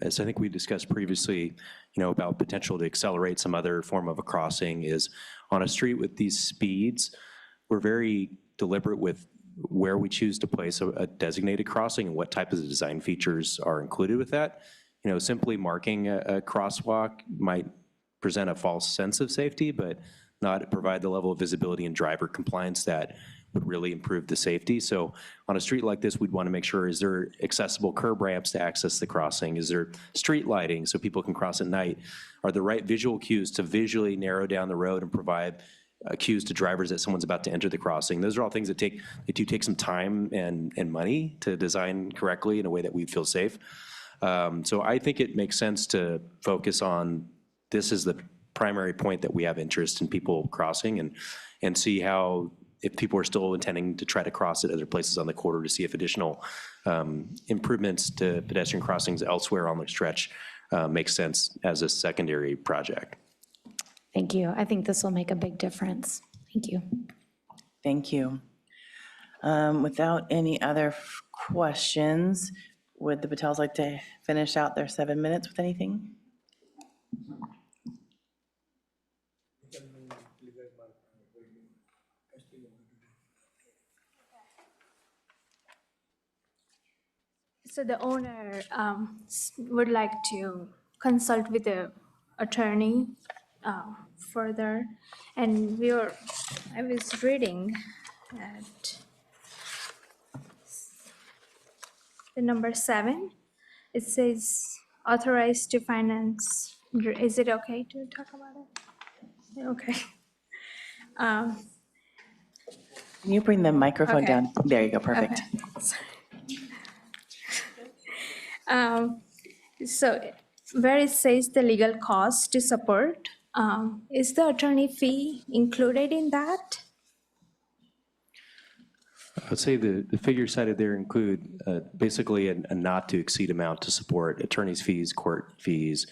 As I think we discussed previously, about potential to accelerate some other form of a crossing is on a street with these speeds, we're very deliberate with where we choose to place a designated crossing and what type of design features are included with that. Simply marking a crosswalk might present a false sense of safety, but not provide the level of visibility and driver compliance that would really improve the safety. So on a street like this, we'd want to make sure, is there accessible curb ramps to access the crossing? Is there street lighting so people can cross at night? Are the right visual cues to visually narrow down the road and provide cues to drivers that someone's about to enter the crossing? Those are all things that do take some time and money to design correctly in a way that we feel safe. So I think it makes sense to focus on this as the primary point that we have interest in people crossing, and see how, if people are still intending to try to cross at other places on the corridor, to see if additional improvements to pedestrian crossings elsewhere on the stretch makes sense as a secondary project. Thank you. I think this will make a big difference. Thank you. Thank you. Without any other questions, would the Patels like to finish out their 7 minutes with anything? So the owner would like to consult with the attorney further, and I was reading at the number 7. It says authorized to finance. Is it okay to talk about it? Okay. Can you bring the microphone Okay. down? There you go, perfect. So where it says the legal cost to support, is the attorney fee included in that? I would say the figures cited there include basically a not to exceed amount to support attorney's fees, court fees,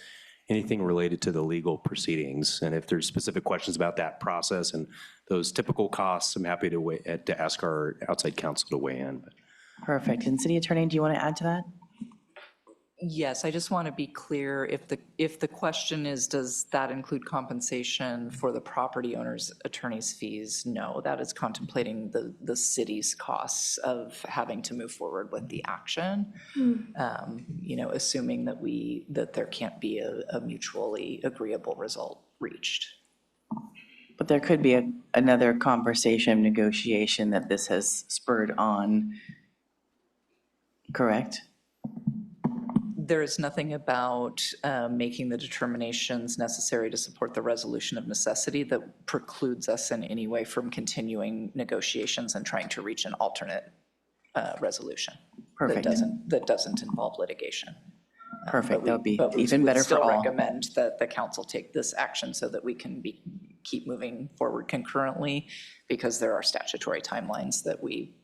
anything related to the legal proceedings. And if there's specific questions about that process and those typical costs, I'm happy to ask our outside counsel to weigh in. Perfect. And City Attorney, do you want to add to that? Yes, I just want to be clear, if the question is, does that include compensation for the property owner's attorney's fees? No, that is contemplating the city's costs of having to move forward with the action. Assuming that there can't be a mutually agreeable result reached. But there could be another conversation, negotiation that this has spurred on, correct? There is nothing about making the determinations necessary to support the resolution of necessity that precludes us in any way from continuing negotiations and trying to reach an alternate resolution. Perfect. That doesn't involve litigation. Perfect, that would be But we even would better for still all. recommend that the council take this action so that we can keep moving forward concurrently, because there are statutory timelines that we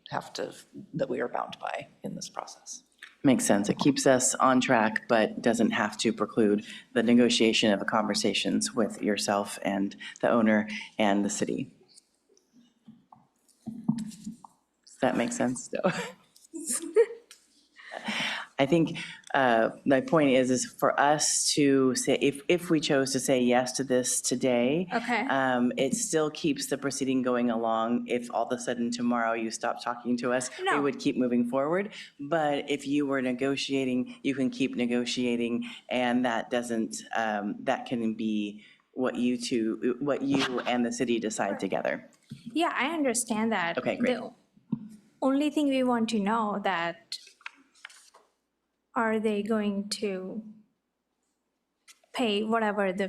are bound by in this process. Makes sense. It keeps us on track, but doesn't have to preclude the negotiation of the conversations with yourself and the owner and the city. Does that make sense? No. I think my point is for us to say, if we chose to say yes to this today, Okay. it still keeps the proceeding going along. If all of a sudden tomorrow you stop talking to us, we No. would keep moving forward. But if you were negotiating, you can keep negotiating, and that doesn't, that can be what you and the city decide together. Yeah, I understand that. Okay, great. The only thing we want to know that, are they going to pay whatever the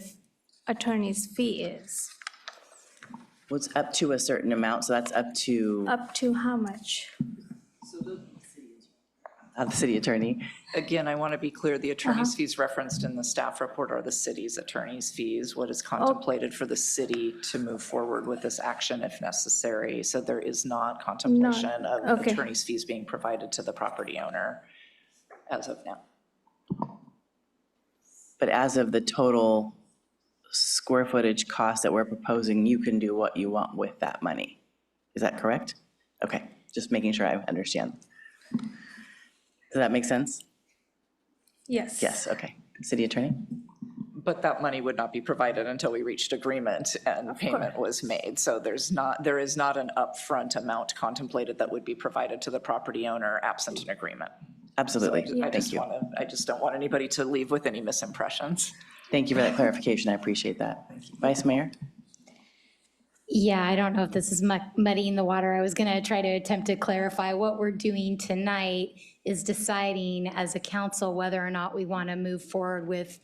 attorney's fee is? Well, it's up to a certain amount, so that's up to Up to how much? the city attorney. Again, I want to be clear, the attorney's fees referenced in the staff report are the city's attorney's fees, what is contemplated for the city to move forward with this action if necessary. So there is not contemplation of okay. attorney's fees being provided to the property owner as of now. But as of the total square footage cost that we're proposing, you can do what you want with that money. Is that correct? Okay, just making sure I understand. Does that make sense? Yes. Yes, okay. City attorney? But that money would not be provided until we reached agreement and payment was made. So there is not an upfront amount contemplated that would be provided to the property owner absent an agreement. Absolutely. So Thank you. I just don't want anybody to leave with any misimpressions. Thank you for that clarification. I appreciate that. Vice Mayor? Yeah, I don't know if this is muddying the water. I was going to try to attempt to clarify what we're doing tonight is deciding as a council whether or not we want to move forward with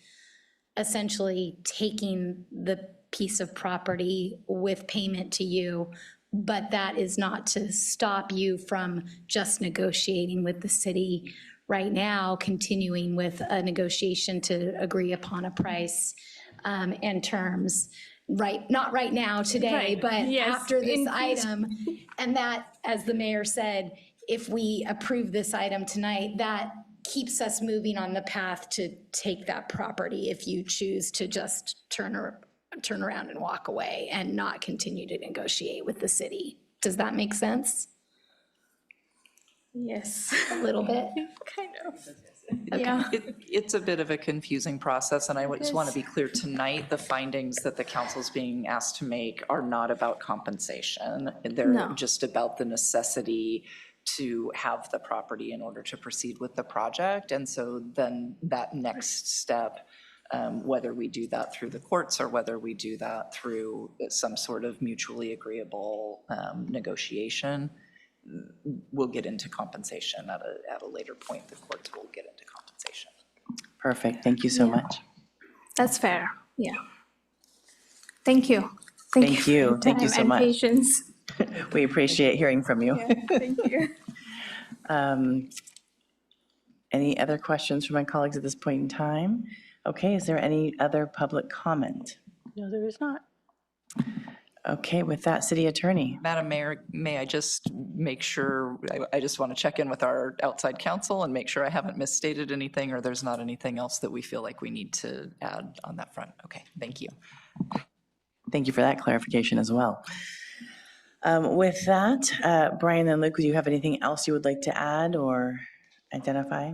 essentially taking the piece of property with payment to you, but that is not to stop you from just negotiating with the city right now, continuing with a negotiation to agree upon a price and terms. Right, not right now, today, Right. but Yes, after this in item. And that, as the mayor said, if we approve this item tonight, that keeps us moving on the path to take that property if you choose to just turn around and walk away and not continue to negotiate with the city. Does that make sense? Yes. A little bit? Kind of. Okay. Yeah. It's a bit of a confusing process, and I just want to be clear, tonight, the findings that the council's being asked to make are not about compensation. They're No. just about the necessity to have the property in order to proceed with the project. And so then that next step, whether we do that through the courts or whether we do that through some sort of mutually agreeable negotiation, we'll get into compensation at a later point. The courts will get into compensation. Perfect. Thank you so much. That's fair. Yeah. Thank you. Thank for you. your Thank you time so and much. patience. We appreciate hearing from you. Thank you. Any other questions from my colleagues at this point in time? Okay, is there any other public comment? No, there is not. Okay, with that, city attorney. Madam Mayor, may I just make sure, I just want to check in with our outside counsel and make sure I haven't misstated anything or there's not anything else that we feel like we need to add on that front. Okay, thank you. Thank you for that clarification as well. With that, Brian and Luke, do you have anything else you would like to add or identify?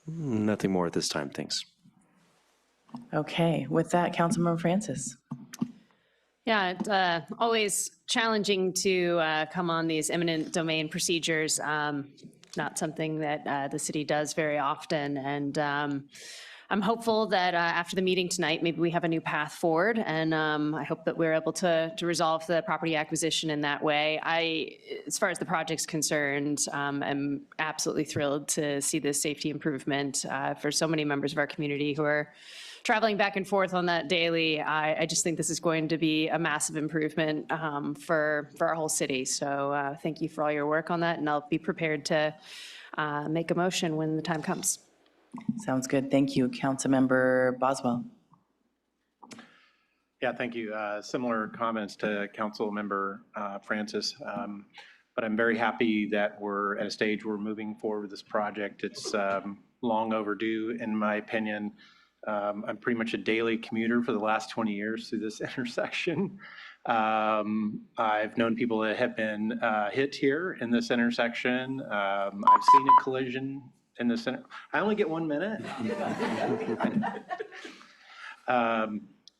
Nothing more at this time, thanks. Okay, with that, Councilmember Francis. Yeah, it's always challenging to come on these eminent domain procedures. Not something that the city does very often. And I'm hopeful that after the meeting tonight, maybe we have a new path forward. And I hope that we're able to resolve the property acquisition in that way. As far as the project's concerned, I'm absolutely thrilled to see this safety improvement for so many members of our community who are traveling back and forth on that daily. I just think this is going to be a massive improvement for our whole city. So thank you for all your work on that, and I'll be prepared to make a motion when the time comes. Sounds good. Thank you. Councilmember Boswell. Yeah, thank you. Similar comments to Councilmember Francis, but I'm very happy that we're at a stage where we're moving forward with this project. It's long overdue, in my opinion. I'm pretty much a daily commuter for the last 20 years through this intersection. I've known people that have been hit here in this intersection. I've seen a collision in this. I only get 1 minute.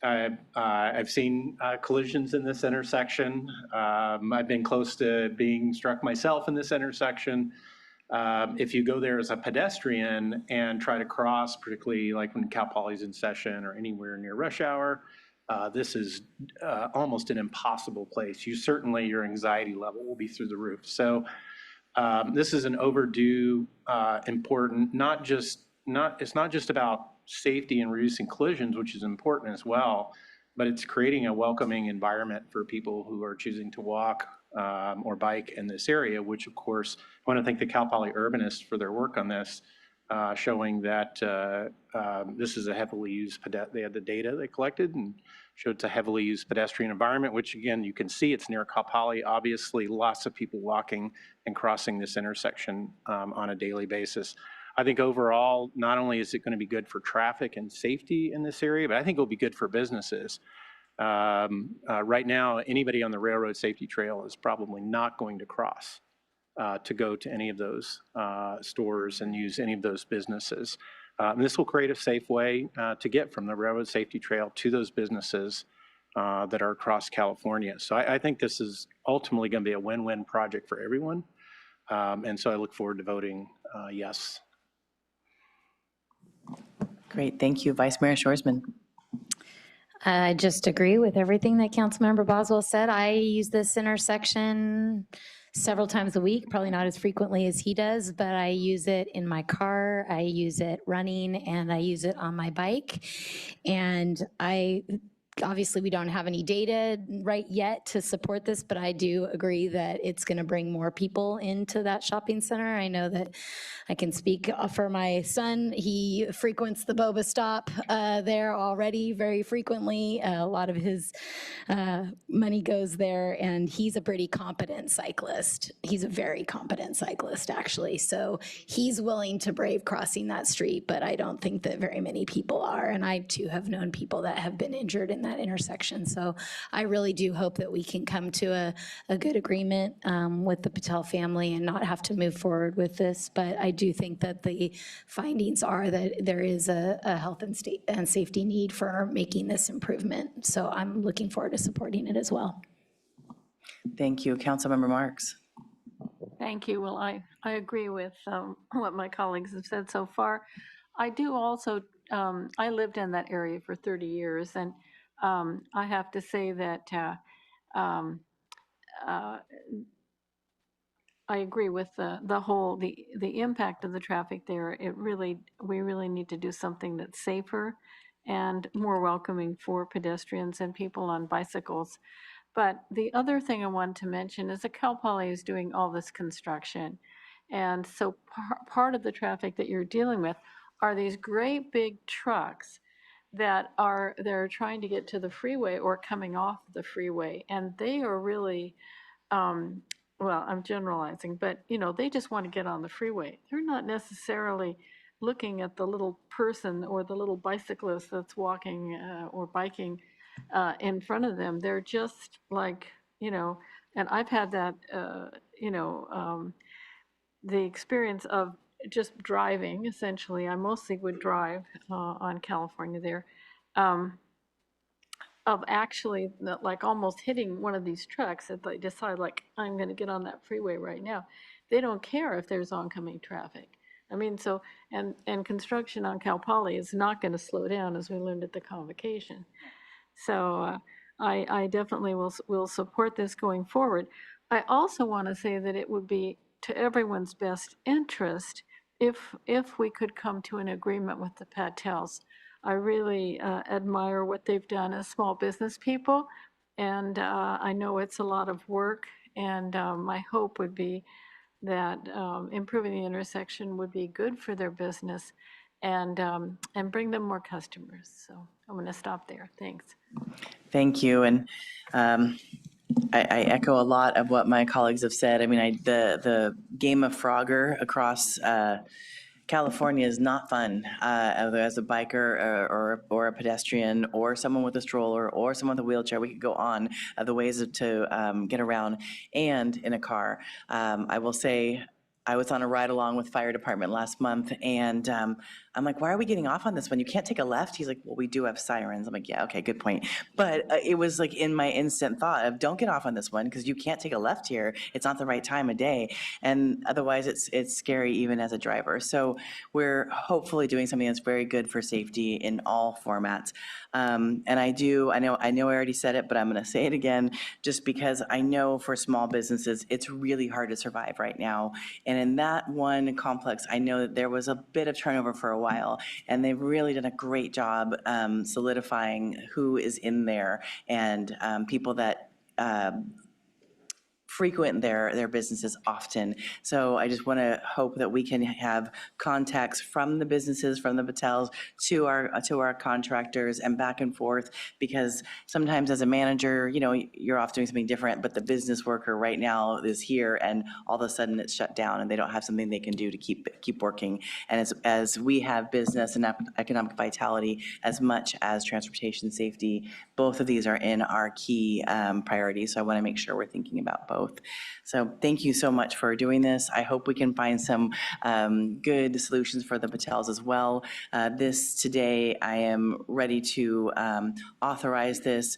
I've seen collisions in this intersection. I've been close to being struck myself in this intersection. If you go there as a pedestrian and try to cross, particularly like when Cal Poly's in session or anywhere near rush hour, this is almost an impossible place. Your anxiety level will be through the roof. So this is an overdue, important, it's not just about safety and reducing collisions, which is important as well, but it's creating a welcoming environment for people who are choosing to walk or bike in this area, which of course, I want to thank the Cal Poly urbanists for their work on this, showing that this is a heavily used, they had the data they collected and showed it's a heavily used pedestrian environment, which again, you can see it's near Cal Poly. Obviously, lots of people walking and crossing this intersection on a daily basis. I think overall, not only is it going to be good for traffic and safety in this area, but I think it'll be good for businesses. Right now, anybody on the Railroad Safety Trail is probably not going to cross to go to any of those stores and use any of those businesses. And this will create a safe way to get from the Railroad Safety Trail to those businesses that are across California. So I think this is ultimately going to be a win-win project for everyone. And so I look forward to voting yes. Great, thank you. Vice Mayor Shoresman. I just agree with everything that Councilmember Boswell said. I use this intersection several times a week, probably not as frequently as he does, but I use it in my car, I use it running, and I use it on my bike. And obviously, we don't have any data right yet to support this, but I do agree that it's going to bring more people into that shopping center. I know that I can speak for my son. He frequents the Boba Stop there already very frequently. A lot of his money goes there, and he's a pretty competent cyclist. He's a very competent cyclist, actually. So he's willing to brave crossing that street, but I don't think that very many people are. And I, too, have known people that have been injured in that intersection. So I really do hope that we can come to a good agreement with the Patel family and not have to move forward with this. But I do think that the findings are that there is a health and safety need for making this improvement. So I'm looking forward to supporting it as well. Thank you. Councilmember Marks. Thank you. Well, I agree with what my colleagues have said so far. I do also, I lived in that area for 30 years, and I have to say that I agree with the impact of the traffic there. We really need to do something that's safer and more welcoming for pedestrians and people on bicycles. But the other thing I wanted to mention is that Cal Poly is doing all this construction. And so part of the traffic that you're dealing with are these great big trucks that they're trying to get to the freeway or coming off the freeway. And they are really, well, I'm generalizing, but they just want to get on the freeway. They're not necessarily looking at the little person or the little bicyclist that's walking or biking in front of them. They're just like, and I've had that, the experience of just driving, essentially. I mostly would drive on California there, of actually like almost hitting one of these trucks that they decide like, I'm going to get on that freeway right now. They don't care if there's oncoming traffic. I mean, so, and construction on Cal Poly is not going to slow down, as we learned at the convocation. So I definitely will support this going forward. I also want to say that it would be to everyone's best interest if we could come to an agreement with the Patels. I really admire what they've done as small business people, and I know it's a lot of work, and my hope would be that improving the intersection would be good for their business and bring them more customers. So I'm going to stop there. Thanks. Thank you. And I echo a lot of what my colleagues have said. I mean, the game of Frogger across California is not fun, either as a biker or a pedestrian or someone with a stroller or someone with a wheelchair. We could go on the ways to get around and in a car. I will say, I was on a ride along with fire department last month, and I'm like, why are we getting off on this one? You can't take a left. He's like, well, we do have sirens. I'm like, yeah, okay, good point. But it was like in my instant thought of don't get off on this one because you can't take a left here. It's not the right time of day. And otherwise it's scary even as a driver. So we're hopefully doing something that's very good for safety in all formats. And I know I already said it, but I'm going to say it again, just because I know for small businesses, it's really hard to survive right now. And in that one complex, I know that there was a bit of turnover for a while, and they've really done a great job solidifying who is in there and people that frequent their businesses often. So I just want to hope that we can have contacts from the businesses, from the Patels to our contractors and back and forth, because sometimes as a manager, you're off doing something different, but the business worker right now is here and all of a sudden it's shut down and they don't have something they can do to keep working. And as we have business and economic vitality as much as transportation safety, both of these are in our key priorities. So I want to make sure we're thinking about both. So thank you so much for doing this. I hope we can find some good solutions for the Patels as well. This today, I am ready to authorize this.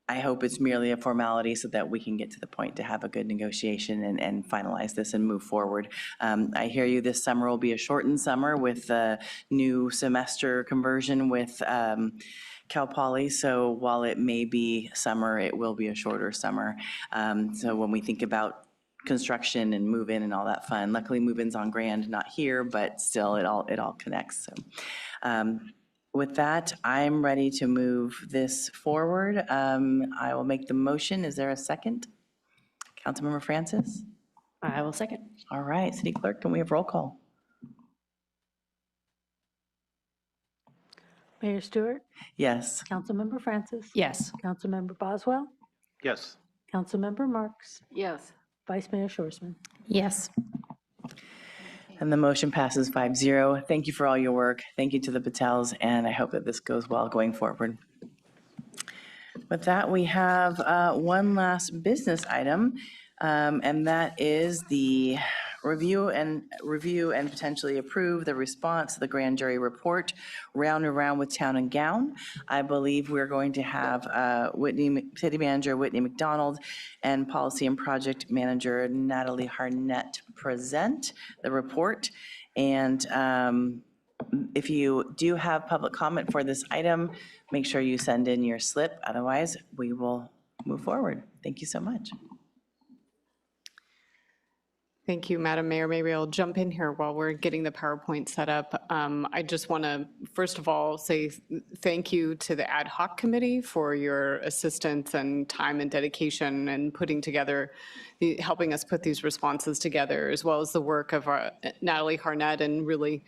I hope it's merely a formality so that we can get to the point to have a good negotiation and finalize this and move forward. I hear you, this summer will be a shortened summer with the new semester conversion with Cal Poly, so while it may be summer, it will be a shorter summer. So when we think about construction and move-in and all that fun, luckily move-in's on Grand, not here, but still it all connects. So with that, I'm ready to move this forward. I will make the motion. Is there a second? Councilmember Francis? I will second. All right, City Clerk, can we have roll call? Mayor Stewart? Yes. Councilmember Francis? Yes. Councilmember Boswell? Yes. Councilmember Marks? Yes. Vice Mayor Shorsman? Yes. And the motion passes 5-0. Thank you for all your work. Thank you to the Patels, and I hope that this goes well going forward. With that, we have one last business item, and that is the review and potentially approve the response to the grand jury report, Round and Round with Town and Gown. I believe we're going to have City Manager Whitney McDonald and Policy and Project Manager Natalie Harnett present the report. And if you do have public comment for this item, make sure you send in your slip. Otherwise, we will move forward. Thank you so much. Thank you, Madam Mayor. Maybe I'll jump in here while we're getting the PowerPoint set up. I just want to, first of all, say thank you to the ad hoc committee for your assistance and time and dedication and putting together, helping us put these responses together, as well as the work of Natalie Harnett and really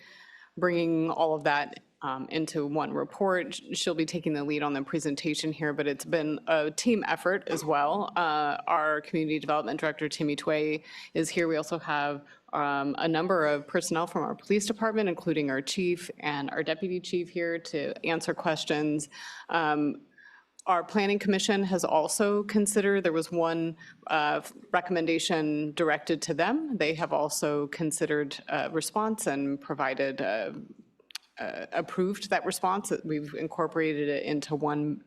bringing all of that into one report. She'll be taking the lead on the presentation here, but it's been a team effort as well. Our Community Development Director, Timmy Tway, is here. We also have a number of personnel from our police department, including our chief and our deputy chief here to answer questions. Our Planning Commission has also considered, there was one recommendation directed to them. They have also considered a response and provided approved that response. We've incorporated it into one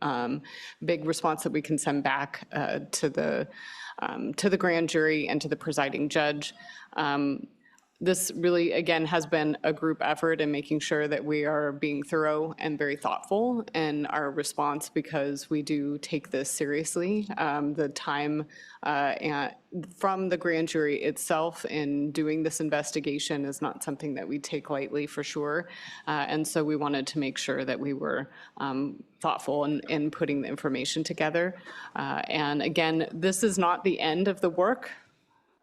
big response that we can send back to the grand jury and to the presiding judge. This really, again, has been a group effort in making sure that we are being thorough and very thoughtful in our response, because we do take this seriously. The time from the grand jury itself in doing this investigation is not something that we take lightly, for sure. And so we wanted to make sure that we were thoughtful in putting the information together. And again, this is not the end of the work.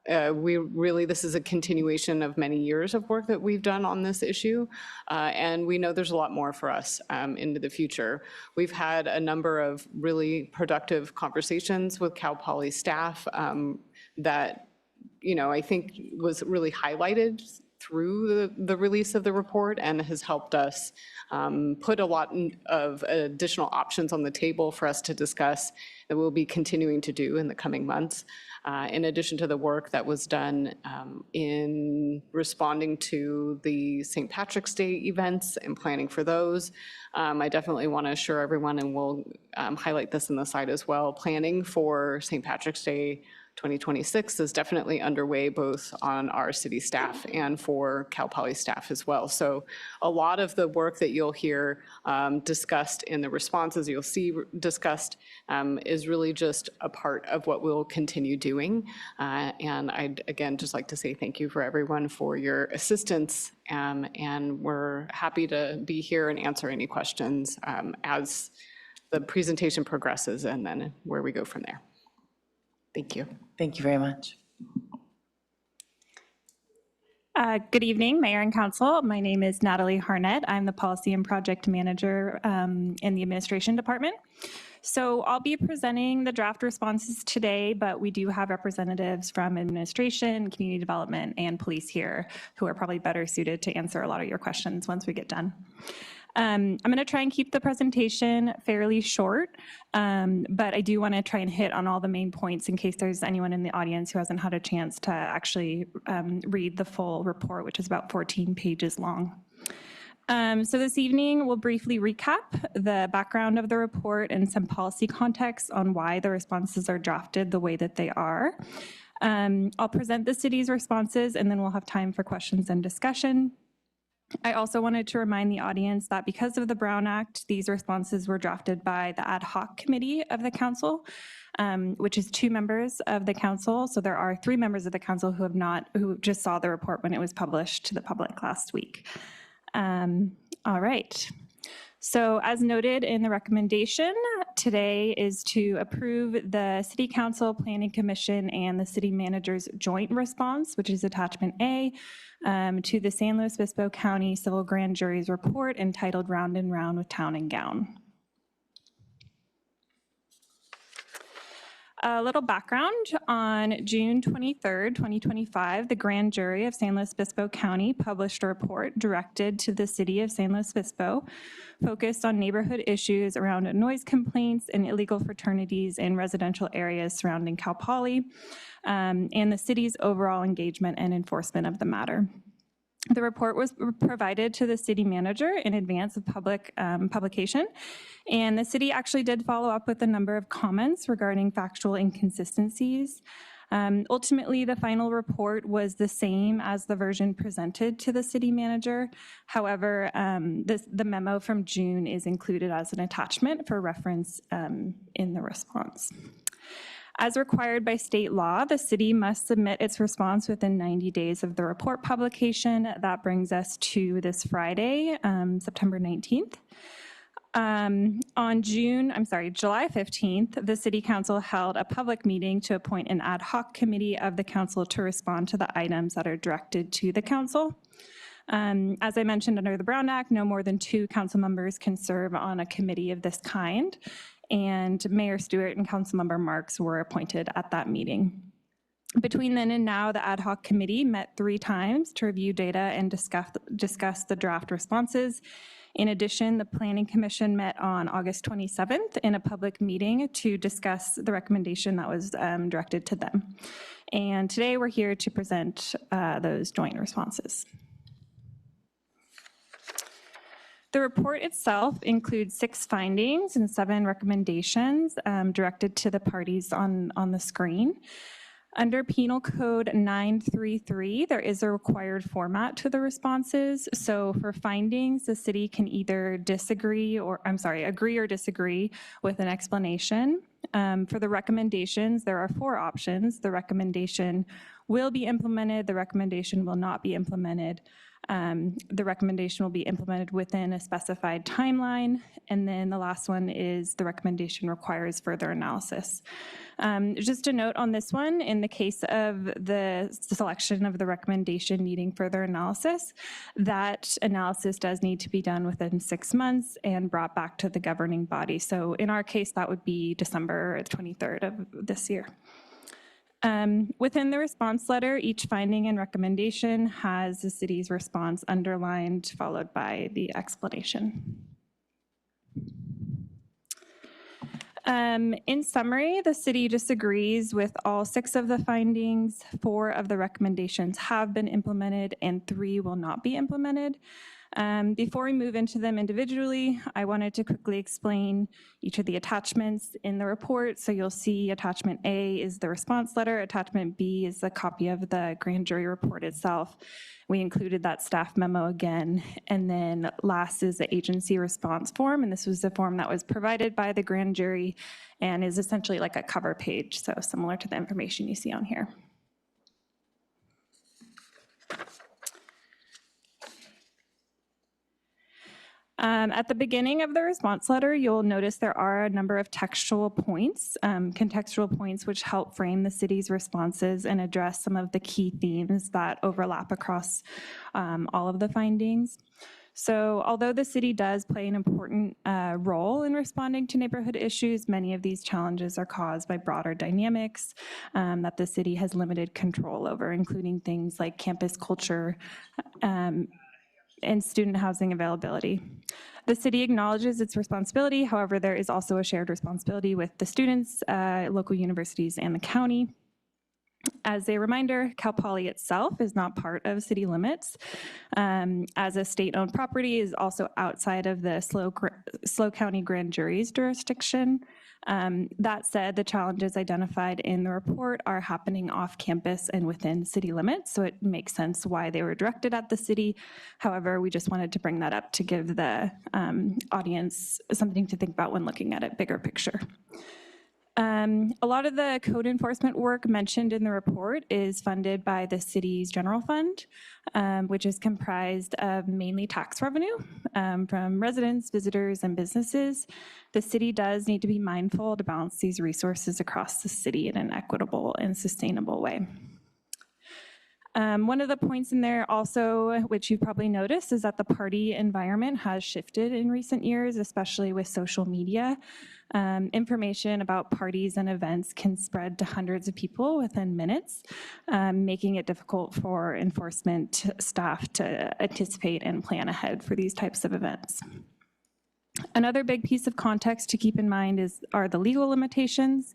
This is a continuation of many years of work that we've done on this issue, and we know there's a lot more for us into the future. We've had a number of really productive conversations with Cal Poly staff that, I think was really highlighted through the release of the report and has helped us put a lot of additional options on the table for us to discuss that we'll be continuing to do in the coming months. In addition to the work that was done in responding to the St. Patrick's Day events and planning for those, I definitely want to assure everyone, and we'll highlight this in the slide as well, planning for St. Patrick's Day 2026 is definitely underway, both on our city staff and for Cal Poly staff as well. So a lot of the work that you'll hear discussed in the responses you'll see discussed is really just a part of what we'll continue doing. And I'd again just like to say thank you for everyone for your assistance, and we're happy to be here and answer any questions as the presentation progresses and then where we go from there. Thank you. Thank you very much. Good evening, Mayor and Council. My name is Natalie Harnett. I'm the Policy and Project Manager in the Administration Department. So I'll be presenting the draft responses today, but we do have representatives from administration, community development, and police here who are probably better suited to answer a lot of your questions once we get done. I'm going to try and keep the presentation fairly short, but I do want to try and hit on all the main points in case there's anyone in the audience who hasn't had a chance to actually read the full report, which is about 14 pages long. So this evening, we'll briefly recap the background of the report and some policy context on why the responses are drafted the way that they are. I'll present the city's responses, and then we'll have time for questions and discussion. I also wanted to remind the audience that because of the Brown Act, these responses were drafted by the ad hoc committee of the council, which is 2 members of the council. So there are 3 members of the council who just saw the report when it was published to the public last week. All right. So as noted in the recommendation, today is to approve the City Council, Planning Commission, and the City Manager's joint response, which is Attachment A, to the San Luis Obispo County Civil Grand Jury's report entitled Round and Round with Town and Gown. A little background: on June 23rd, 2025, the Grand Jury of San Luis Obispo County published a report directed to the City of San Luis Obispo, focused on neighborhood issues around noise complaints and illegal fraternities in residential areas surrounding Cal Poly, and the city's overall engagement and enforcement of the matter. The report was provided to the city manager in advance of public publication, and the city actually did follow up with a number of comments regarding factual inconsistencies. Ultimately, the final report was the same as the version presented to the city manager. However, the memo from June is included as an attachment for reference in the response. As required by state law, the city must submit its response within 90 days of the report publication. That brings us to this Friday, September 19th. On July 15th, the City Council held a public meeting to appoint an ad hoc committee of the council to respond to the items that are directed to the council. As I mentioned, under the Brown Act, no more than 2 council members can serve on a committee of this kind, and Mayor Stewart and Councilmember Marks were appointed at that meeting. Between then and now, the ad hoc committee met 3 times to review data and discuss the draft responses. In addition, the Planning Commission met on August 27th in a public meeting to discuss the recommendation that was directed to them. And today we're here to present those joint responses. The report itself includes 6 findings and 7 recommendations directed to the parties on the screen. Under Penal Code 933, there is a required format to the responses. So for findings, the city can either agree or disagree with an explanation. For the recommendations, there are 4 options. The recommendation will be implemented, the recommendation will not be implemented. The recommendation will be implemented within a specified timeline, and then the last one is the recommendation requires further analysis. Just a note on this one, in the case of the selection of the recommendation needing further analysis, that analysis does need to be done within 6 months and brought back to the governing body. So in our case, that would be December 23rd of this year. Within the response letter, each finding and recommendation has the city's response underlined, followed by the explanation. In summary, the city disagrees with all 6 of the findings. 4 of the recommendations have been implemented and 3 will not be implemented. Before we move into them individually, I wanted to quickly explain each of the attachments in the report. So you'll see attachment A is the response letter, attachment B is a copy of the grand jury report itself. We included that staff memo again, and then last is the agency response form, and this was the form that was provided by the grand jury and is essentially like a cover page, so similar to the information you see on here. At the beginning of the response letter, you'll notice there are a number of textual points, contextual points, which help frame the city's responses and address some of the key themes that overlap across all of the findings. So although the city does play an important role in responding to neighborhood issues, many of these challenges are caused by broader dynamics that the city has limited control over, including things like campus culture, and student housing availability. The city acknowledges its responsibility. However, there is also a shared responsibility with the students, local universities, and the county. As a reminder, Cal Poly itself is not part of city limits. As a state-owned property, is also outside of the SLO County Grand Jury's jurisdiction. That said, the challenges identified in the report are happening off campus and within city limits, so it makes sense why they were directed at the city. However, we just wanted to bring that up to give the audience something to think about when looking at it bigger picture. A lot of the code enforcement work mentioned in the report is funded by the city's general fund, which is comprised of mainly tax revenue from residents, visitors, and businesses. The city does need to be mindful to balance these resources across the city in an equitable and sustainable way. One of the points in there also, which you probably noticed, is that the party environment has shifted in recent years, especially with social media. Information about parties and events can spread to hundreds of people within minutes, making it difficult for enforcement staff to anticipate and plan ahead for these types of events. Another big piece of context to keep in mind are the legal limitations.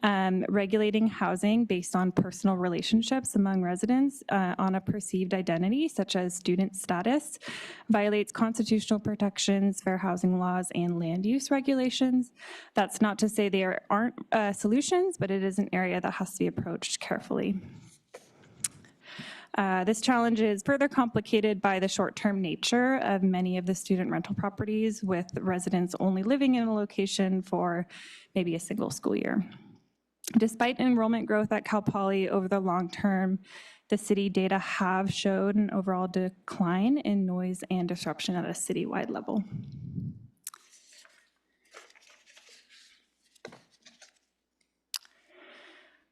Regulating housing based on personal relationships among residents on a perceived identity, such as student status, violates constitutional protections, fair housing laws, and land use regulations. That's not to say there aren't solutions, but it is an area that has to be approached carefully. This challenge is further complicated by the short-term nature of many of the student rental properties, with residents only living in a location for maybe a single school year. Despite enrollment growth at Cal Poly over the long term, the city data have showed an overall decline in noise and disruption at a citywide level.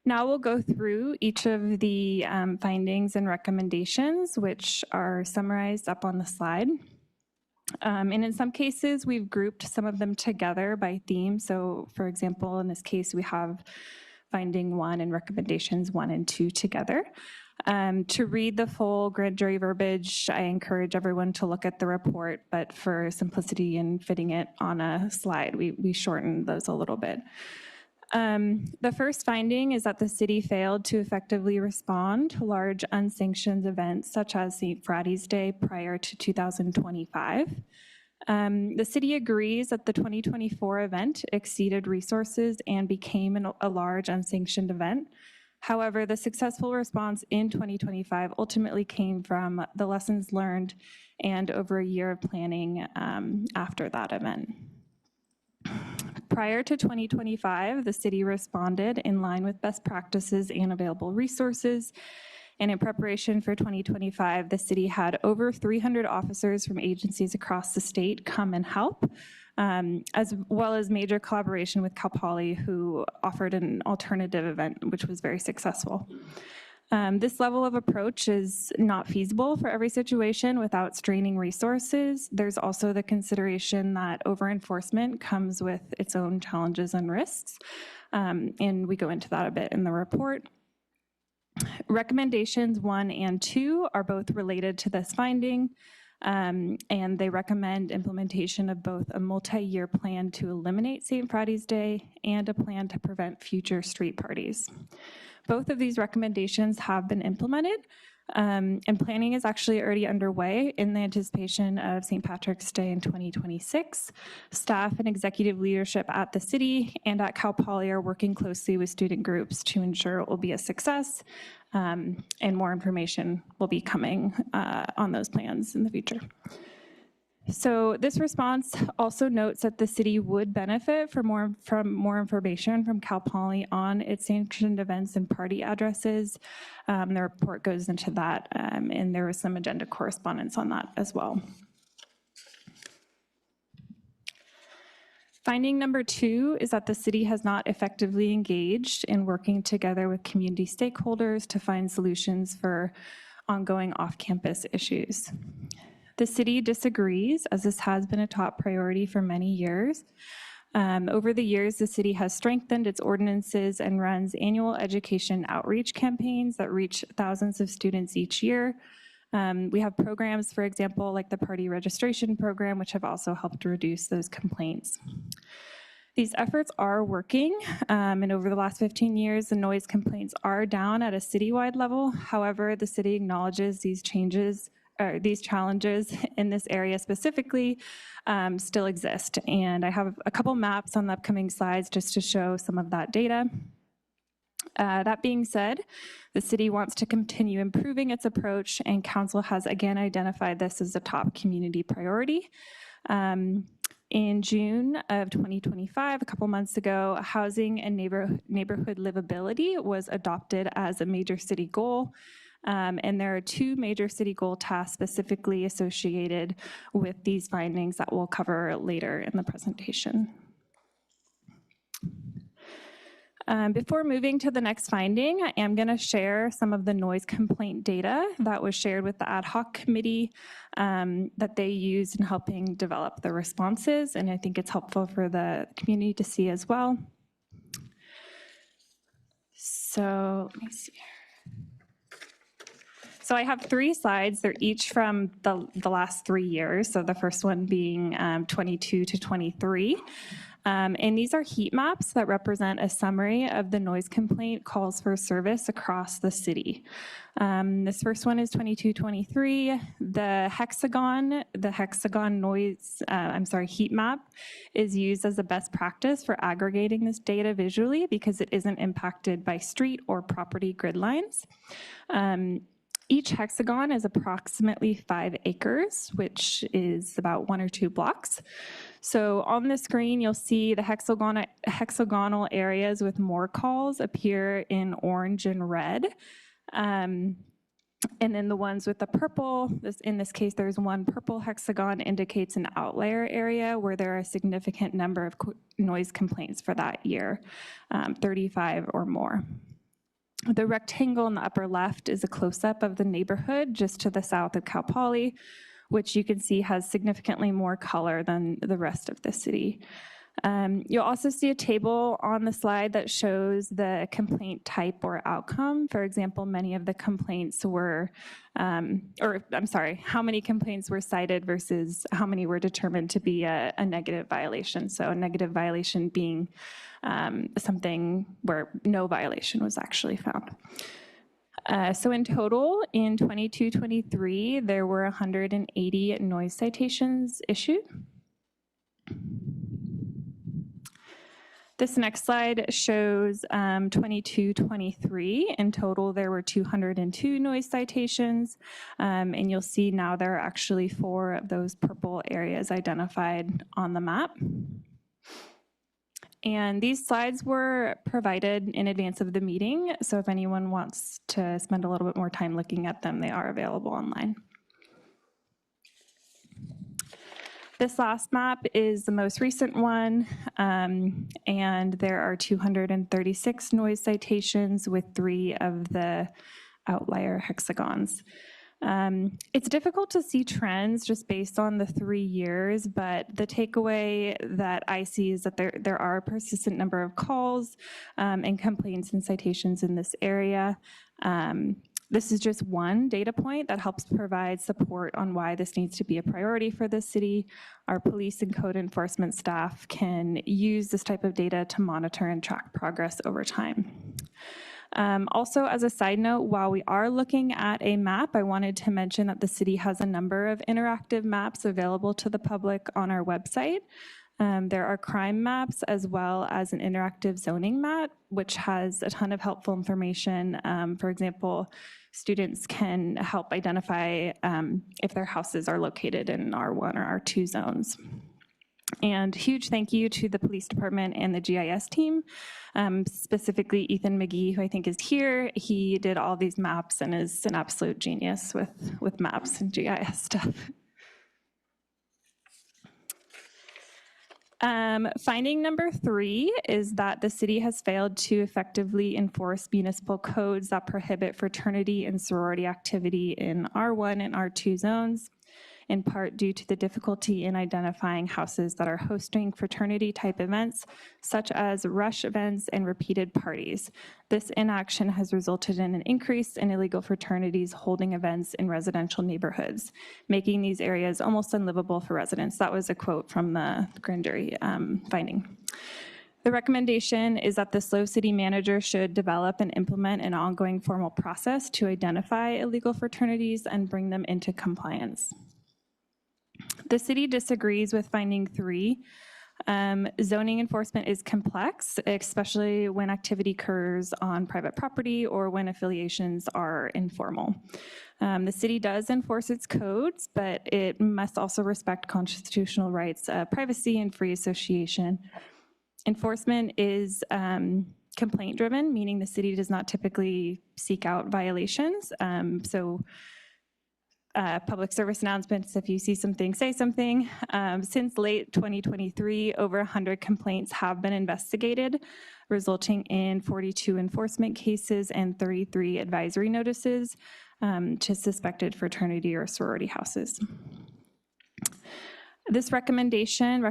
Now we'll go through each of the findings and recommendations, which are summarized up on the slide. And in some cases, we've grouped some of them together by theme. So for example, in this case, we have finding 1 and recommendations 1 and 2 together. To read the full grand jury verbiage, I encourage everyone to look at the report, but for simplicity in fitting it on a slide, we shortened those a little bit. The first finding is that the city failed to effectively respond to large unsanctioned events such as St. Friday's Day prior to 2025. The city agrees that the 2024 event exceeded resources and became a large unsanctioned event. However, the successful response in 2025 ultimately came from the lessons learned and over a year of planning after that event. Prior to 2025, the city responded in line with best practices and available resources. And in preparation for 2025, the city had over 300 officers from agencies across the state come and help, as well as major collaboration with Cal Poly, who offered an alternative event, which was very successful. This level of approach is not feasible for every situation without straining resources. There's also the consideration that over-enforcement comes with its own challenges and risks, and we go into that a bit in the report. Recommendations 1 and 2 are both related to this finding, and they recommend implementation of both a multi-year plan to eliminate St. Friday's Day and a plan to prevent future street parties. Both of these recommendations have been implemented, and planning is actually already underway in the anticipation of St. Patrick's Day in 2026. Staff and executive leadership at the city and at Cal Poly are working closely with student groups to ensure it will be a success, and more information will be coming on those plans in the future. So this response also notes that the city would benefit from more information from Cal Poly on its sanctioned events and party addresses. The report goes into that, and there was some agenda correspondence on that as well. Finding number 2 is that the city has not effectively engaged in working together with community stakeholders to find solutions for ongoing off-campus issues. The city disagrees, as this has been a top priority for many years. Over the years, the city has strengthened its ordinances and runs annual education outreach campaigns that reach thousands of students each year. We have programs, for example, like the party registration program, which have also helped reduce those complaints. These efforts are working, and over the last 15 years, the noise complaints are down at a citywide level. However, the city acknowledges these challenges in this area specifically still exist. And I have a couple maps on the upcoming slides just to show some of that data. That being said, the city wants to continue improving its approach, and council has again identified this as a top community priority. In June of 2025, a couple months ago, housing and neighborhood livability was adopted as a major city goal. And there are 2 major city goal tasks specifically associated with these findings that we'll cover later in the presentation. Before moving to the next finding, I am going to share some of the noise complaint data that was shared with the ad hoc committee that they used in helping develop the responses, and I think it's helpful for the community to see as well. So let me see. So I have 3 slides. They're each from the last 3 years. So the first one being 22 to 23. And these are heat maps that represent a summary of the noise complaint calls for service across the city. This first one is 2223. The hexagon heat map is used as a best practice for aggregating this data visually because it isn't impacted by street or property grid lines. Each hexagon is approximately 5 acres, which is about 1 or 2 blocks. So on the screen, you'll see the hexagonal areas with more calls appear in orange and red. And then the ones with the purple, in this case, there's one purple hexagon indicates an outlier area where there are a significant number of noise complaints for that year, 35 or more. The rectangle in the upper left is a close-up of the neighborhood just to the south of Cal Poly, which you can see has significantly more color than the rest of the city. You'll also see a table on the slide that shows the complaint type or outcome. For example, many of the complaints were, how many complaints were cited versus how many were determined to be a negative violation. So a negative violation being something where no violation was actually found. So in total, in 22-23, there were 180 noise citations issued. This next slide shows 22-23. In total, there were 202 noise citations, and you'll see now there are actually 4 of those purple areas identified on the map. And these slides were provided in advance of the meeting, so if anyone wants to spend a little bit more time looking at them, they are available online. This last map is the most recent one, and there are 236 noise citations with 3 of the outlier hexagons. It's difficult to see trends just based on the 3 years, but the takeaway that I see is that there are a persistent number of calls and complaints and citations in this area. This is just one data point that helps provide support on why this needs to be a priority for the city. Our police and code enforcement staff can use this type of data to monitor and track progress over time. Also, as a side note, while we are looking at a map, I wanted to mention that the city has a number of interactive maps available to the public on our website. There are crime maps as well as an interactive zoning map, which has a ton of helpful information. For example, students can help identify if their houses are located in R1 or R2 zones. And huge thank you to the police department and the GIS team, specifically Ethan McGee, who I think is here. He did all these maps and is an absolute genius with maps and GIS stuff. Finding number 3 is that the city has failed to effectively enforce municipal codes that prohibit fraternity and sorority activity in R1 and R2 zones, in part due to the difficulty in identifying houses that are hosting fraternity-type events, such as rush events and repeated parties. This inaction has resulted in an increase in illegal fraternities holding events in residential neighborhoods, making these areas almost unlivable for residents. That was a quote from the grand jury finding. The recommendation is that the SLO city manager should develop and implement an ongoing formal process to identify illegal fraternities and bring them into compliance. The city disagrees with finding 3. Zoning enforcement is complex, especially when activity occurs on private property or when affiliations are informal. The city does enforce its codes, but it must also respect constitutional rights, privacy, and free association. Enforcement is complaint-driven, meaning the city does not typically seek out violations. Public service announcements, if you see something, say something. Since late 2023, over 100 complaints have been investigated, resulting in 42 enforcement cases and 33 advisory notices to suspected fraternity or sorority houses. This recommendation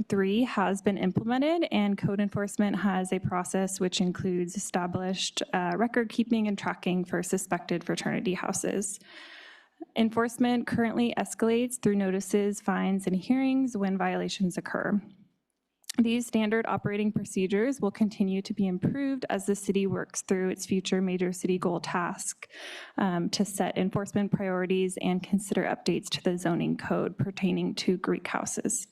3, has been implemented, and code enforcement has a process which includes established record keeping and tracking for suspected fraternity houses. Enforcement currently escalates through notices, fines, and hearings when violations occur. These standard operating procedures will continue to be improved as the city works through its future major city goal task to set enforcement priorities and consider updates to the zoning code pertaining to Greek houses.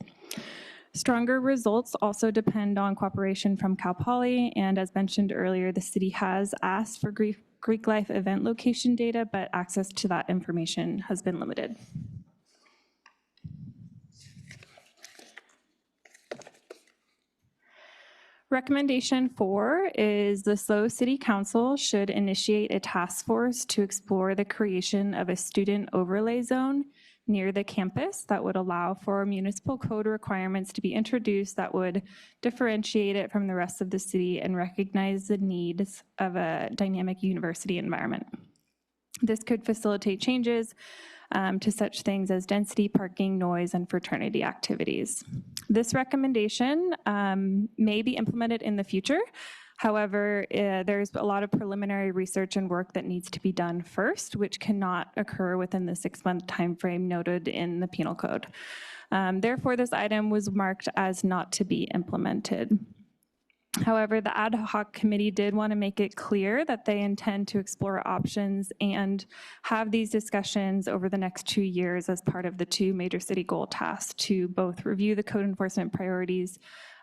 Stronger results also depend on cooperation from Cal Poly, and as mentioned earlier, the city has asked for Greek life event location data, but access to that information has been limited. Recommendation 4 is the SLO City Council should initiate a task force to explore the creation of a student overlay zone near the campus that would allow for municipal code requirements to be introduced that would differentiate it from the rest of the city and recognize the needs of a dynamic university environment. This could facilitate changes to such things as density, parking, noise, and fraternity activities. This recommendation may be implemented in the future. However, there's a lot of preliminary research and work that needs to be done first, which cannot occur within the 6-month timeframe noted in the penal code. Therefore, this item was marked as not to be implemented. However, the ad hoc committee did want to make it clear that they intend to explore options and have these discussions over the next 2 years as part of the 2 major city goal tasks to both review the code enforcement priorities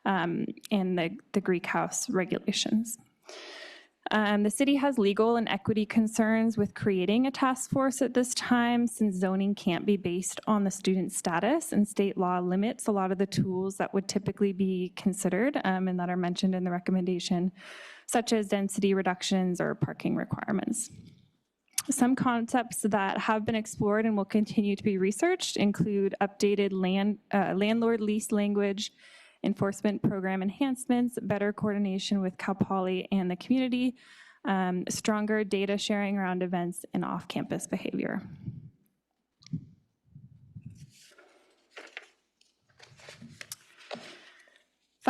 and the Greek house regulations. The city has legal and equity concerns with creating a task force at this time, since zoning can't be based on the student status, and state law limits a lot of the tools that would typically be considered and that are mentioned in the recommendation, such as density reductions or parking requirements. Some concepts that have been explored and will continue to be researched include updated landlord lease language, enforcement program enhancements, better coordination with Cal Poly and the community, stronger data sharing around events and off-campus behavior.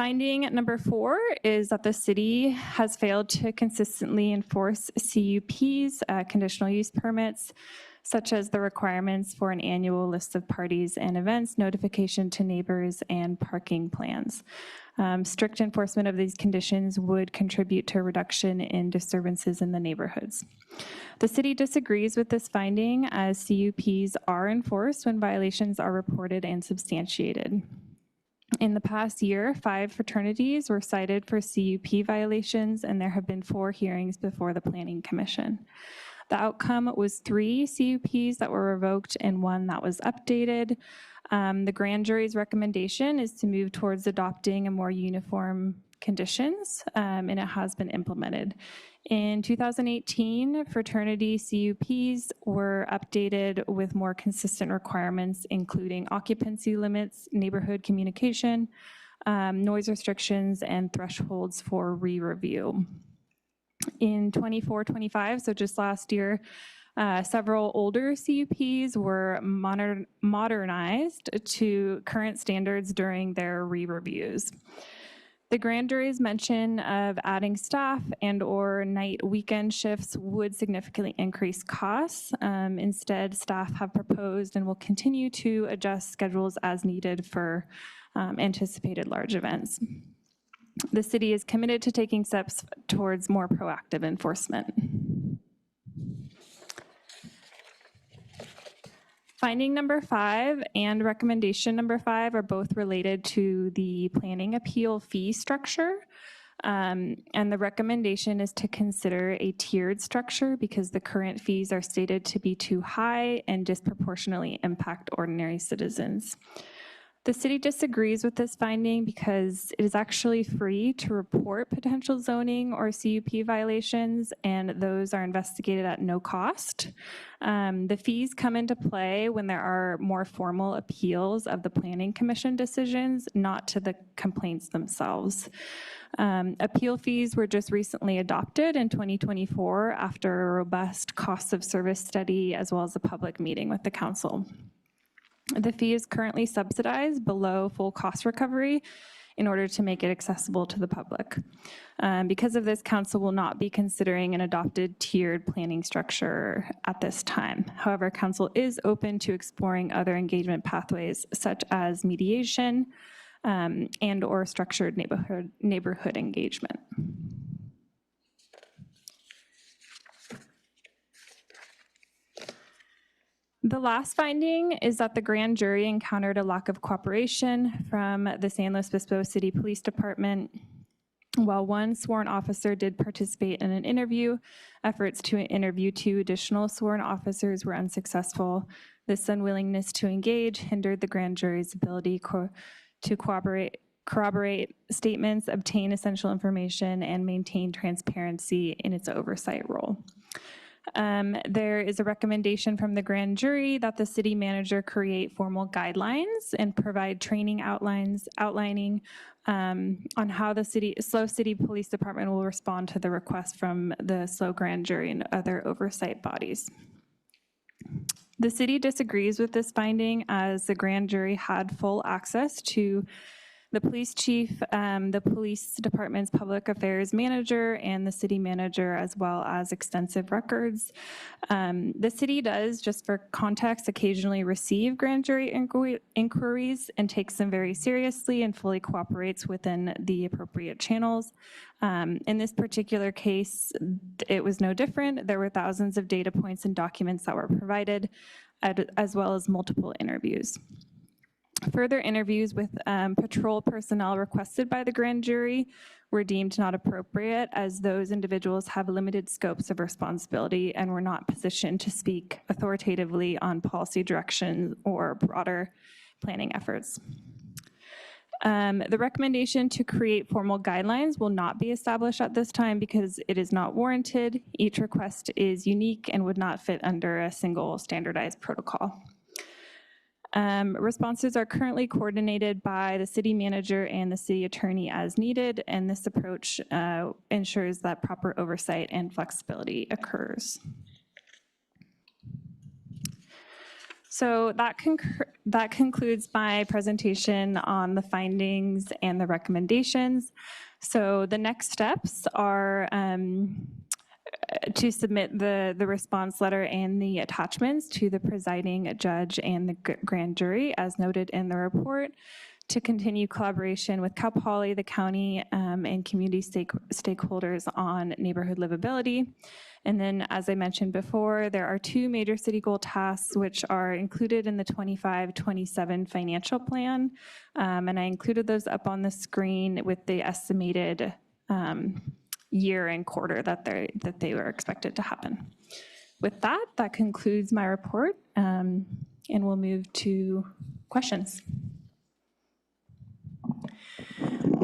Finding number 4 is that the city has failed to consistently enforce CUPs, conditional use permits, such as the requirements for an annual list of parties and events, notification to neighbors, and parking plans. Strict enforcement of these conditions would contribute to a reduction in disturbances in the neighborhoods. The city disagrees with this finding, as CUPs are enforced when violations are reported and substantiated. In the past year, 5 fraternities were cited for CUP violations, and there have been 4 hearings before the Planning Commission. The outcome was 3 CUPs that were revoked and 1 that was updated. The grand jury's recommendation is to move towards adopting a more uniform conditions, and it has been implemented. In 2018, fraternity CUPs were updated with more consistent requirements, including occupancy limits, neighborhood communication, noise restrictions, and thresholds for re-review. In 24-25, so just last year, several older CUPs were modernized to current standards during their re-reviews. The grand jury's mention of adding staff and/or night weekend shifts would significantly increase costs. Instead, staff have proposed and will continue to adjust schedules as needed for anticipated large events. The city is committed to taking steps towards more proactive enforcement. Finding number 5 and recommendation number 5 are both related to the planning appeal fee structure. And the recommendation is to consider a tiered structure because the current fees are stated to be too high and disproportionately impact ordinary citizens. The city disagrees with this finding because it is actually free to report potential zoning or CUP violations, and those are investigated at no cost. The fees come into play when there are more formal appeals of the Planning Commission decisions, not to the complaints themselves. Appeal fees were just recently adopted in 2024 after a robust cost of service study as well as a public meeting with the council. The fee is currently subsidized below full cost recovery in order to make it accessible to the public. Because of this, council will not be considering an adopted tiered planning structure at this time. However, council is open to exploring other engagement pathways such as mediation and or structured neighborhood engagement. The last finding is that the grand jury encountered a lack of cooperation from the San Luis Obispo City Police Department. While 1 sworn officer did participate in an interview, efforts to interview 2 additional sworn officers were unsuccessful. This unwillingness to engage hindered the grand jury's ability to corroborate statements, obtain essential information, and maintain transparency in its oversight role. There is a recommendation from the grand jury that the city manager create formal guidelines and provide training outlining on how the SLO City Police Department will respond to the request from the SLO grand jury and other oversight bodies. The city disagrees with this finding as the grand jury had full access to the police chief, the police department's public affairs manager, and the city manager, as well as extensive records. The city does, just for context, occasionally receive grand jury inquiries and takes them very seriously and fully cooperates within the appropriate channels. In this particular case, it was no different. There were thousands of data points and documents that were provided, as well as multiple interviews. Further interviews with patrol personnel requested by the grand jury were deemed not appropriate, as those individuals have limited scopes of responsibility and were not positioned to speak authoritatively on policy direction or broader planning efforts. The recommendation to create formal guidelines will not be established at this time because it is not warranted. Each request is unique and would not fit under a single standardized protocol. Responses are currently coordinated by the city manager and the city attorney as needed, and this approach ensures that proper oversight and flexibility occurs. So that That concludes my presentation on the findings and the recommendations. So the next steps are to submit the response letter and the attachments to the presiding judge and the grand jury as noted in the report, to continue collaboration with Cal Poly, the county, and community stakeholders on neighborhood livability. And then, as I mentioned before, there are 2 major city goal tasks which are included in the 25-27 financial plan. And I included those up on the screen with the estimated year and quarter that they were expected to happen. With that, that concludes my report, and we'll move to questions.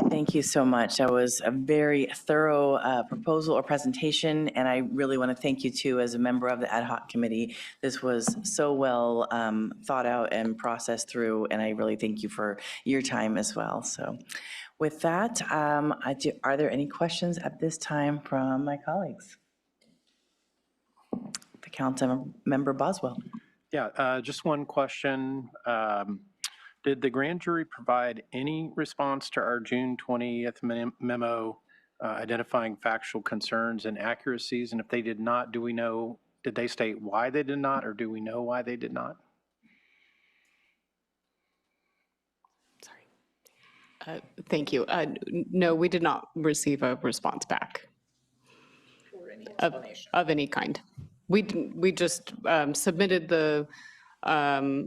Thank you so much. That was a very thorough proposal or presentation, and I really want to thank you too as a member of the ad hoc committee. This was so well thought out and processed through, and I really thank you for your time as well. So with that, are there any questions at this time from my colleagues? The Council Member Boswell. Yeah, just one question. Did the grand jury provide any response to our June 20th memo identifying factual concerns and accuracies? And if they did not, do we know, did they state why they did not, or do we know why they did not? Sorry. Thank you. No, we did not receive a response back of any kind. We just submitted the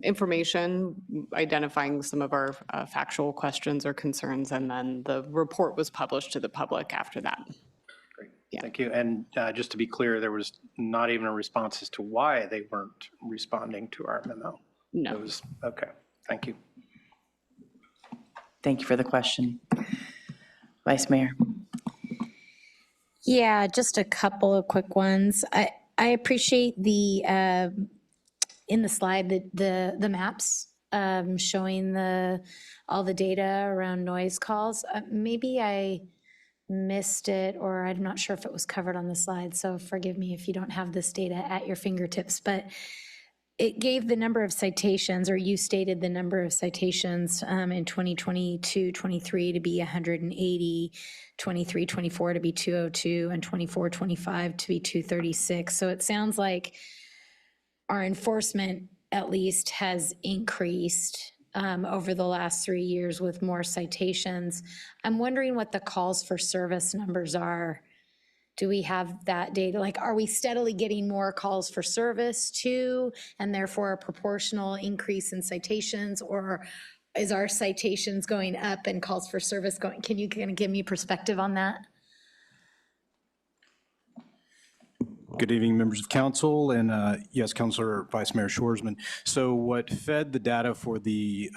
information identifying some of our factual questions or concerns, and then the report was published to the public after that. Great, thank you. And just to be clear, there was not even a response as to why they weren't responding to our memo? No. It was, okay, thank you. Thank you for the question. Vice Mayor. Yeah, just a couple of quick ones. I appreciate the in the slide the maps showing all the data around noise calls. Maybe I missed it, or I'm not sure if it was covered on the slide, so forgive me if you don't have this data at your fingertips, but it gave the number of citations, or you stated the number of citations in 2022-23 to be 180, 23-24 to be 202, and 24-25 to be 236. So it sounds like our enforcement at least has increased over the last 3 years with more citations. I'm wondering what the calls for service numbers are. Do we have that data? Like, are we steadily getting more calls for service too, and therefore a proportional increase in citations, or is our citations going up and calls for service going? Can you kind of give me perspective on that? Good evening, members of council, and yes, Councilor Vice Mayor Shoresman. So what fed the data for the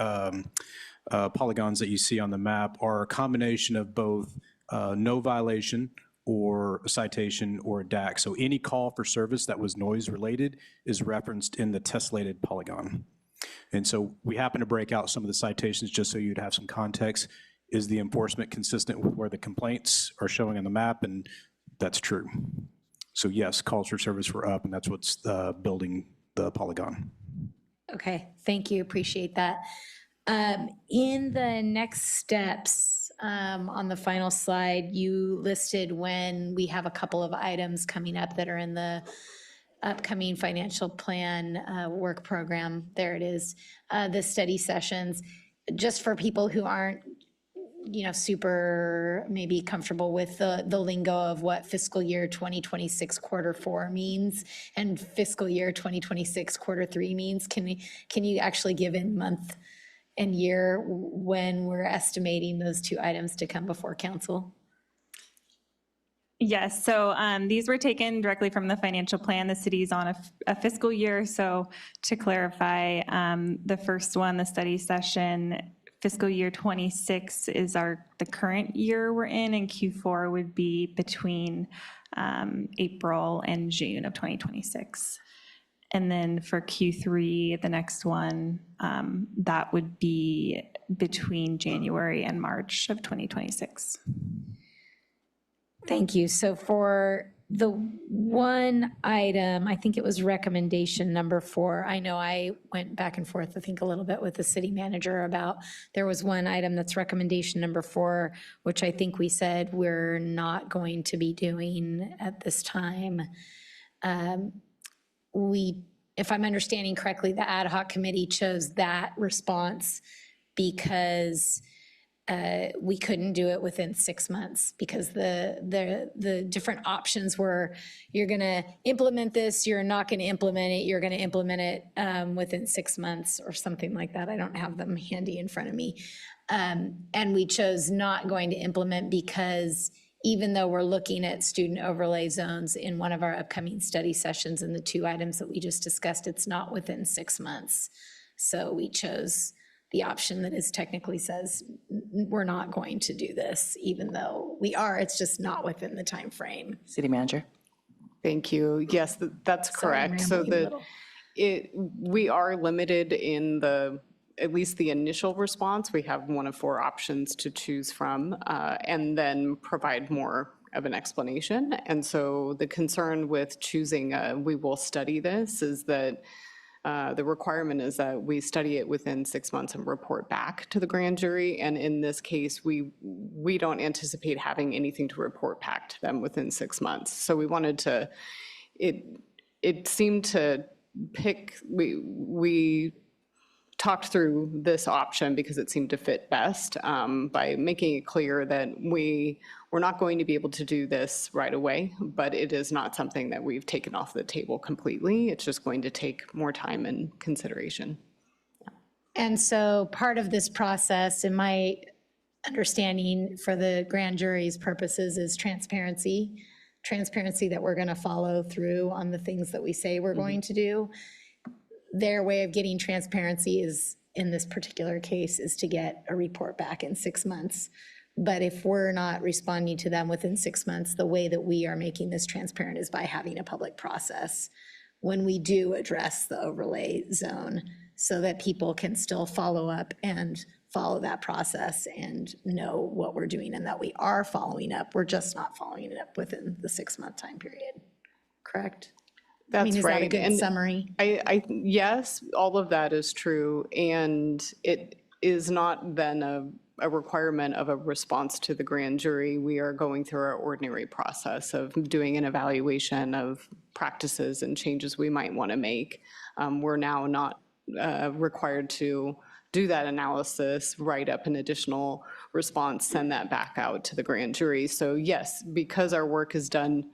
polygons that you see on the map are a combination of both no violation or a citation or a DAC. So any call for service that was noise related is referenced in the tessellated polygon. And so we happen to break out some of the citations just so you'd have some context. Is the enforcement consistent with where the complaints are showing on the map? And that's true. So yes, calls for service were up, and that's what's building the polygon. Okay, thank you, appreciate that. In the next steps, on the final slide, you listed when we have a couple of items coming up that are in the upcoming financial plan work program. There it is, the study sessions. Just for people who aren't super maybe comfortable with the lingo of what fiscal year 2026 quarter 4 means and fiscal year 2026 quarter 3 means, can you actually give in month and year when we're estimating those 2 items to come before council? Yes, so these were taken directly from the financial plan. The city's on a fiscal year, so to clarify, the first one, the study session, fiscal year 26 is the current year we're in, and Q4 would be between April and June of 2026. And then for Q3, the next one, that would be between January and March of 2026. Thank you. So for The one item, I think it was recommendation number 4. I know I went back and forth, I think a little bit with the city manager about, there was one item that's recommendation number 4, which I think we said we're not going to be doing at this time. If I'm understanding correctly, the ad hoc committee chose that response because we couldn't do it within 6 months, because the different options were, you're going to implement this, you're not going to implement it, you're going to implement it within 6 months or something like that. I don't have them handy in front of me. And we chose not going to implement because even though we're looking at student overlay zones in one of our upcoming study sessions and the 2 items that we just discussed, it's not within 6 months. So we chose the option that is technically says we're not going to do this, even though we are, it's just not within the time frame. City manager. Thank you. Yes, that's correct. So we are limited in at least the initial response. We have one of 4 options to choose from, and then provide more of an explanation. And so the concern with choosing we will study this is that the requirement is that we study it within 6 months and report back to the grand jury. And in this case, we don't anticipate having anything to report back to them within 6 months. So we wanted to, it seemed to pick, we talked through this option because it seemed to fit best by making it clear that we're not going to be able to do this right away, but it is not something that we've taken off the table completely. It's just going to take more time and consideration. And so part of this process, in my understanding for the grand jury's purposes, is transparency that we're going to follow through on the things that we say we're going to do. Their way of getting transparency is, in this particular case, is to get a report back in 6 months. But if we're not responding to them within 6 months, the way that we are making this transparent is by having a public process when we do address the overlay zone, so that people can still follow up and follow that process and know what we're doing and that we are following up. We're just not following it up within the 6-month time period. Correct? That's is right. that a good summary? Yes, all of that is true. And it is not then a requirement of a response to the grand jury. We are going through our ordinary process of doing an evaluation of practices and changes we might want to make. We're now not required to do that analysis, write up an additional response, send that back out to the grand jury. So yes, because our work is done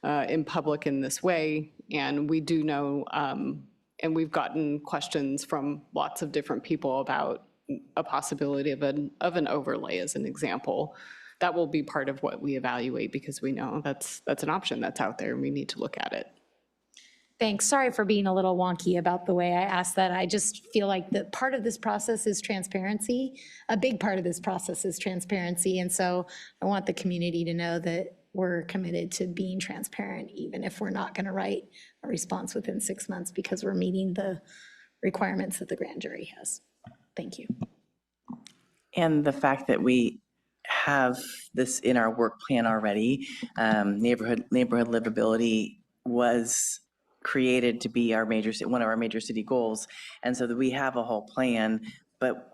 in public in this way, and we do know, and we've gotten questions from lots of different people about a possibility of an overlay as an example. That will be part of what we evaluate, because we know that's an option that's out there and we need to look at it. Thanks. Sorry for being a little wonky about the way I asked that. I just feel like that part of this process is transparency. A big part of this process is transparency. And so I want the community to know that we're committed to being transparent, even if we're not going to write a response within 6 months, because we're meeting the requirements that the grand jury has. Thank you. And the fact that we have this in our work plan already, neighborhood livability was created to be one of our major city goals. And so that we have a whole plan, but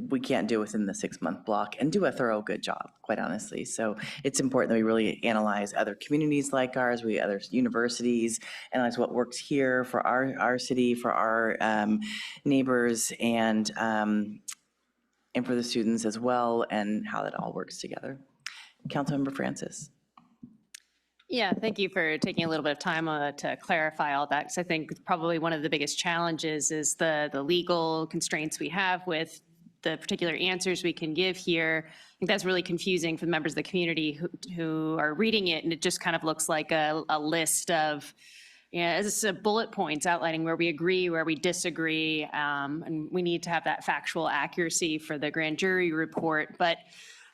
we can't do it within the 6-month block and do a thorough, good job, quite honestly. So it's important that we really analyze other communities like ours, other universities, analyze what works here for our city, for our neighbors, and for the students as well, and how that all works together. Councilmember Francis. Yeah, thank you for taking a little bit of time to clarify all that, because I think probably one of the biggest challenges is the legal constraints we have with the particular answers we can give here. I think that's really confusing for the members of the community who are reading it, and it just kind of looks like a list of, it's bullet points outlining where we agree, where we disagree, and we need to have that factual accuracy for the grand jury report. But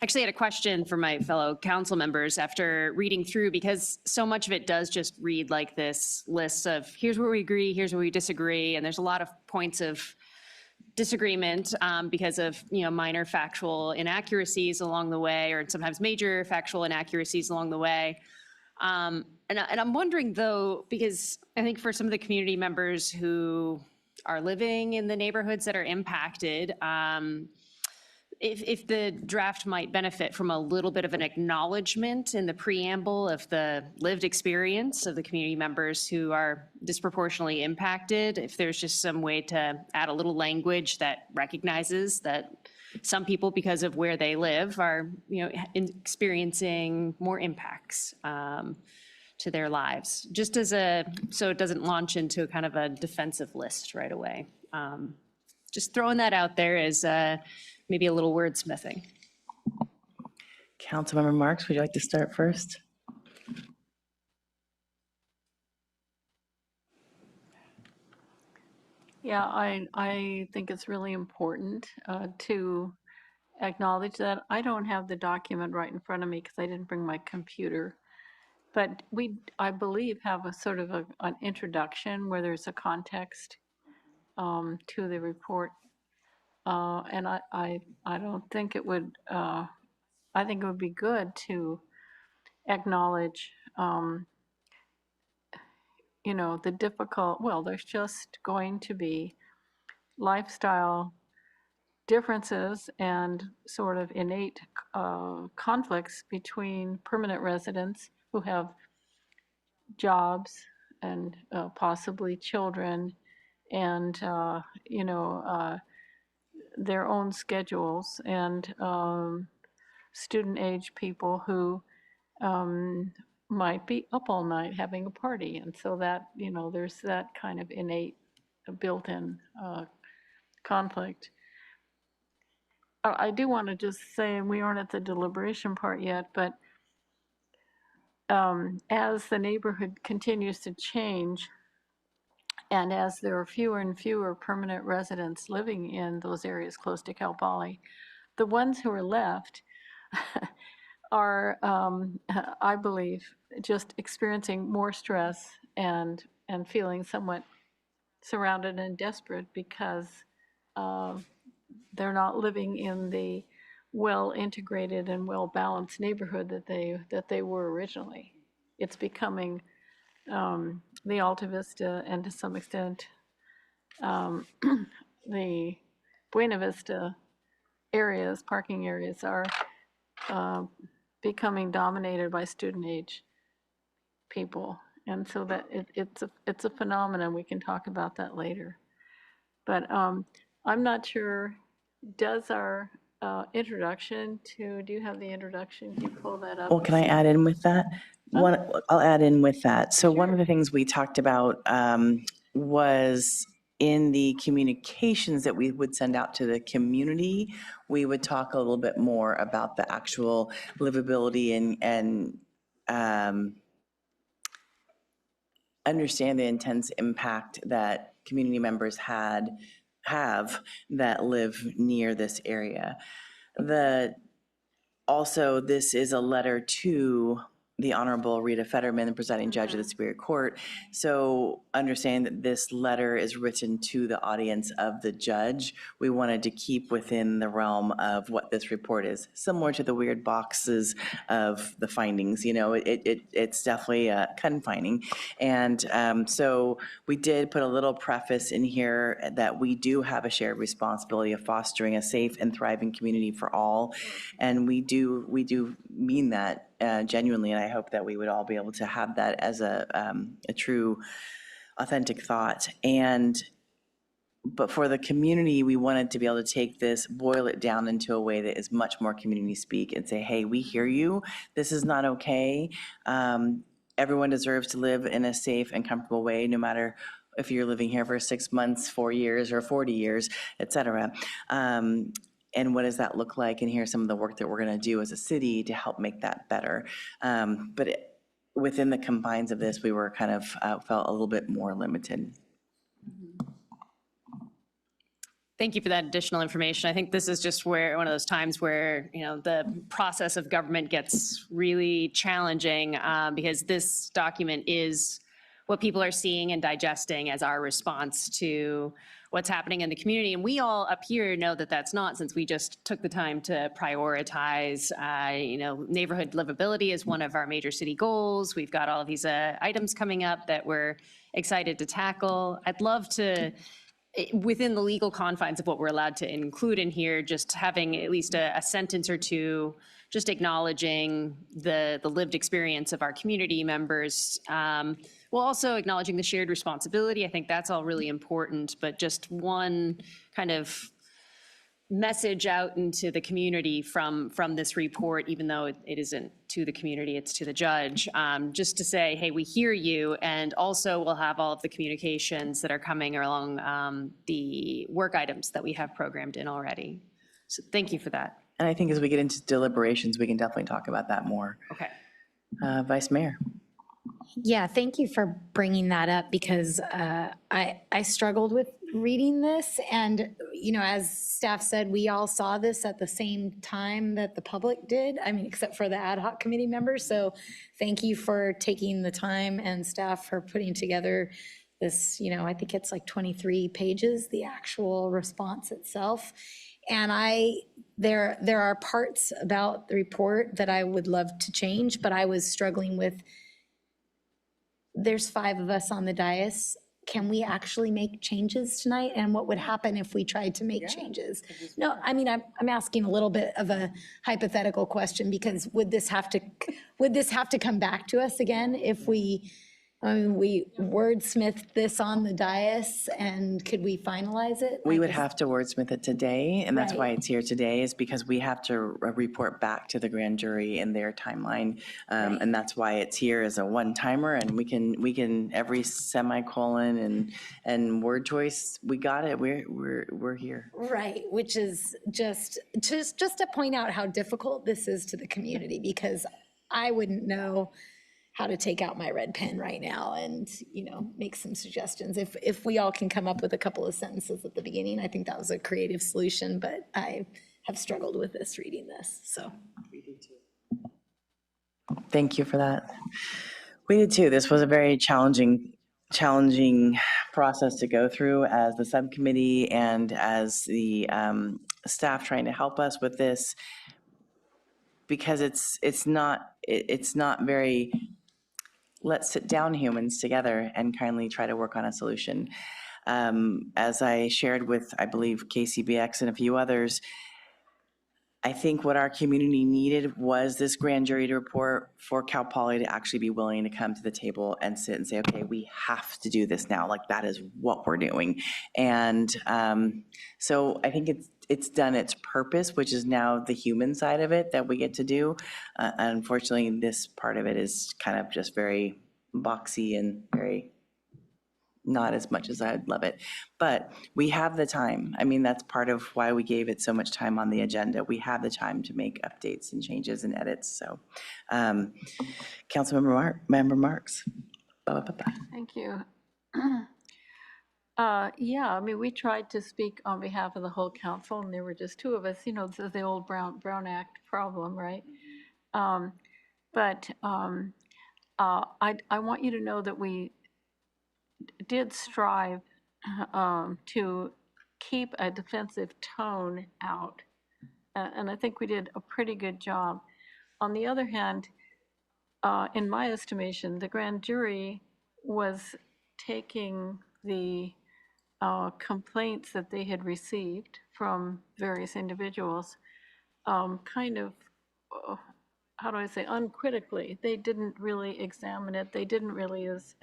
I actually had a question for my fellow council members after reading through, because so much of it does just read like this list of here's where we agree, here's where we disagree, and there's a lot of points of disagreement because of minor factual inaccuracies along the way, or sometimes major factual inaccuracies along the way. And I'm wondering though, because I think for some of the community members who are living in the neighborhoods that are impacted, if the draft might benefit from a little bit of an acknowledgement in the preamble of the lived experience of the community members who are disproportionately impacted, if there's just some way to add a little language that recognizes that some people, because of where they live, are, you know, experiencing more impacts to their lives, just as so it doesn't launch into kind of a defensive list right away. Just throwing that out there as maybe a little wordsmithing. Councilmember Marks, would you like to start first? Yeah, I think it's really important to acknowledge that. I don't have the document right in front of me because I didn't bring my computer. But I believe, have a sort of an introduction where there's a context to the report. And I don't think it would, I think it would be good to acknowledge, you know, the difficult, well, there's just going to be lifestyle differences and sort of innate conflicts between permanent residents who have jobs and possibly children and, you know, their own schedules, and student age people who might be up all night having a party. And so that, you know, there's that kind of innate built-in conflict. I do want to just say, and we aren't at the deliberation part yet, but as the neighborhood continues to change, and as there are fewer and fewer permanent residents living in those areas close to Cal Poly, the ones who are left are, I believe, just experiencing more stress and feeling somewhat surrounded and desperate because they're not living in the well-integrated and well-balanced neighborhood that they were originally. It's becoming the Alta Vista, and to some extent the Buena Vista areas, parking areas, are becoming dominated by student age people. And so that it's a phenomenon. We can talk about that later. But I'm not sure, does our introduction to, do you have the introduction? Can you pull that up? Well, can I add in with that? I'll add in with that. So one of the things we talked about was in the communications that we would send out to the community, we would talk a little bit more about the actual livability and understand the intense impact that community members have that live near this area. Also, this is a letter to the Honorable Rita Fetterman, the presiding judge of the Superior Court. So understand that this letter is written to the audience of the judge. We wanted to keep within the realm of what this report is, similar to the weird boxes of the findings. You know, it's definitely confining. And so we did put a little preface in here that we do have a shared responsibility of fostering a safe and thriving community for all. And we do mean that genuinely, and I hope that we would all be able to have that as a true, authentic thought. But for the community, we wanted to be able to take this, boil it down into a way that is much more community speak and say, hey, we hear you. This is not okay. Everyone deserves to live in a safe and comfortable way, no matter if you're living here for 6 months, 4 years, or 40 years, et cetera. And what does that look like? And here's some of the work that we're going to do as a city to help make that better. Within the confines of this, we were kind of felt a little bit more limited. Thank you for that additional information. I think this is just one of those times where, you know, the process of government gets really challenging because this document is what people are seeing and digesting as our response to what's happening in the community. And we all up here know that that's not, since we just took the time to prioritize, neighborhood livability is one of our major city goals. We've got all of these items coming up that we're excited to tackle. I'd love to, within the legal confines of what we're allowed to include in here, just having at least a sentence or two, just acknowledging the lived experience of our community members, while also acknowledging the shared responsibility. I think that's all really important, but just one kind of message out into the community from this report, even though it isn't to the community, it's to the judge, just to say, hey, we hear you, and also we'll have all of the communications that are coming along the work items that we have programmed in already. So thank you for that. And I think as we get into deliberations, we can definitely talk about that more. Okay. Vice Mayor. Yeah, thank you for bringing that up, because I struggled with reading this. And, as staff said, we all saw this at the same time that the public did. I mean, except for the ad hoc committee members. So thank you for taking the time, and staff for putting together this, I think it's like 23 pages, the actual response itself. And there are parts about the report that I would love to change, but I was struggling with, there's 5 of us on the dais. Can we actually make changes tonight? And what would happen if we tried to make changes? No, I mean, I'm asking a little bit of a hypothetical question, because would this have to come back to us again if we wordsmith this on the dais, and could we finalize it? We would have to wordsmith it today, and that's why Right. it's here today, is because we have to report back to the grand jury in their timeline. And that's why it's here as a one-timer, and we can every semicolon and word choice, we got it, we're here. Right, which is just to point out how difficult this is to the community, because I wouldn't know how to take out my red pen right now and, make some suggestions. If we all can come up with a couple of sentences at the beginning, I think that was a creative solution, but I have struggled with this reading this, so. Thank you for that. We did too. This was a very challenging process to go through as the subcommittee and as the staff trying to help us with this, because it's not very, let's sit down humans together and kindly try to work on a solution. As I shared with, I believe, KCBX and a few others, I think what our community needed was this grand jury report for Cal Poly to actually be willing to come to the table and sit and say, okay, we have to do this now. Like, that is what we're doing. And so I think it's done its purpose, which is now the human side of it that we get to do. Unfortunately, this part of it is kind of just very boxy and very not as much as I'd love it. But we have the time. I mean, that's part of why we gave it so much time on the agenda. We have the time to make updates and changes and edits. So, Councilmember Marks. Thank you. Yeah, I mean, we tried to speak on behalf of the whole council, and there were just 2 of us. This is the old Brown Act problem, right? But I want you to know that we did strive to keep a defensive tone out, and I think we did a pretty good job. On the other hand, in my estimation, the grand jury was taking the complaints that they had received from various individuals kind of, how do I say, uncritically. They didn't really examine it. They didn't really, as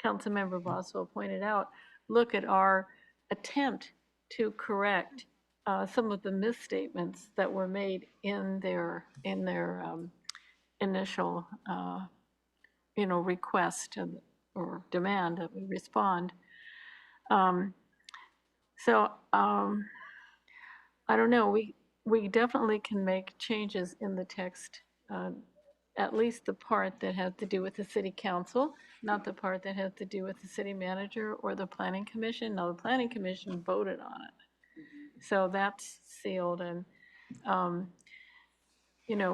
Councilmember Boswell pointed out, look at our attempt to correct some of the misstatements that were made in their initial request or demand that we respond. So I don't know, we definitely can make changes in the text, at least the part that has to do with the city council, not the part that has to do with the city manager or the planning commission. Now, the planning commission voted on it, so that's sealed, and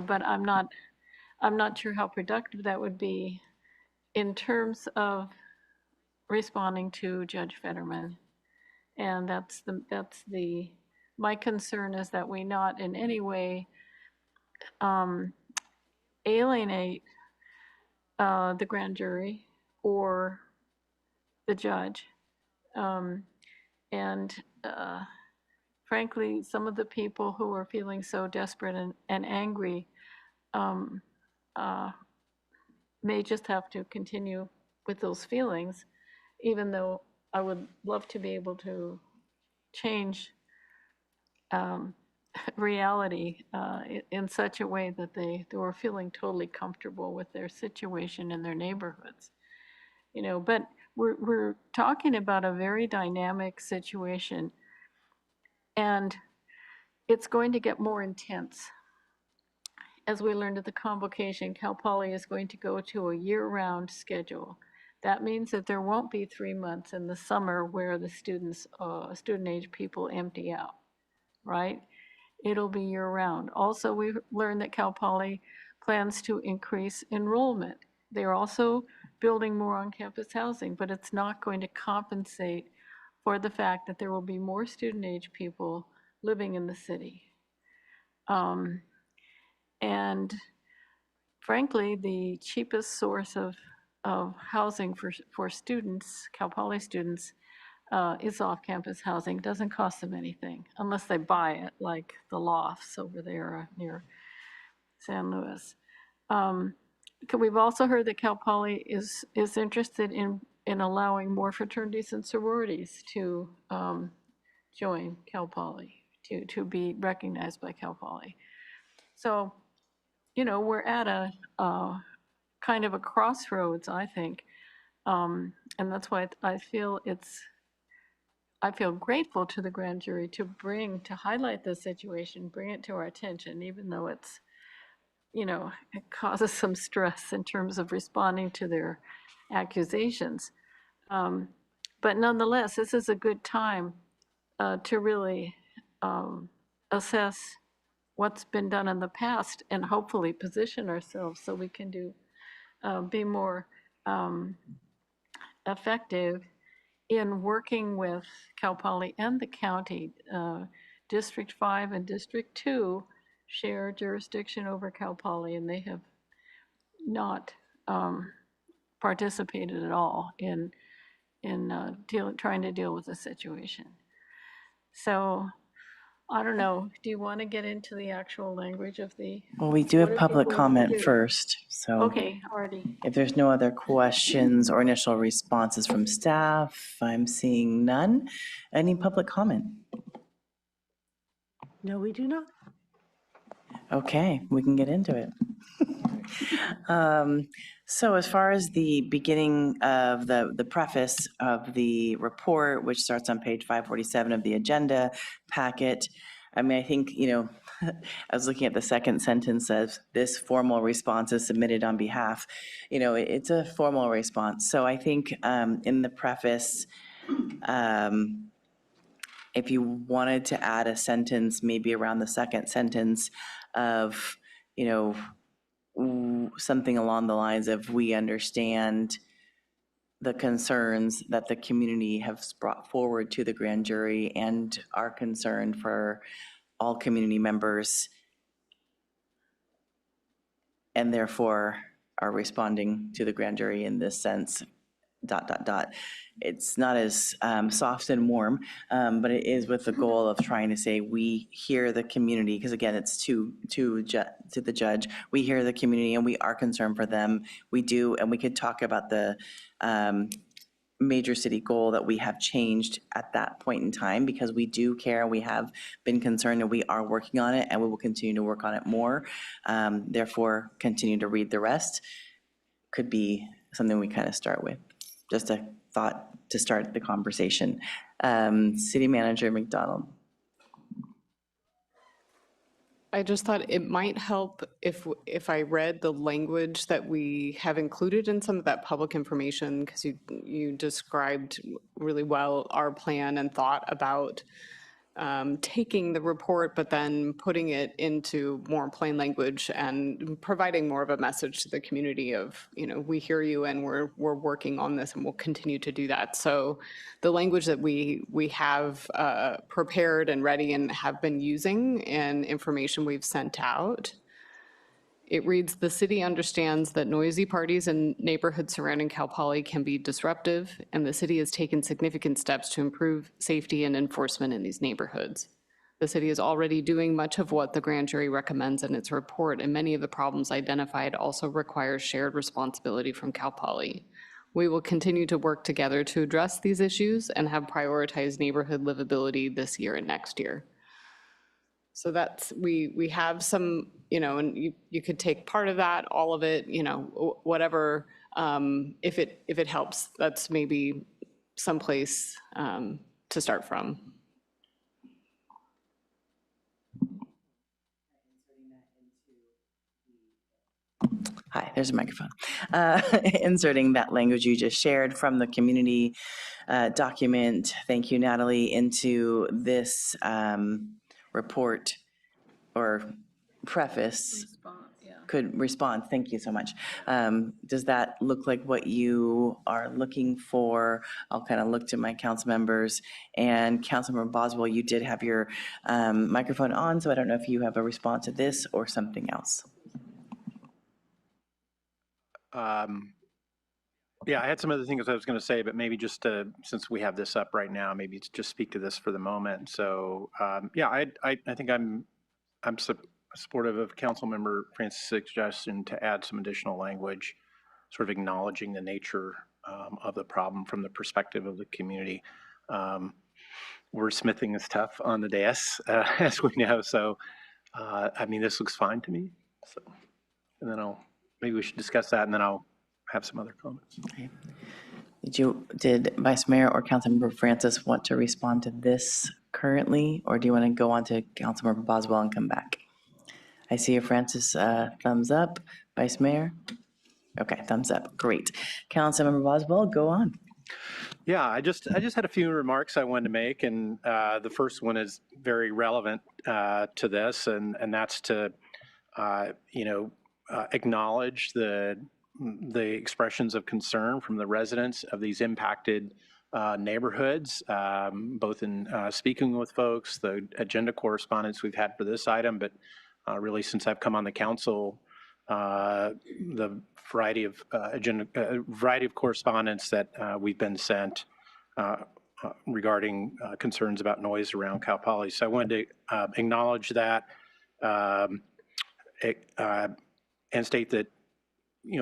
but I'm not sure how productive that would be in terms of responding to Judge Fetterman. And my concern is that we not in any way alienate the grand jury or the judge. Frankly, some of the people who are feeling so desperate and angry may just have to continue with those feelings, even though I would love to be able to change reality in such a way that they were feeling totally comfortable with their situation in their neighborhoods. But we're talking about a very dynamic situation, and it's going to get more intense. As we learned at the convocation, Cal Poly is going to go to a year-round schedule. That means that there won't be 3 months in the summer where the students, student-age people empty out, right? It'll be year-round. Also, we learned that Cal Poly plans to increase enrollment. They're also building more on-campus housing, but it's not going to compensate for the fact that there will be more student-age people living in the city. And frankly, the cheapest source of housing for students, Cal Poly students, is off-campus housing. It doesn't cost them anything unless they buy it, like the lofts over there near San Luis. We've also heard that Cal Poly is interested in allowing more fraternities and sororities to join Cal Poly, to be recognized by Cal Poly. So, we're at a kind of a crossroads, I think. And that's why I feel grateful to the grand jury to highlight this situation, bring it to our attention, even though it's, it causes some stress in terms of responding to their accusations. But nonetheless, this is a good time to really assess what's been done in the past and hopefully position ourselves so we can be more effective in working with Cal Poly and the county. District 5 and District 2 share jurisdiction over Cal Poly, and they have not participated at all in trying to deal with the situation. So I don't know, do you want to get into the actual language of the? Well, we do have public comment first, so. Okay, already. If there's no other questions or initial responses from staff, I'm seeing none. Any public comment? No, we do not. Okay, we can get into it. So as far as the beginning of the preface of the report, which starts on page 547 of the agenda packet, I mean, I think, I was looking at the second sentence says, this formal response is submitted on behalf. It's a formal response. So I think in the preface, if you wanted to add a sentence, maybe around the second sentence of, something along the lines of, we understand the concerns that the community has brought forward to the grand jury and are concerned for all community members, and therefore are responding to the grand jury in this sense, ... It's not as soft and warm, but it is with the goal of trying to say, we hear the community, because again, it's to the judge. We hear the community and we are concerned for them. We do, and we could talk about the major city goal that we have changed at that point in time, because we do care and we have been concerned and we are working on it and we will continue to work on it more. Therefore, continue to read the rest could be something we kind of start with. Just a thought to start the conversation. City Manager McDonald. I just thought it might help if I read the language that we have included in some of that public information, because you described really well our plan and thought about taking the report, but then putting it into more plain language and providing more of a message to the community of, we hear you and we're working on this and we'll continue to do that. So the language that we have prepared and ready and have been using and information we've sent out, it reads, the city understands that noisy parties in neighborhoods surrounding Cal Poly can be disruptive, and the city has taken significant steps to improve safety and enforcement in these neighborhoods. The city is already doing much of what the grand jury recommends in its report, and many of the problems identified also require shared responsibility from Cal Poly. We will continue to work together to address these issues and have prioritized neighborhood livability this year and next year. So that's, we have some, and you could take part of that, all of it, whatever, if it helps, that's maybe someplace to start from. Hi, there's a microphone. Inserting that language you just shared from the community document, thank you, Natalie, into this report or preface could respond. Thank you so much. Does that look like what you are looking for? I'll kind of look to my council members, and Councilmember Boswell, you did have your microphone on, so I don't know if you have a response to this or something else. Yeah, I had some other things I was going to say, but maybe just to, since we have this up right now, maybe just speak to this for the moment. So yeah, I think I'm supportive of Councilmember Francis' suggestion to add some additional language, sort of acknowledging the nature of the problem from the perspective of the community. Wordsmithing is tough on the dais, as we know. So I mean, this looks fine to me. So, and then maybe we should discuss that, and then I'll have some other comments. Okay. Did Vice Mayor or Councilmember Francis want to respond to this currently, or do you want to go on to Councilmember Boswell and come back? I see a Francis thumbs up. Vice Mayor? Okay, thumbs up. Great. Councilmember Boswell, go on. Yeah, I just had a few remarks I wanted to make, and the first one is very relevant to this, and that's to acknowledge the expressions of concern from the residents of these impacted neighborhoods, both in speaking with folks, the agenda correspondence we've had for this item, but really since I've come on the council, the variety of correspondence that we've been sent regarding concerns about noise around Cal Poly. So I wanted to acknowledge that and state that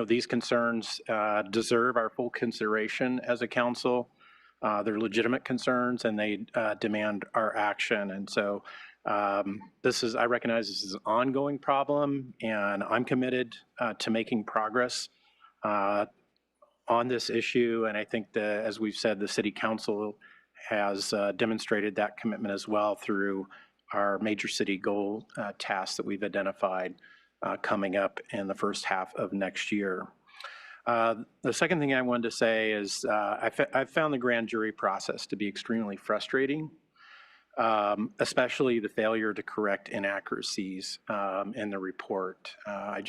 these concerns deserve our full consideration as a council. They're legitimate concerns, and they demand our action. And so I recognize this is an ongoing problem, and I'm committed to making progress on this issue. And I think as we've said, the City Council has demonstrated that commitment as well through our major city goal tasks that we've identified coming up in the first half of next year. The second thing I wanted to say is I've found the grand jury process to be extremely frustrating, especially the failure to correct inaccuracies in the report. I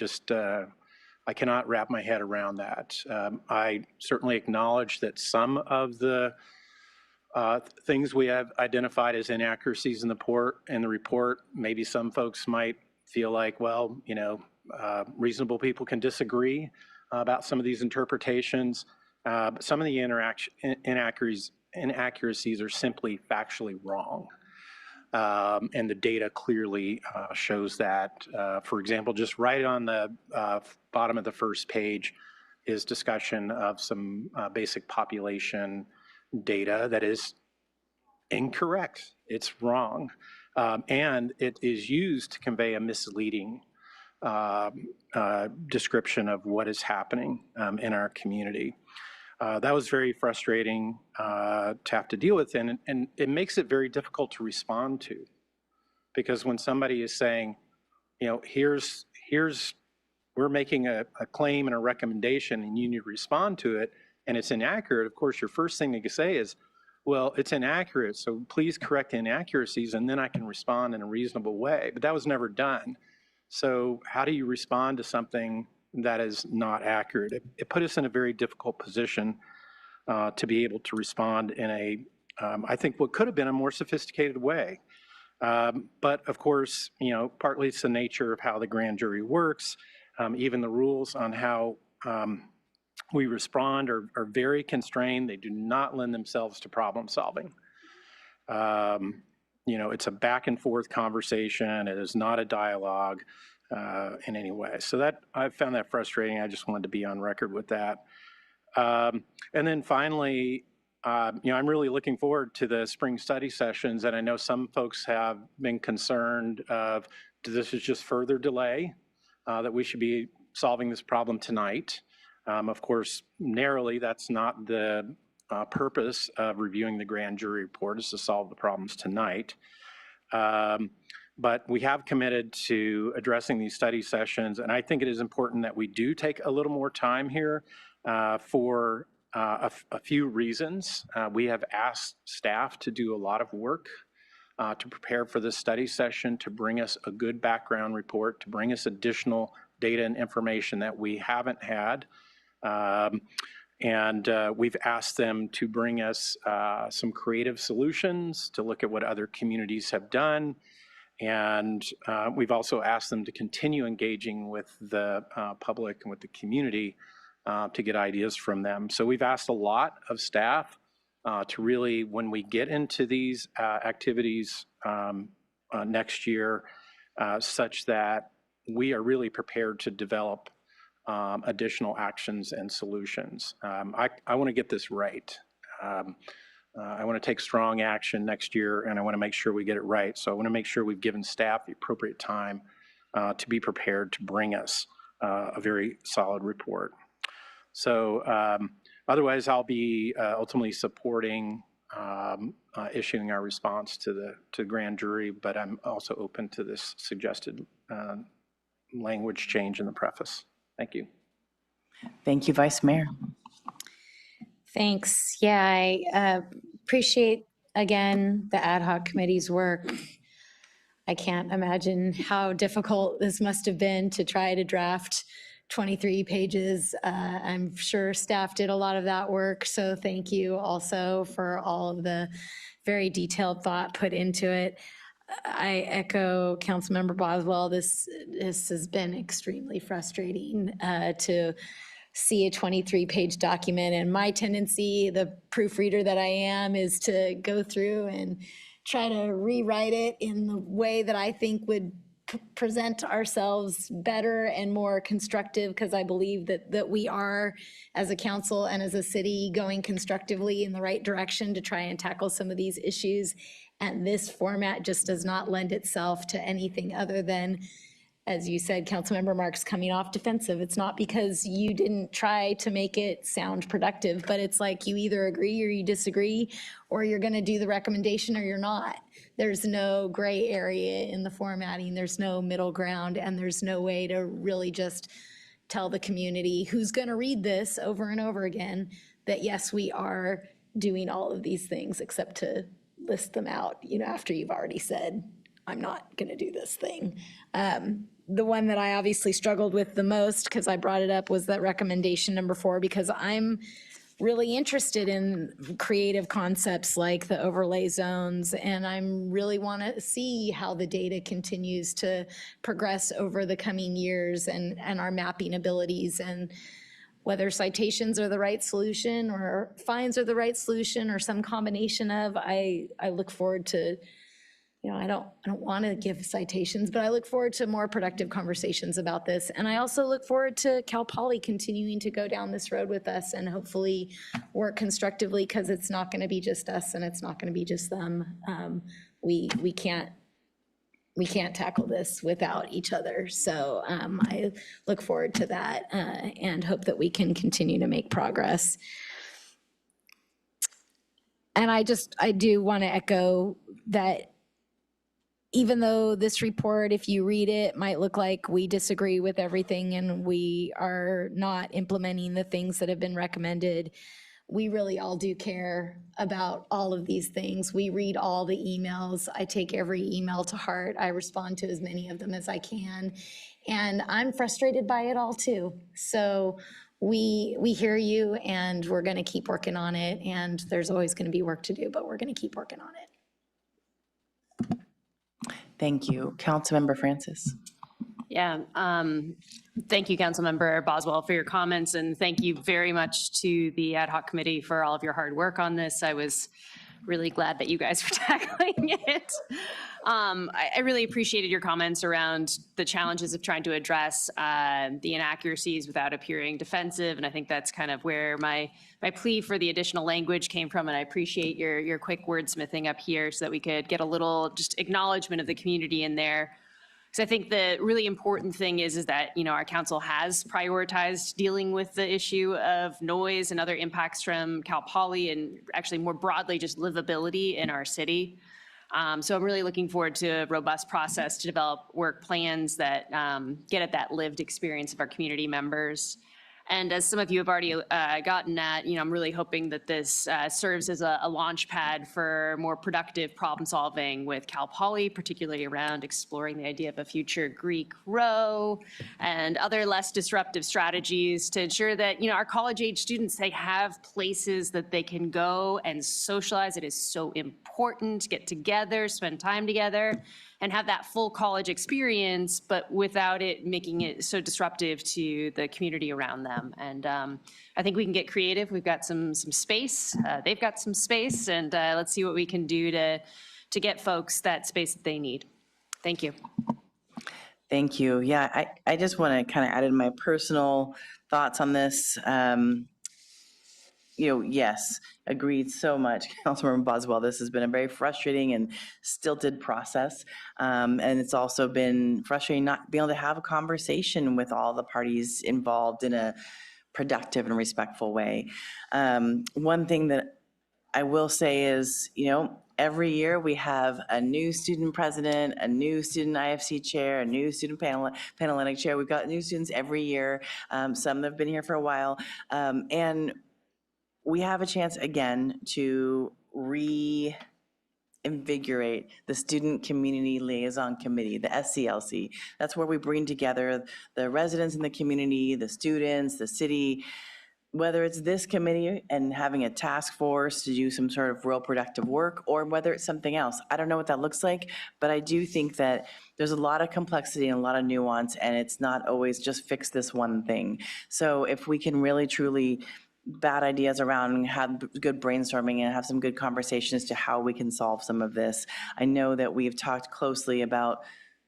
cannot wrap my head around that. I certainly acknowledge that some of the things we have identified as inaccuracies in the report, maybe some folks might feel like, well, reasonable people can disagree about some of these interpretations. But some of the inaccuracies are simply factually wrong. And the data clearly shows that. For example, just right on the bottom of the first page is discussion of some basic population data that is incorrect. It's wrong. And it is used to convey a misleading description of what is happening in our community. That was very frustrating to have to deal with, and it makes it very difficult to respond to, because when somebody is saying, we're making a claim and a recommendation, and you need to respond to it, and it's inaccurate, of course, your first thing to say is, well, it's inaccurate, so please correct the inaccuracies, and then I can respond in a reasonable way. But that was never done. So how do you respond to something that is not accurate? It put us in a very difficult position to be able to respond in a, I think what could have been a more sophisticated way. But of course, you know, partly it's the nature of how the grand jury works. Even the rules on how we respond are very constrained. They do not lend themselves to problem solving. You know, it's a back and forth conversation. It is not a dialogue in any way. So that, I found that frustrating. I just wanted to be on record with that. And then finally, you know, I'm really looking forward to the spring study sessions, and I know some folks have been concerned of, this is just further delay, that we should be solving this problem tonight. Of course, narrowly, that's not the purpose of reviewing the grand jury report, is to solve the problems tonight. But we have committed to addressing these study sessions, and I think it is important that we do take a little more time here for a few reasons. We have asked staff to do a lot of work to prepare for this study session, to bring us a good background report, to bring us additional data and information that we haven't had. And we've asked them to bring us some creative solutions, to look at what other communities have done. And we've also asked them to continue engaging with the public and with the community to get ideas from them. So we've asked a lot of staff to really, when we get into these activities next year, such that we are really prepared to develop additional actions and solutions. I want to get this right. I want to take strong action next year, and I want to make sure we get it right. So I want to make sure we've given staff the appropriate time to be prepared to bring us a very solid report. So otherwise, I'll be ultimately supporting issuing our response to the grand jury, but I'm also open to this suggested language change in the preface. Thank you. Thank you, Vice Mayor. Thanks. Yeah, I appreciate, again, the ad hoc committee's work. I can't imagine how difficult this must have been to try to draft 23 pages. I'm sure staff did a lot of that work, so thank you also for all of the very detailed thought put into it. I echo Councilmember Boswell. This has been extremely frustrating to see a 23-page document. And my tendency, the proofreader that I am, is to go through and try to rewrite it in the way that I think would present ourselves better and more constructive, because I believe that we are, as a council and as a city, going constructively in the right direction to try and tackle some of these issues. And this format just does not lend itself to anything other than, as you said, Councilmember Marks, coming off defensive. It's not because you didn't try to make it sound productive, but it's like you either agree or you disagree, or you're going to do the recommendation or you're not. There's no gray area in the formatting. There's no middle ground, and there's no way to really just tell the community who's going to read this over and over again that, yes, we are doing all of these things, except to list them out, you know, after you've already said, I'm not going to do this thing. The one that I obviously struggled with the most, because I brought it up, was that recommendation number 4, because I'm really interested in creative concepts like the overlay zones, and I'm really want to see how the data continues to progress over the coming years, and our mapping abilities, and whether citations are the right solution or fines are the right solution or some combination of. I look forward to, you know, I don't want to give citations, but I look forward to more productive conversations about this. And I also look forward to Cal Poly continuing to go down this road with us and hopefully work constructively, because it's not going to be just us and it's not going to be just them. We can't tackle this without each other. So I look forward to that and hope that we can continue to make progress. And I do want to echo that even though this report, if you read it, might look like we disagree with everything and we are not implementing the things that have been recommended, we really all do care about all of these things. We read all the emails. I take every email to heart. I respond to as many of them as I can. And I'm frustrated by it all too. So we hear you, and we're going to keep working on it. And there's always going to be work to do, but we're going to keep working on it. Thank you. Councilmember Francis. Yeah, thank you, Councilmember Boswell, for your comments, and thank you very much to the ad hoc committee for all of your hard work on this. I was really glad that you guys were tackling it. I really appreciated your comments around the challenges of trying to address the inaccuracies without appearing defensive, and I think that's kind of where my plea for the additional language came from, and I appreciate your quick wordsmithing up here so that we could get a little just acknowledgement of the community in there. So I think the really important thing is that, you know, our council has prioritized dealing with the issue of noise and other impacts from Cal Poly, and actually more broadly just livability in our city. So I'm really looking forward to a robust process to develop work plans that get at that lived experience of our community members. And as some of you have already gotten at, you know, I'm really hoping that this serves as a launch pad for more productive problem solving with Cal Poly, particularly around exploring the idea of a future Greek row and other less disruptive strategies to ensure that, you know, our college age students, they have places that they can go and socialize. It is so important to get together, spend time together, and have that full college experience, but without it making it so disruptive to the community around them. And I think we can get creative. We've got some space. They've got some space, and let's see what we can do to get folks that space that they need. Thank you. Thank you. Yeah, I just want to kind of add in my personal thoughts on this. You know, yes, agreed so much, Councilmember Boswell. This has been a very frustrating and stilted process. And it's also been frustrating not being able to have a conversation with all the parties involved in a productive and respectful way. One thing that I will say is, you know, every year we have a new student president, a new student IFC chair, a new student Panhellenic chair. We've got new students every year. Some have been here for a while. And we have a chance again to reinvigorate the Student Community Liaison Committee, the SCLC. That's where we bring together the residents in the community, the students, the city, whether it's this committee and having a task force to do some sort of real productive work, or whether it's something else. I don't know what that looks like, but I do think that there's a lot of complexity and a lot of nuance, and it's not always just fix this one thing. So if we can really truly bat ideas around and have good brainstorming and have some good conversations as to how we can solve some of this. I know that we've talked closely about,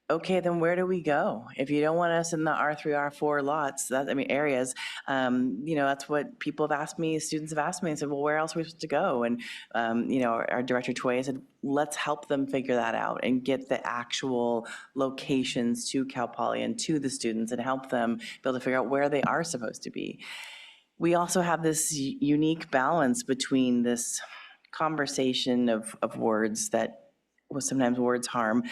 okay, then where do we go? If you don't want us in the R3, R4 lots, areas, you know, that's what people have asked me, students have asked me and said, well, where else are we supposed to go? And, you know, our director Toy said, let's help them figure that out and get the actual locations to Cal Poly and to the students and help them be able to figure out where they are supposed to be. We also have this unique balance between this conversation of words that sometimes words harm,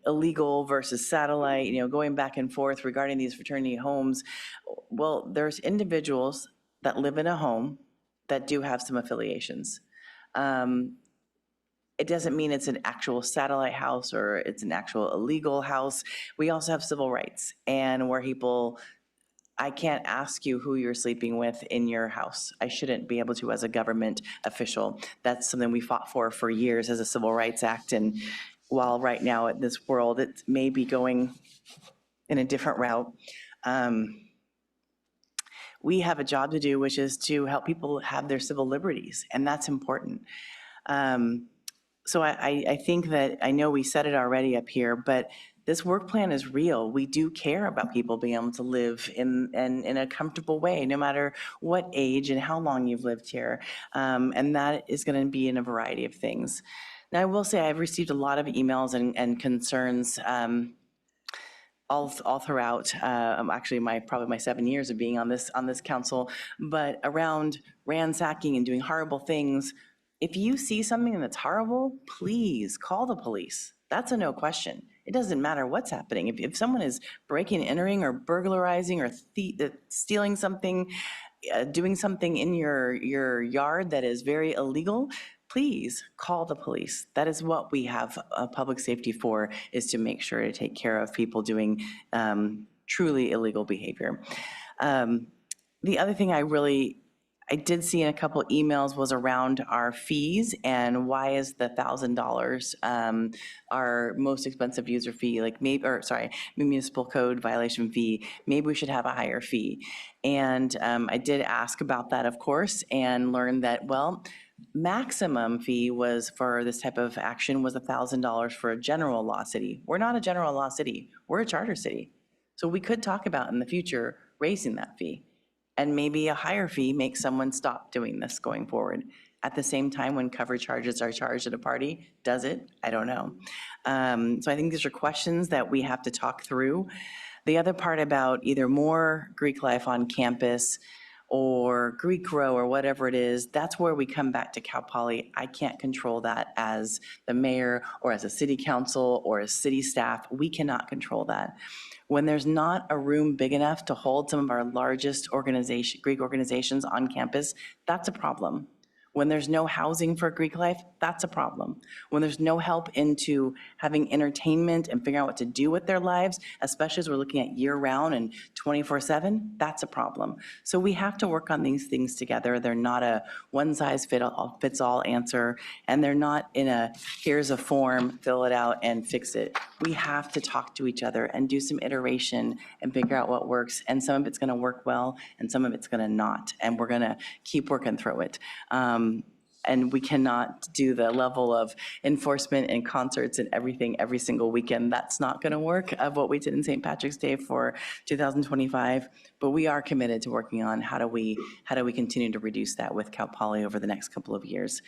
illegal versus satellite, you know, going back and forth regarding these fraternity homes. Well, there's individuals that live in a home that do have some affiliations. It doesn't mean it's an actual satellite house or it's an actual illegal house. We also have civil rights, and where people, I can't ask you who you're sleeping with in your house. I shouldn't be able to as a government official. That's something we fought for years as a Civil Rights Act. And while right now in this world, it may be going in a different route, we have a job to do, which is to help people have their civil liberties. And that's important. So I think that, I know we said it already up here, but this work plan is real. We do care about people being able to live in a comfortable way, no matter what age and how long you've lived here. And that is going to be in a variety of things. Now, I will say I've received a lot of emails and concerns all throughout, actually probably my 7 years of being on this council, but around ransacking and doing horrible things. If you see something that's horrible, please call the police. That's a no question. It doesn't matter what's happening. If someone is breaking, entering, or burglarizing, or stealing something, doing something in your yard that is very illegal, please call the police. That is what we have public safety for, is to make sure to take care of people doing truly illegal behavior. The other thing I did see in a couple emails was around our fees, and why is the $1,000 our most expensive user fee, like municipal code violation fee? Maybe we should have a higher fee. And I did ask about that, of course, and learned that, well, maximum fee was for this type of action was $1,000 for a general law city. We're not a general law city, we're a charter city. So we could talk about in the future raising that fee. And maybe a higher fee makes someone stop doing this going forward. At the same time, when cover charges are charged at a party, does it? I don't know. So I think these are questions that we have to talk through. The other part about either more Greek life on campus or Greek Row or whatever it is, that's where we come back to Cal Poly. I can't control that as the mayor or as a city council or as city staff. We cannot control that. When there's not a room big enough to hold some of our largest Greek organizations on campus, that's a problem. When there's no housing for Greek life, that's a problem. When there's no help into having entertainment and figuring out what to do with their lives, especially as we're looking at year-round and 24/7, that's a problem. So we have to work on these things together. They're not a one-size-fits-all answer, and they're not in a, here's a form, fill it out and fix it. We have to talk to each other and do some iteration and figure out what works, and some of it's gonna work well, and some of it's gonna not, and we're gonna keep working through it. And we cannot do the level of enforcement and concerts and everything every single weekend. That's not going to work, of what we did in St. Patrick's Day for 2025. But we are committed to working on how do we continue to reduce that with Cal Poly over the next couple of years.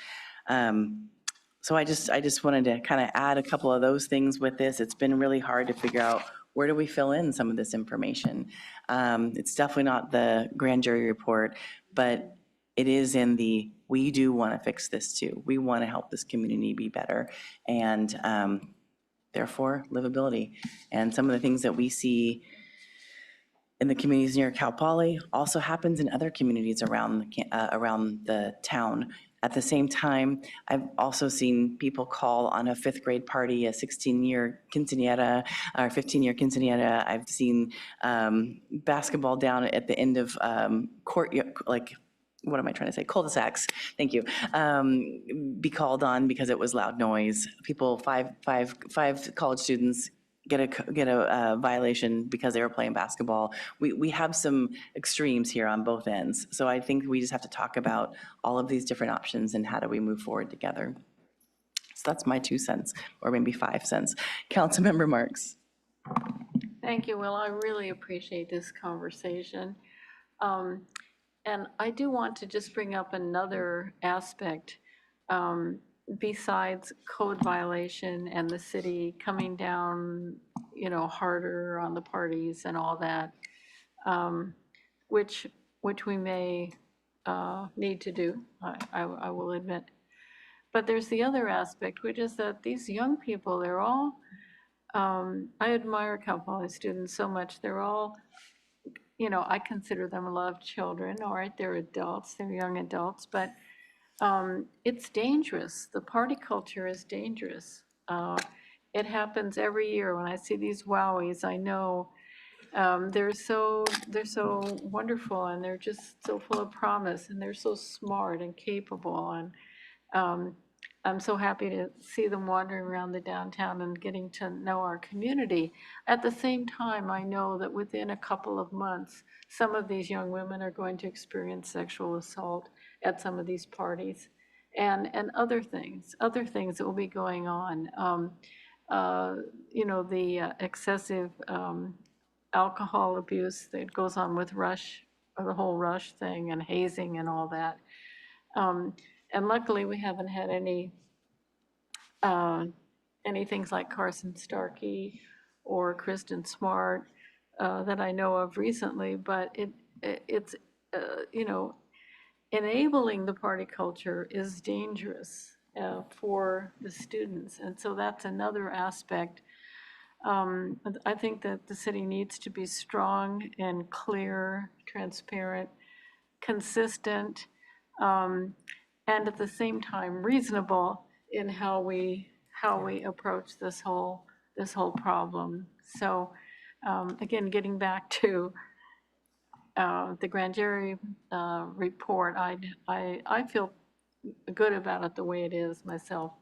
So I just wanted to kind of add a couple of those things with this. It's been really hard to figure out, where do we fill in some of this information? It's definitely not the grand jury report, but it is in the, we do want to fix this too. We want to help this community be better, and therefore livability. And some of the things that we see in the communities near Cal Poly also happens in other communities around the town. At the same time, I've also seen people call on a 5th grade party, a 16-year quinceañera or 15-year quinceañera. I've seen basketball down at the end of courtyard, like, what am I trying to say? Cul-de-sacs, thank you, be called on because it was loud noise. People, five college students get a violation because they were playing basketball. We have some extremes here on both ends. So I think we just have to talk about all of these different options and how do we move forward together. So that's my 2 cents, or maybe 5 cents. Councilmember Marks. Thank you, Will. I really appreciate this conversation. And I do want to just bring up another aspect besides code violation and the city coming down, harder on the parties and all that, which we may need to do, I will admit. But there's the other aspect, which is that these young people, they're all, I admire Cal Poly students so much. They're all, I consider them loved children. All right, they're adults, they're young adults, but it's dangerous. The party culture is dangerous. It happens every year when I see these wowies. I know they're so wonderful, and they're just so full of promise, and they're so smart and capable, and I'm so happy to see them wandering around the downtown and getting to know our community. At the same time, I know that within a couple of months, some of these young women are going to experience sexual assault at some of these parties, and other things that will be going on. The excessive alcohol abuse that goes on with Rush, the whole Rush thing, and hazing and all that. And luckily, we haven't had any things like Carson Starkey or Kristen Smart that I know of recently, but it's enabling the party culture is dangerous for the students. And so that's another aspect. I think that the city needs to be strong and clear, transparent, consistent, and at the same time reasonable in how we approach this whole problem. So again, getting back to the grand jury report, I feel good about it the way it is myself,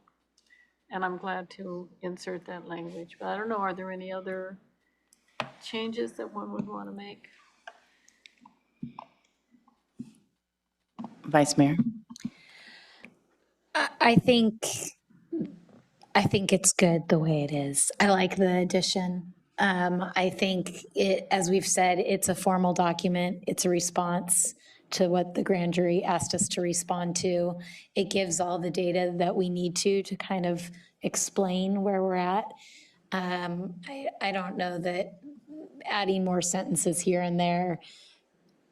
and I'm glad to insert that language. But I don't know, are there any other changes that one would want to make? Vice Mayor? I think it's good the way it is. I like the addition. I think it, as we've said, it's a formal document. It's a response to what the grand jury asked us to respond to. It gives all the data that we need to kind of explain where we're at. I don't know that adding more sentences here and there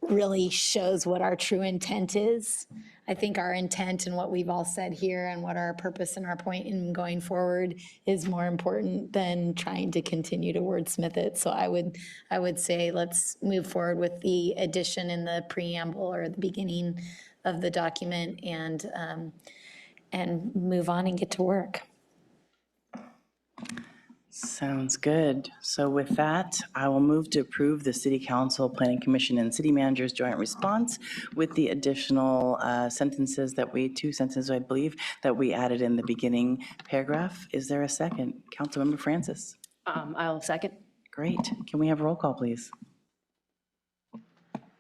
really shows what our true intent is. I think our intent and what we've all said here and what our purpose and our point in going forward is more important than trying to continue to wordsmith it. So I would say let's move forward with the addition in the preamble or the beginning of the document and move on and get to work. Sounds good. So with that, I will move to approve the City Council, Planning Commission, and City Manager's joint response with the additional sentences that two sentences, I believe, that we added in the beginning paragraph. Is there a second? Councilmember Francis? I'll second. Great. Can we have a roll call, please?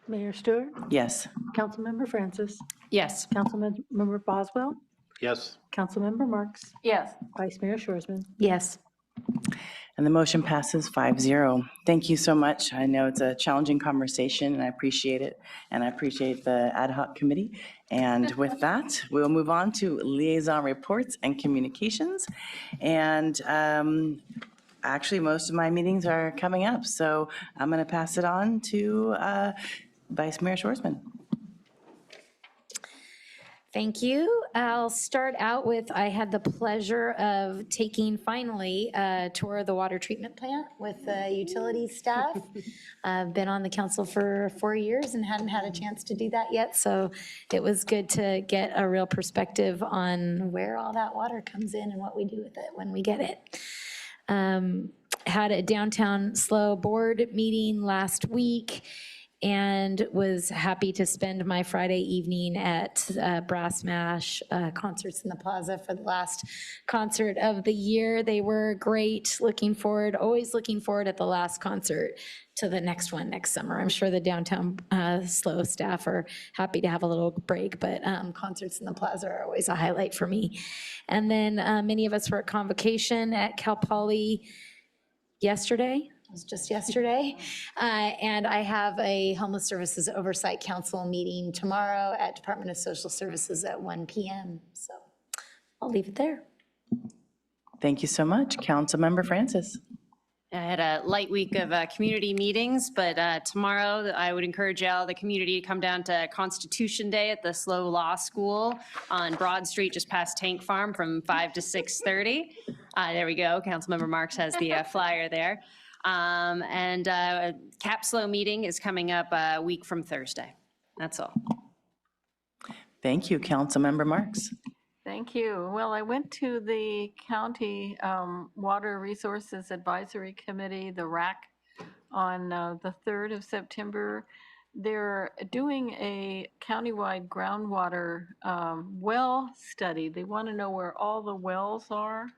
Mayor Stewart? Yes. Councilmember Francis? Yes. Councilmember Boswell? Yes. Councilmember Marks? Yes. Vice Mayor Shorsman? Yes. And the motion passes 5-0. Thank you so much. I know it's a challenging conversation, and I appreciate it. And I appreciate the ad hoc committee. And with that, we'll move on to liaison reports and communications. And actually, most of my meetings are coming up, so I'm going to pass it on to Vice Mayor Shorsman. Thank you. I'll start out with, I had the pleasure of taking finally a tour of the water treatment plant with the utility staff. I've been on the council for 4 years and hadn't had a chance to do that yet. So it was good to get a real perspective on where all that water comes in and what we do with it when we get it. Had a downtown SLO board meeting last week and was happy to spend my Friday evening at Brass Mash Concerts in the Plaza for the last concert of the year. They were great. Always looking forward at the last concert to the next one next summer. I'm sure the downtown SLO staff are happy to have a little break, but concerts in the Plaza are always a highlight for me. And then many of us were at convocation at Cal Poly yesterday. It was just yesterday. And I have a Homeless Services Oversight Council meeting tomorrow at Department of Social Services at 1 p.m. So I'll leave it there. Thank you so much. Councilmember Francis. I had a light week of community meetings, but tomorrow I would encourage all the community to come down to Constitution Day at the SLO Law School on Broad Street, just past Tank Farm, from 5 to 6:30. There we go. Councilmember Marks has the flyer there. And CAP SLO meeting is coming up a week from Thursday. That's all. Thank you, Councilmember Marks. Thank you. Well, I went to the County Water Resources Advisory Committee, the RAC, on the 3rd of September. They're doing a countywide groundwater well study. They want to know where all the wells are.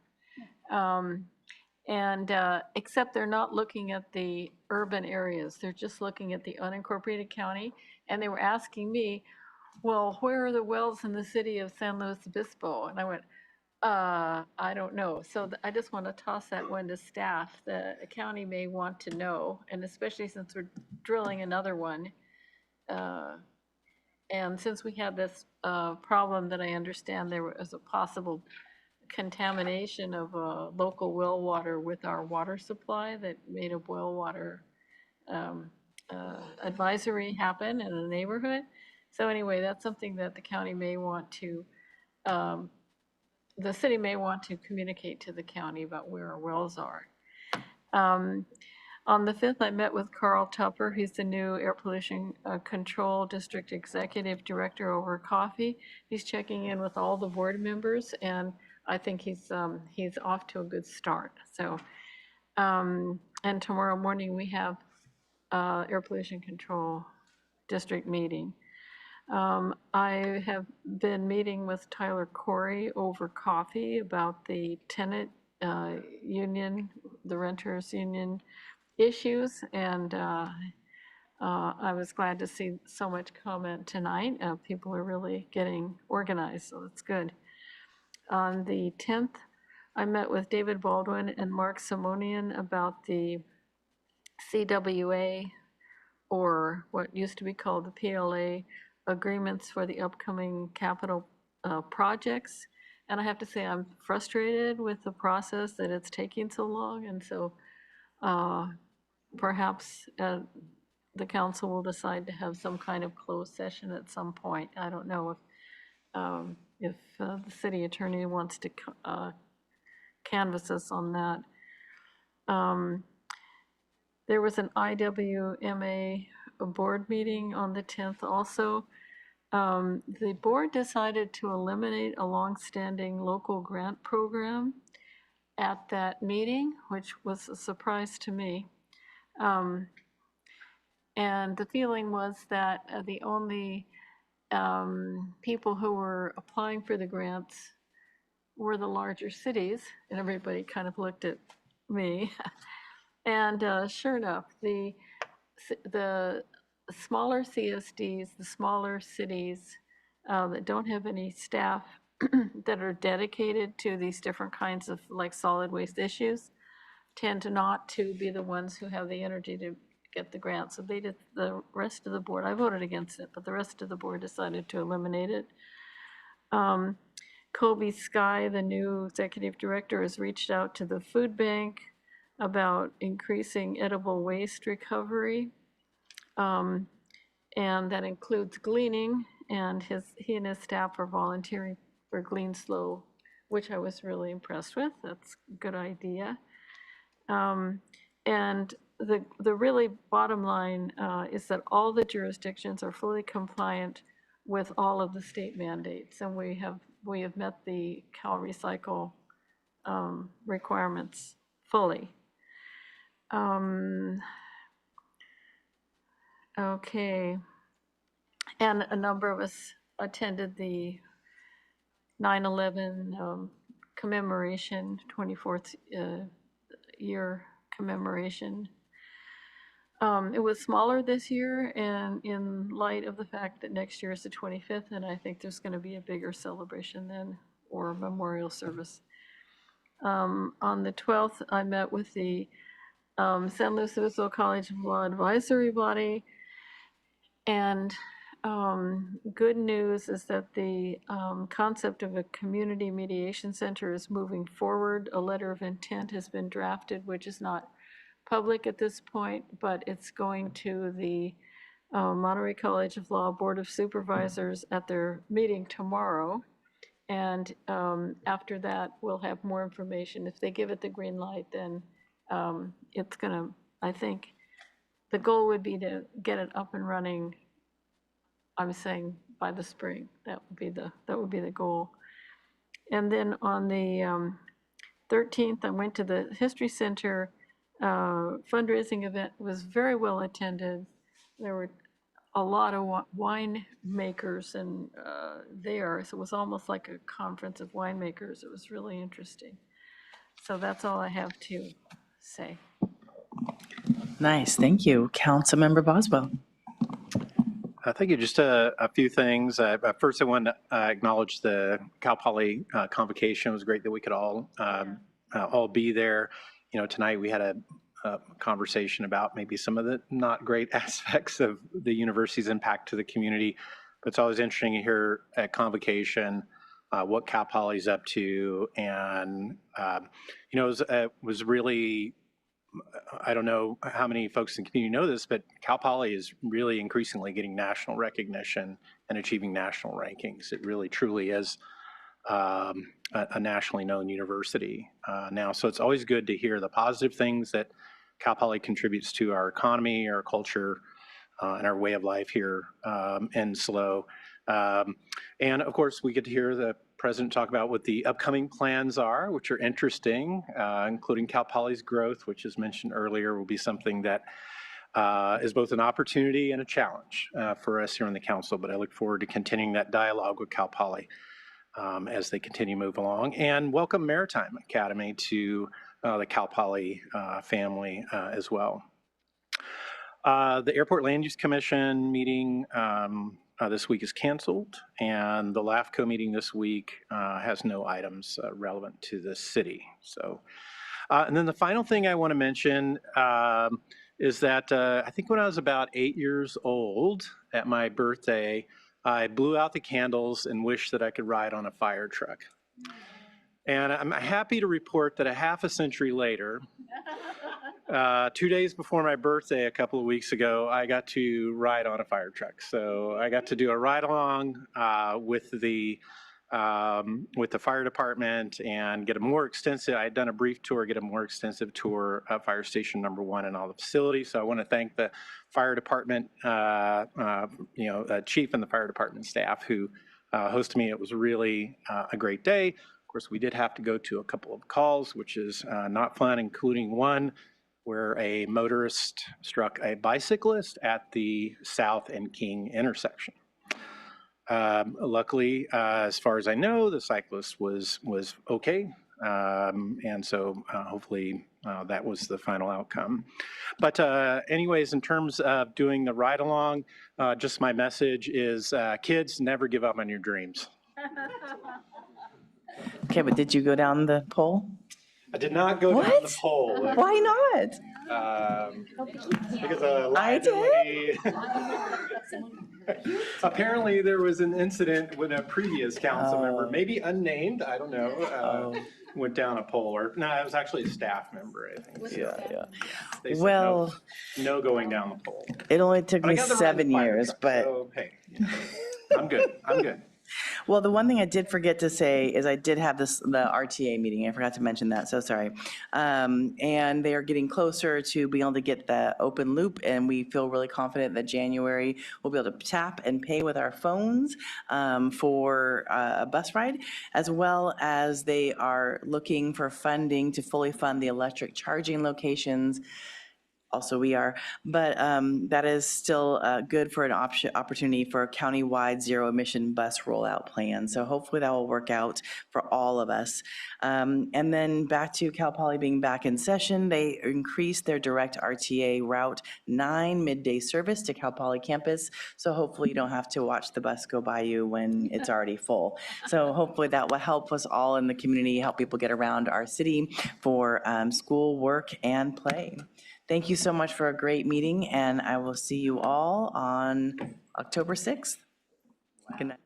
Except they're not looking at the urban areas. They're just looking at the unincorporated county. And they were asking me, well, where are the wells in the city of San Luis Obispo? And I went, I don't know. So I just want to toss that one to staff. The county may want to know, and especially since we're drilling another one. And since we had this problem that I understand there was a possible contamination of local well water with our water supply that made a well water advisory happen in a neighborhood. So anyway, that's something that the county may want to, the city may want to communicate to the county about where our wells are. On the 5th, I met with Carl Tupper. He's the new Air Pollution Control District Executive Director over coffee. He's checking in with all the board members, and I think he's off to a good start. So, and tomorrow morning we have Air Pollution Control District meeting. I have been meeting with Tyler Corey over coffee about the tenant union, the renters union issues, and I was glad to see so much comment tonight. People are really getting organized, so that's good. On the 10th, I met with David Baldwin and Mark Simonian about the CWA, or what used to be called the PLA, agreements for the upcoming capital projects. And I have to say, I'm frustrated with the process that it's taking so long, and so perhaps the council will decide to have some kind of closed session at some point. I don't know if the city attorney wants to canvass us on that. There was an IWMA board meeting on the 10th also. The board decided to eliminate a longstanding local grant program at that meeting, which was a surprise to me. And the feeling was that the only people who were applying for the grants were the larger cities, and everybody kind of looked at me. And sure enough, the smaller CSDs, the smaller cities that don't have any staff that are dedicated to these different kinds of like solid waste issues tend to not to be the ones who have the energy to get the grant. So they did, the rest of the board, I voted against it, but the rest of the board decided to eliminate it. Colby Sky, the new executive director, has reached out to the food bank about increasing edible waste recovery. And that includes gleaning, and he and his staff are volunteering for Glean Slow, which I was really impressed with. That's a good idea. And the really bottom line is that all the jurisdictions are fully compliant with all of the state mandates, and we have met the Cal Recycle requirements fully. Okay, and a number of us attended the 9/11 commemoration, 24th year commemoration. It was smaller this year, and in light of the fact that next year is the 25th, and I think there's going to be a bigger celebration then, or memorial service. On the 12th, I met with the San Luis Obispo College of Law Advisory Body, and good news is that the concept of a community mediation center is moving forward. A letter of intent has been drafted, which is not public at this point, but it's going to the Monterey College of Law Board of Supervisors at their meeting tomorrow. And after that, we'll have more information. If they give it the green light, then it's gonna, I think, the goal would be to get it up and running, I'm saying by the spring. That would be the goal. And then on the 13th, I went to the History Center fundraising event. It was very well attended. There were a lot of wine makers and there, so it was almost like a conference of winemakers. It was really interesting. So that's all I have to say. Nice, thank you. Councilmember Boswell. Thank you. Just a few things. First, I want to acknowledge the Cal Poly convocation. It was great that we could all be there. You know, tonight we had a conversation about maybe some of the not great aspects of the university's impact to the community. But it's always interesting to hear at convocation what Cal Poly's up to, and you know, it was really. I don't know how many folks in the community know this, but Cal Poly is really increasingly getting national recognition and achieving national rankings. It really, truly is a nationally known university now. So it's always good to hear the positive things that Cal Poly contributes to our economy, our culture, and our way of life here in SLO. And of course, we get to hear the president talk about what the upcoming plans are, which are interesting, including Cal Poly's growth, which as mentioned earlier, will be something that is both an opportunity and a challenge for us here on the council. But I look forward to continuing that dialogue with Cal Poly as they continue to move along. And welcome Maritime Academy to the Cal Poly family as well. The Airport Land Use Commission meeting this week is canceled, and the LAFCO meeting this week has no items relevant to the city. So, and then the final thing I want to mention is that I think when I was about 8 years old at my birthday, I blew out the candles and wished that I could ride on a fire truck. And I'm happy to report that a half a century later, 2 days before my birthday a couple of weeks ago, I got to ride on a fire truck. So I got to do a ride along with the fire department and get a more extensive, I had done a brief tour, get a more extensive tour of Fire Station number 1 and all the facilities. So I want to thank the fire department, chief and the fire department staff who hosted me. It was really a great day. Of course, we did have to go to a couple of calls, which is not fun, including one where a motorist struck a bicyclist at the South and King intersection. Luckily, as far as I know, the cyclist was okay. And so hopefully that was the final outcome. But anyways, in terms of doing the ride along, just my message is kids, never give up on your dreams. Okay, but did you go down the pole? I did not go down the pole. Why not? Because I did. Apparently, there was an incident with a previous council member, maybe unnamed, I don't know, went down a pole. Or no, it was actually a staff member, I think. Yeah. They said Well, no going down the pole. it only took But I me got to ride the 7 fire years, truck, but. so, hey, I'm good. I'm good. Well, the one thing I did forget to say is I did have the RTA meeting. I forgot to mention that, so sorry. And they are getting closer to being able to get the open loop, and we feel really confident that January we'll be able to tap and pay with our phones for a bus ride, as well as they are looking for funding to fully fund the electric charging locations. Also, we are, but that is still good for an opportunity for a countywide zero-emission bus rollout plan. So hopefully that will work out for all of us. And then back to Cal Poly being back in session, they increased their direct RTA Route 9 midday service to Cal Poly campus. So hopefully you don't have to watch the bus go by you when it's already full. So hopefully that will help us all in the community, help people get around our city for school, work, and play. Thank you so much for a great meeting, and I will see you all on October 6th. Good night.